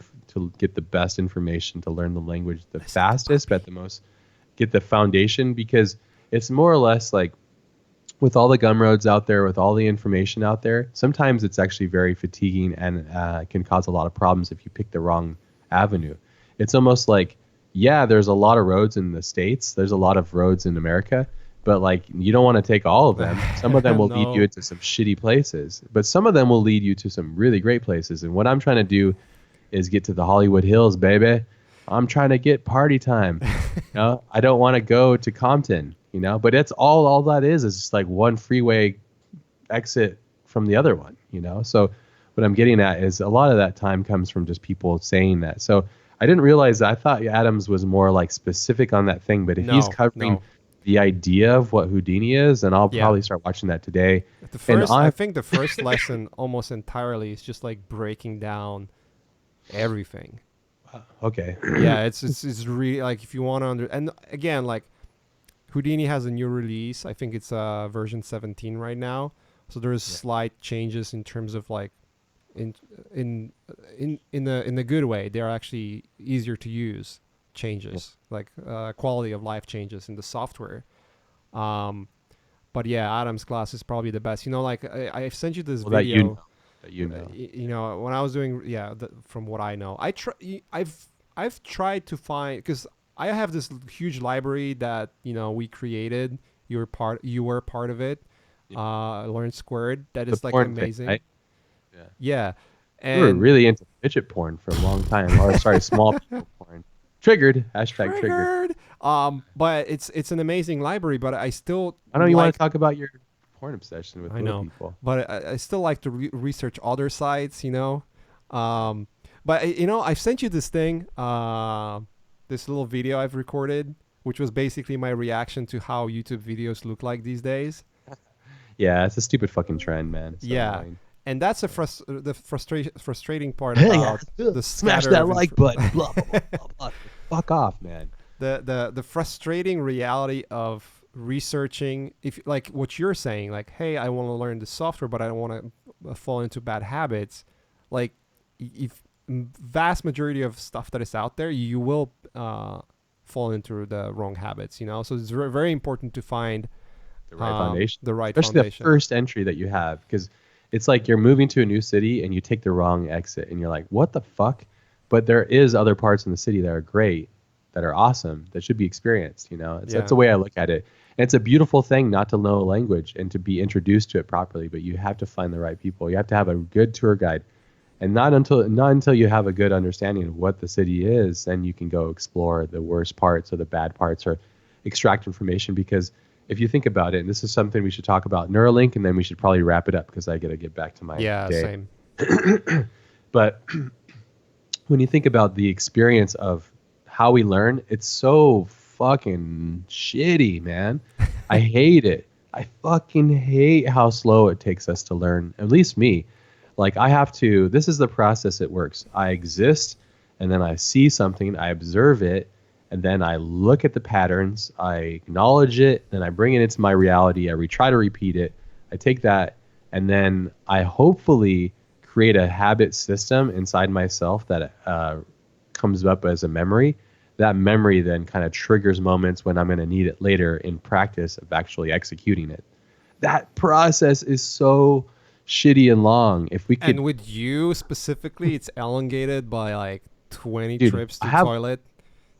get the best information to learn the language the Listen to fastest, but Puppy. the most get the foundation because it's more or less like with all the gumroads out there, with all the information out there, sometimes it's actually very fatiguing and can cause a lot of problems if you pick the wrong avenue. It's almost like, yeah, there's a lot of roads in the States, there's a lot of roads in America, but like you don't want to take all of them. Some of them will lead you No. into some shitty places, but some of them will lead you to some really great places. And what I'm trying to do is get to the Hollywood Hills, baby. I'm trying to get party time. You know, I don't want to go to Compton, you know, but it's all that is just like one freeway exit from the other one, you know. So what I'm getting at is a lot of that time comes from just people saying that. So I didn't realize that. I thought Adams was more like specific on that thing, but if he's No, covering no. the idea of what Houdini is, then I'll Yeah. probably start watching that today. The And first, I think the first lesson almost entirely is just like breaking down everything. okay. Yeah, it's really like if you want to and again, like Houdini has a new release. I think it's version 17 right now. So there's Yeah. slight changes in terms of like in in in the good way. They're actually easier to use changes, like quality of life changes in the software. Um, but yeah, Adam's class is probably the best. You know, like I've sent you this Well, that you know, video. that you know. You know, when I was doing, yeah, from what I know, I've tried to find, because I have this huge library that, you know, we created. You were part of it. Yeah. Learn Squared. That The is like porn thing, amazing. right? Yeah. Yeah, We were and really into fidget porn for a long time. Or sorry, small people porn. Triggered. Hashtag triggered. triggered. But it's an amazing library. But I still I know you want like. to talk about your porn obsession with I little know, people. but I still like to research other sites. You know, um, but you know, I sent you this thing, this little video I've recorded, which was basically my reaction to how YouTube videos look like these days. Yeah, it's a stupid fucking trend, man. It's so Yeah, annoying. and that's the frustrating part Hey, about the smash scatter that of like button. Blah, blah, blah, blah, blah. Fuck off, man. the frustrating reality of researching, if like what you're saying, like, hey, I want to learn the software but I don't want to fall into bad habits. Like, if vast majority of stuff that is out there, you will fall into the wrong habits, you know. So it's very important to find The right foundation. the right Especially the foundation. first entry that you have. Because it's like you're moving to a new city and you take the wrong exit and you're like, what the fuck? But there is other parts in the city that are great, that are awesome, that should be experienced, you know. That's Yeah, the way I look at it. And it's a beautiful thing not to know a language and to be introduced to it properly, but you have to find the right people. You have to have a good tour guide. And not until you have a good understanding of what the city is, then you can go explore the worst parts or the bad parts or extract information. Because if you think about it, and this is something we should talk about, Neuro-link, and then we should probably wrap it up because I got to get back to my yeah, day. same. But when you think about the experience of how we learn, it's so fucking shitty, man. I hate it. I fucking hate how slow it takes us to learn, at least me. Like I have to, this is the process it works. I exist and then I see something, I observe it, and then I look at the patterns, I acknowledge it, and I bring it into my reality. Try to repeat it. I take that, and then I hopefully create a habit system inside myself that comes up as a memory. That memory then kind of triggers moments when I'm going to need it later in practice of actually executing it. That process is so shitty and long. If we could, And with you specifically, it's elongated by like 20 dude, trips I to have, toilet,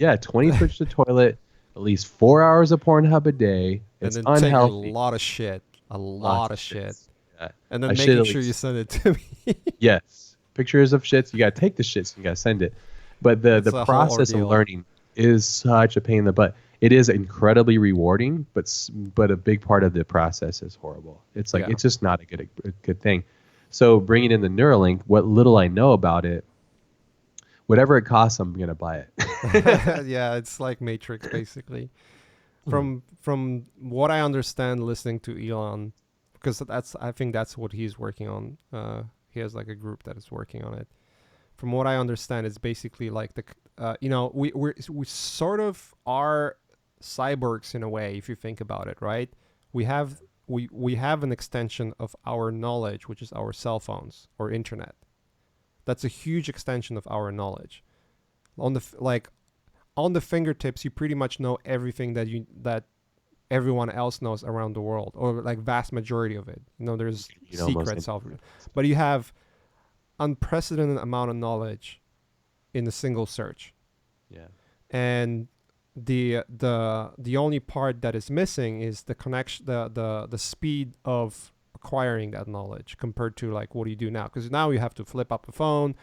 20 trips to the toilet, at least 4 hours of Pornhub a day. and It's then taking a unhealthy. lot of shit, a Lots lot of of shit, shits. Yeah. and I then should making at sure you least, send it to me. yes, pictures of shits. You got to take the shits. You got to send it. But the It's a whole process of ordeal. learning is such a pain in the butt. It is incredibly rewarding, but a big part of the process is horrible. It's like Yeah. it's just not a good thing. So bringing in the Neuralink, what little I know about it, whatever it costs, I'm gonna buy it. Yeah, it's like Matrix basically. From what I understand, listening to Elon, because that's I think that's what he's working on. He has like a group that is working on it. From what I understand, it's basically like we sort of are cyborgs in a way if you think about it, right? We have we have an extension of our knowledge, which is our cell phones or internet. That's a huge extension of our knowledge. On the on the fingertips, you pretty much know everything that everyone else knows around the world, or like vast majority of it. There's Almost secrets of it, anything. but you have unprecedented amount of knowledge in a single search. Yeah. And the only part that is missing is the connection, the speed of acquiring that knowledge compared to like what do you do now, because now you have to flip up a phone,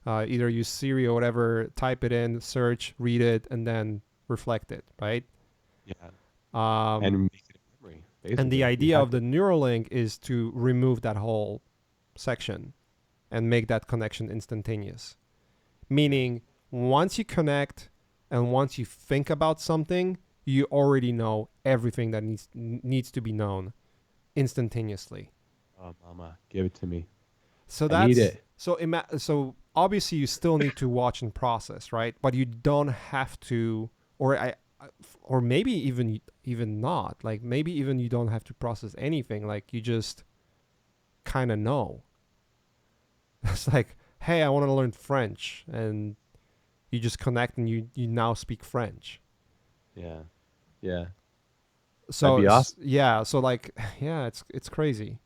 either use Siri or whatever, type it in, search, read it, and then reflect it, right? Yeah. um, And make it a memory. and the Basically, you idea have of to. the Neuro-link is to remove that whole section and make that connection instantaneous. Yeah. Meaning, once you connect and once you think about something, you already know everything that needs to be known instantaneously. Oh, mama, give it to me. So I need that's it. so obviously you still need to watch and process, right? But you don't have to, or or maybe even not. Like maybe even you don't have to process anything. Like you just kind of know. It's like, hey, I want to learn French, and you just connect and you now speak French. Yeah. Yeah. That'd So be awesome. yeah, so like yeah, it's crazy.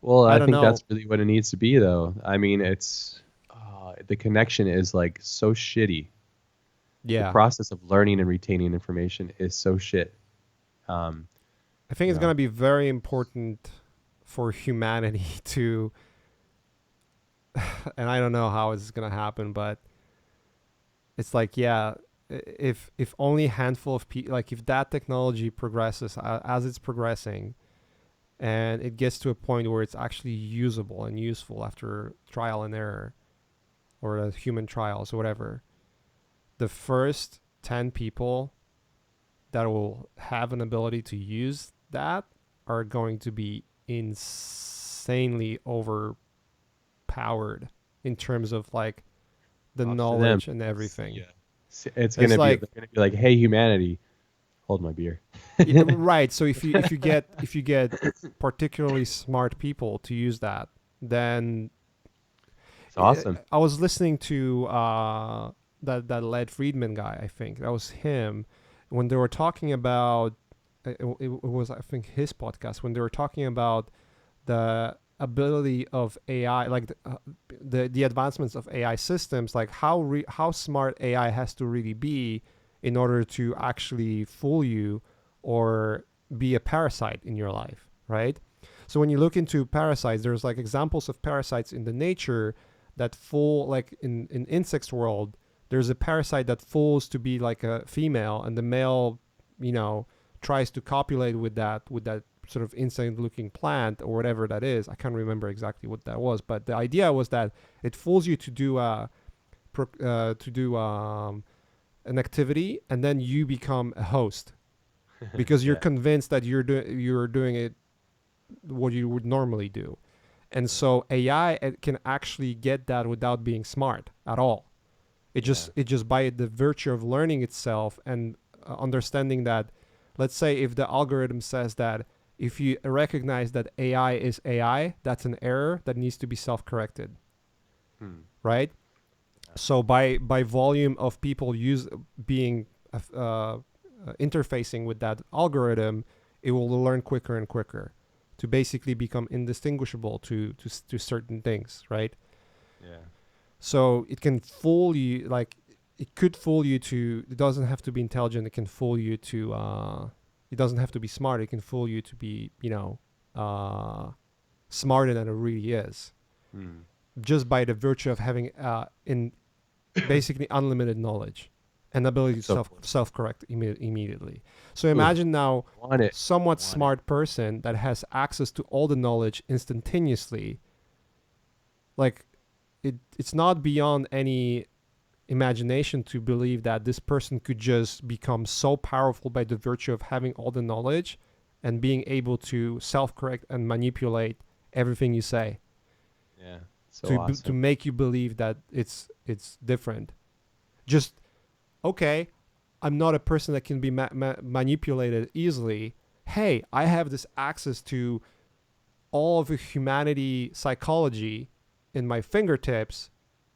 Well, I I don't think know. that's really what it needs to be, though. I mean, the connection is like so shitty. The Yeah, process of learning and retaining information is so shit. Um, I think you it's gonna know, be very important for humanity to, and I don't know how it's gonna happen, but it's like yeah, if only a handful of people, like if that technology progresses as it's progressing, and it gets to a point where it's actually usable and useful after trial and error or human trials or whatever, the first 10 people that will have an ability to use that are going to be insanely overpowered in terms of like the props to them. knowledge and everything. Yeah. It's It's gonna be like they're gonna be like, hey, humanity, hold my beer. yeah, right. So if you get particularly smart people to use that, then It's awesome. I was listening to that Led Friedman guy. I think that was him when they were talking about it was I think his podcast when they were talking about the ability of AI, like the advancements of AI systems, like how smart AI has to really be in order to actually fool you or be a parasite in your life, right? So when you look into parasites, there's like examples of parasites in the nature that fool, like in insects world, there's a parasite that fools to be like a female, and the male, you know, tries to copulate with that sort of insect looking plant or whatever that is. I can't remember exactly what that was, but the idea was that it fools you to do an activity, and then you become a host because you're Yeah. convinced that you're doing it what you would normally do. And Yeah. so AI can actually get that without being smart at all. It just by the virtue of learning itself and understanding that, let's say if the algorithm says that if you recognize that AI is AI, that's an error that needs to be self-corrected, right? So by volume of people being interfacing with that algorithm, it will learn quicker and quicker to basically become indistinguishable to certain things, right? Yeah. So it can fool you, like it could fool you to. It doesn't have to be intelligent. It can fool you to. It doesn't have to be smart. It can fool you to be, smarter than it really is, just by the virtue of having in basically unlimited knowledge and ability to self correct immediately. So imagine now somewhat smart person that has access to all the knowledge instantaneously. Like it's not beyond any imagination to believe that this person could just become so powerful by the virtue of having all the knowledge and being able to self-correct and manipulate everything you say. Yeah. To make you believe that it's different. Just, okay, I'm not a person that can be manipulated easily. Hey, I have this access to all of the humanity psychology in my fingertips.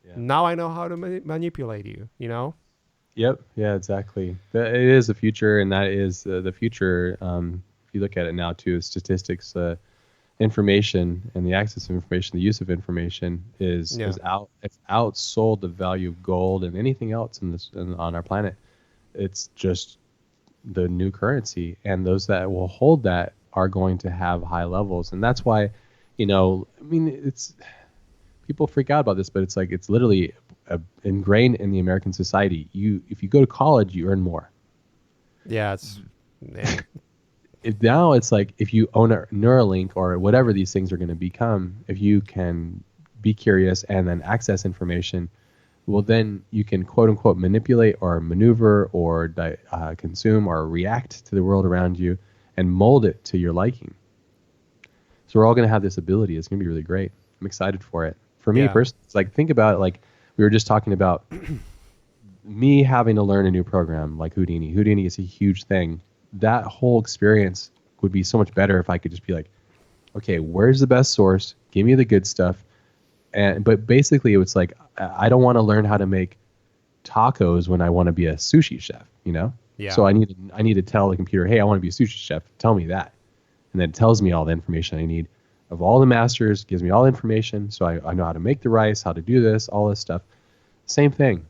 Yeah. Now I know how to manipulate you, Yep. Yeah, exactly. It is the future, and that is the future. If you look at it now too, statistics, information and the access of information, the use of information is out. It's outsold the value of gold and anything else on our planet. It's just the new currency, and those that will hold that are going to have high levels, and that's why, it's. People freak out about this, but it's like it's literally ingrained in the American society. If you go to college, you earn more. Yeah, Now it's like if you own a Neuro-link or whatever these things are going to become, if you can be curious and then access information, well, then you can quote unquote manipulate or maneuver or consume or react to the world around you and mold it to your liking. So we're all going to have this ability. It's going to be really great. I'm excited for it. For me personally, it's like, think about it, like we were just talking about me having to learn a new program like Houdini. Houdini is a huge thing. That whole experience would be so much better if I could just be like, okay, where's the best source? Give me the good stuff. But basically it's like, I don't want to learn how to make tacos when I want to be a sushi chef, Yeah. So I need to tell the computer, hey, I want to be a sushi chef. Tell me that. And then it tells me all the information I need of all the masters, gives me all the information, so I know how to make the rice, how to do this, all this stuff. Same thing.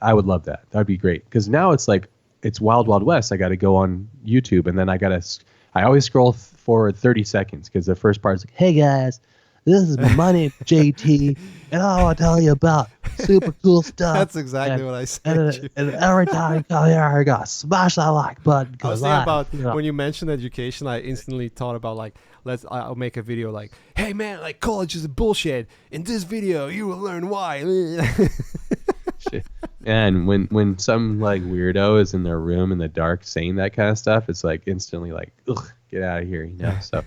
I would love that. That would be great. Because now it's like, it's Wild Wild West. I got to go on YouTube, and then I always scroll forward 30 seconds, because the first part is like, hey guys, this is my name, JT, and I want to tell you about super cool stuff. That's exactly what I said. And every time you come here, I got to smash that like button. I was thinking about when you mentioned education, I instantly thought about like, I'll make a video like, hey man, like college is bullshit. In this video, you will learn why. Shit. And when some like weirdo is in their room in the dark saying that kind of stuff, it's like instantly like, ugh, get out of here, So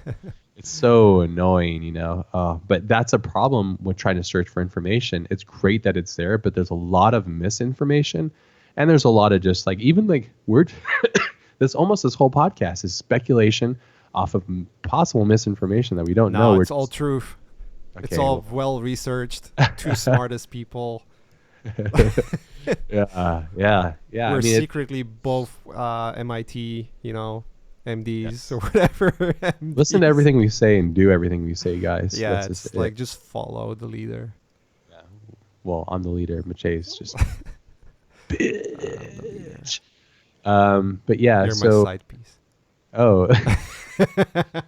it's so annoying, But that's a problem with trying to search for information. It's great that it's there, but there's a lot of misinformation, and there's a lot of just like even like weird. This whole podcast is speculation off of possible misinformation that we don't know. No, it's all truth. Okay, it's all well researched. Two smartest people. Yeah. We're secretly both MIT, MDs or whatever. MDs. Listen to everything we say and do everything we say, guys. Yeah, it's like just follow the leader. Yeah. Well, I'm the leader. Mache's just bitch. But yeah, you're my side piece. Oh,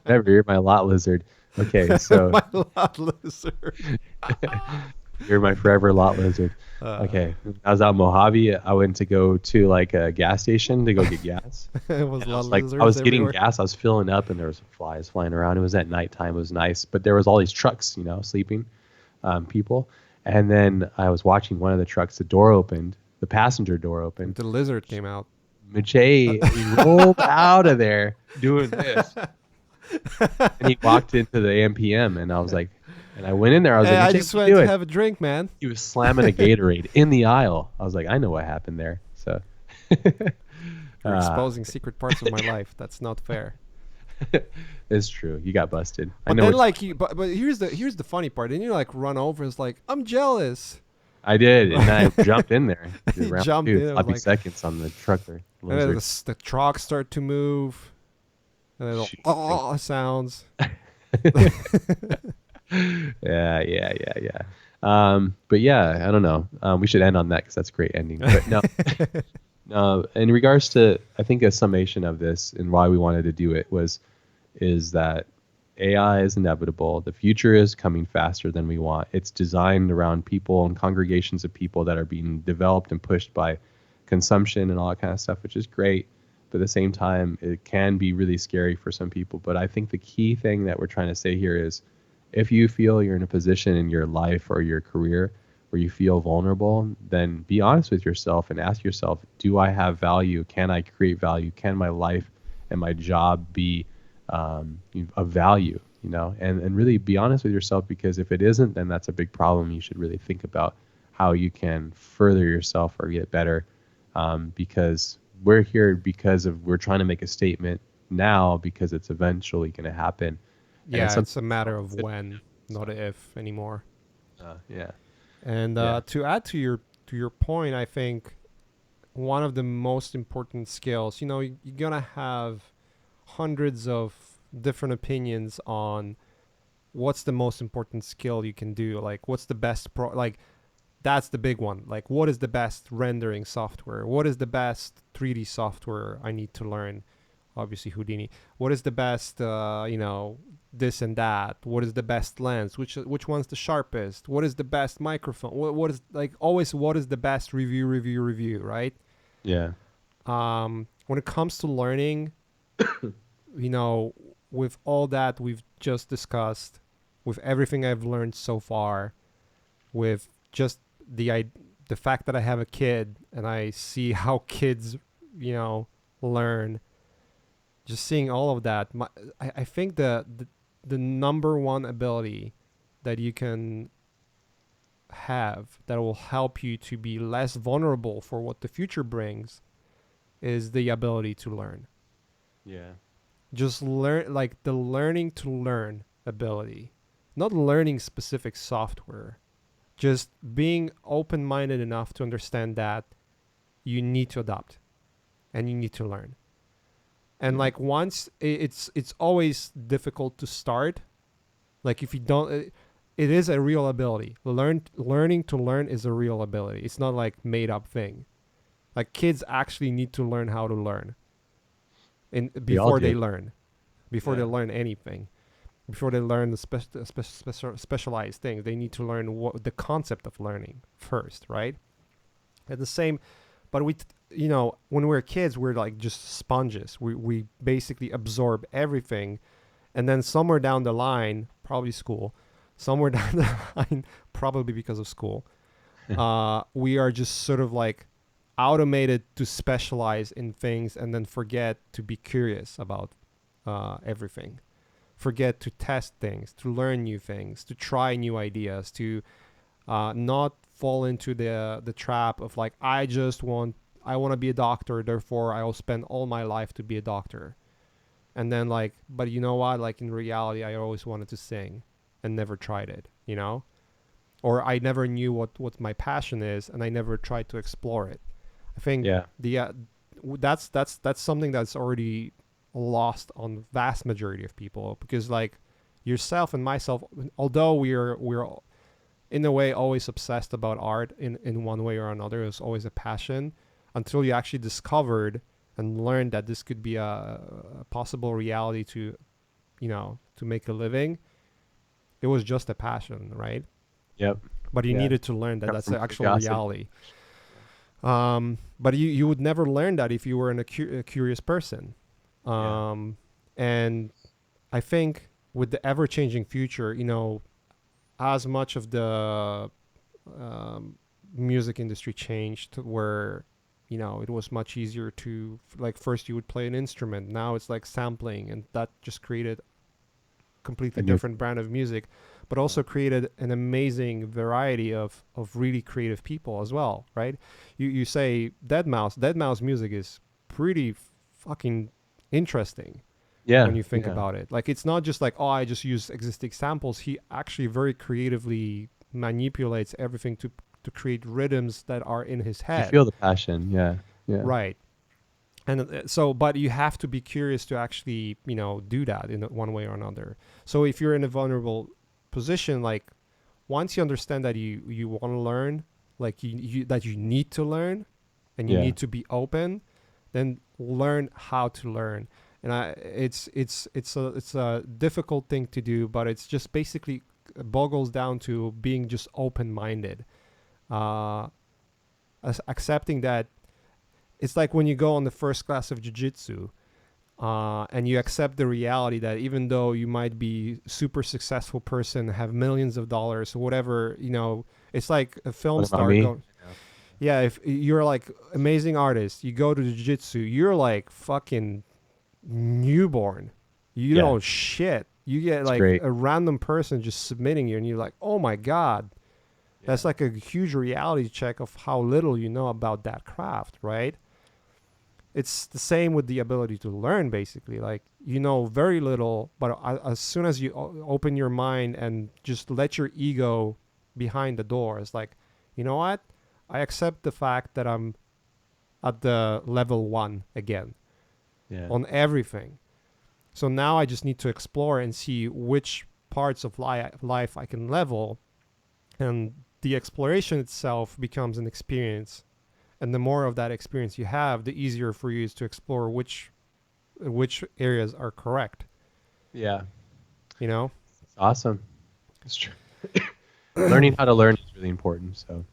never. You're my lot lizard. Okay, so my lot lizard. You're my forever lot lizard. Okay, I was out in Mojave. I went to go to like a gas station to go get gas. I was getting gas. I was filling up, and there was flies flying around. It was at nighttime. It was nice, but there was all these trucks, sleeping people. And then I was watching one of the trucks. The door opened. The passenger door opened. The lizard came out. Mache rolled out of there doing this. And he walked into the AMPM, and I was like, And I went in there. I was Hey, like, I Ajay, just what are you went to doing? have a drink, man. He was slamming a Gatorade in the aisle. I was like, I know what happened there. So, You're uh, exposing secret parts of my life. That's not fair. it's true. You got busted. I But know then, what like, but here's the funny part. Then you like run over. It's like I'm jealous. I did. And then I jumped in there. Did He round jumped two, in. I was sloppy like, seconds on the trucker and then lizard. the trucks start to move, and then the Shoot, thank oh sounds. yeah, yeah, yeah, yeah. But yeah, I don't know. We should end on that because that's a great ending. But no, in regards to, I think a summation of this and why we wanted to do it is that AI is inevitable. The future is coming faster than we want. It's designed around people and congregations of people that are being developed and pushed by consumption and all that kind of stuff, which is great. But at the same time, it can be really scary for some people. But I think the key thing that we're trying to say here is if you feel you're in a position in your life or your career where you feel vulnerable, then be honest with yourself and ask yourself, do I have value? Can I create value? Can my life and my job be of value? And really be honest with yourself, because if it isn't, then that's a big problem. You should really think about how you can further yourself or get better, because we're here because we're trying to make a statement now because it's eventually going to happen, and it's Yeah, something it's a we matter all of consider. when, not So a if anymore. yeah, And yeah, to add to your point, I think one of the most important skills, you're gonna have hundreds of different opinions on what's the most important skill you can do. Like, what's the best like that's the big one. Like, what is the best rendering software? What is the best 3D software I need to learn? Obviously, Houdini. What is the best, this and that? What is the best lens? Which one's the sharpest? What is the best microphone? What is, like, always, what is the best review, right? yeah, When it comes to learning, you know, with all that we've just discussed, with everything I've learned so far, with just the fact that I have a kid and I see how kids, learn, just seeing all of that, I think the number one ability that you can have that will help you to be less vulnerable for what the future brings is the ability to learn. yeah, Just learn, like the learning to learn ability, not learning specific software, just being open minded enough to understand that you need to adopt and you need to learn. And yeah. like once it's always difficult to start. Like if you don't, it is a real ability. Learning to learn is a real ability. It's not like made up thing. Like kids actually need to learn how to learn in We all before they do. learn, before they Yeah, learn anything, before they learn the specialized things. They need to learn what the concept of learning first, right? At the same, but when we're kids, we're like just sponges. We basically absorb everything, and then somewhere down the line, probably school, somewhere down the line, probably because of school, we are just sort of like automated to specialize in things and then forget to be curious about everything. Forget to test things, to learn new things, to try new ideas, to not fall into the trap of like I want to be a doctor, therefore I will spend all my life to be a doctor. And then like, but you know what? Like in reality, I always wanted to sing and never tried it, or I never knew what my passion is and I never tried to explore it. I think yeah, the that's something that's already lost on vast majority of people, because like yourself and myself, although we're in a way always obsessed about art in one way or another, is always a passion until you actually discovered and learned that this could be a possible reality to to make a living. It was just a passion, right? yep, But you yeah. needed to learn that Come that's from the actual curiosity. reality. Yeah, But you would never learn that if you were a curious person. yeah, um, and I think with the ever changing future, as much of the um, music industry changed, where it was much easier to, like, first you would play an instrument, now it's like sampling, and that just created completely A new, different brand of music, but also created an amazing variety of really creative people as well, right? You say Dead Mouse music is pretty fucking interesting when yeah, you think yeah. about it. Like it's not just like, oh, I just use existing samples. He actually very creatively manipulates everything to create rhythms that are in his You head. feel the passion. Yeah, yeah, Right. And so, but you have to be curious to actually, do that in one way or another. So if you're in a vulnerable position, like once you understand that you want to learn, like that you need to learn, and you yeah, need to be open, then learn how to learn. And it's a difficult thing to do, but it's just basically boggles down to being just open minded, uh, accepting that it's like when you go on the first class of jiu-jitsu, and you accept the reality that even though you might be super successful person, have millions of dollars or whatever, it's like a film what about star me? going, yeah, if you're like amazing artist, you go to jiu-jitsu, you're like fucking newborn. You Yeah, know shit. You get it's like great. a random person just submitting you, and you're like, oh my god. Yeah, That's like a huge reality check of how little you know about that craft, right? It's the same with the ability to learn, basically. Like, you know very little, but as soon as you open your mind and just let your ego behind the door, it's like, you know what? I accept the fact that I'm at the level 1 again yeah, on everything. So now I just need to explore and see which parts of life I can level, and the exploration itself becomes an experience. And the more of that experience you have, the easier for you is to explore which areas are correct. yeah. You know? It's awesome. It's true. Learning how to learn is really important. So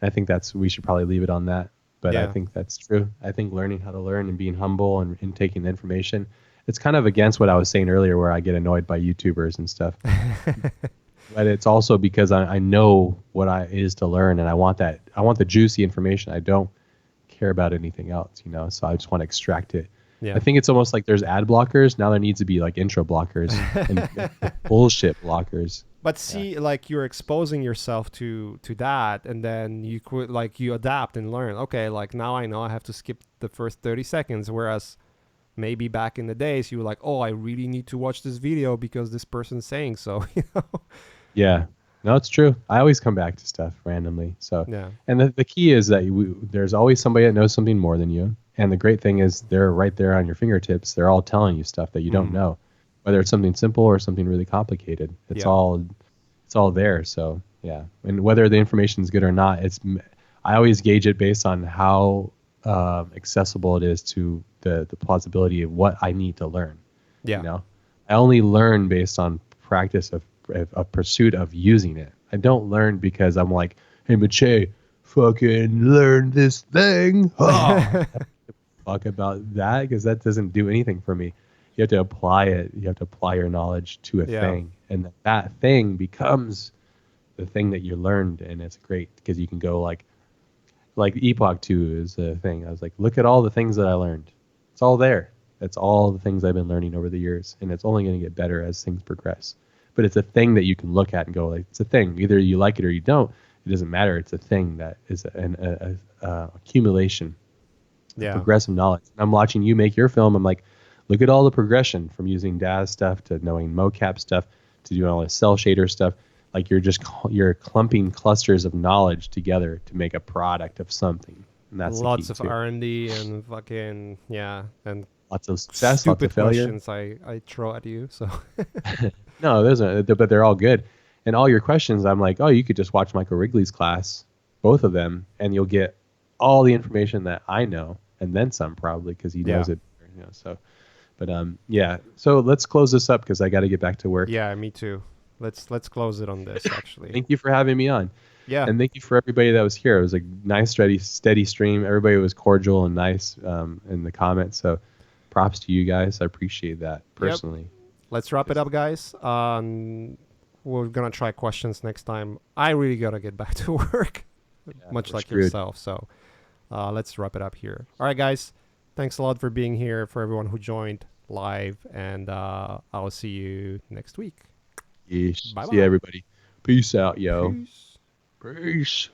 I think we should probably leave it on that. But I Yeah. think that's true. I think learning how to learn and being humble and taking the information, it's kind of against what I was saying earlier, where I get annoyed by YouTubers and stuff. But it's also because I know what I is to learn, and I want that. I want the juicy information. I don't care about anything else, So I just want to extract it. I Yeah. think it's almost like there's ad blockers. Now there needs to be like intro blockers and bullshit blockers. But Yeah. see, like you're exposing yourself to that, and then you quit, like you adapt and learn. Okay, like now I know I have to skip the first 30 seconds, whereas maybe back in the days you were like, oh, I really need to watch this video because this person's saying so. Yeah. No, it's true. I always come back to stuff randomly. So, Yeah. and the key is that there's always somebody that knows something more than you. And the great thing is they're right there on your fingertips. They're all telling you stuff that you don't Mm. know, whether it's something simple or something really complicated. Yeah. It's all there. So yeah. And whether the information is good or not, I always gauge it based on how accessible it is to the plausibility of what I need to learn. You Yeah. know, I only learn based on practice of a pursuit of using it. I don't learn because I'm like, hey, Mache, fucking learn this thing. Oh, fuck about that because that doesn't do anything for me. You have to apply it. You have to apply your knowledge to a Yeah. thing, and that thing becomes the thing that you learned, and it's great because you can go like Epoch 2 is the thing. I was like, look at all the things that I learned. It's all there. That's all the things I've been learning over the years, and it's only going to get better as things progress. But it's a thing that you can look at and go, like, it's a thing. Either you like it or you don't. It doesn't matter. It's a thing that is a accumulation of Yeah. progressive knowledge. And I'm watching you make your film. I'm like, look at all the progression from using DAZ stuff to knowing mocap stuff to doing all this cell shader stuff. Like you're clumping clusters of knowledge together to make a product of something, and that's the key Lots of too. R&D and fucking, yeah, and Lots of success, lots of stupid failure. questions I throw at you. So No, those are, but they're all good. And all your questions, I'm like, oh, you could just watch Michael Wrigley's class, both of them, and you'll get all the information that I know, and then some probably because he yeah. knows it. So, but yeah. So let's close this up because I got to get back to work. Yeah, me too. Let's close it on this actually. Thank you for having me on, Yeah. and thank you for everybody that was here. It was a nice, steady stream. Everybody was cordial and nice in the comments. So, props to you guys. I appreciate that Yep. personally. Let's wrap it up, guys. We're gonna try questions next time. I really gotta get back to work, Yeah, much we're like screwed. yourself. So let's wrap it up here. All right, guys. Thanks a lot for being here. For everyone who joined, live, and I'll see you next week. Yeesh. Bye See ya, bye. everybody. Peace out, yo. Peace. Peace.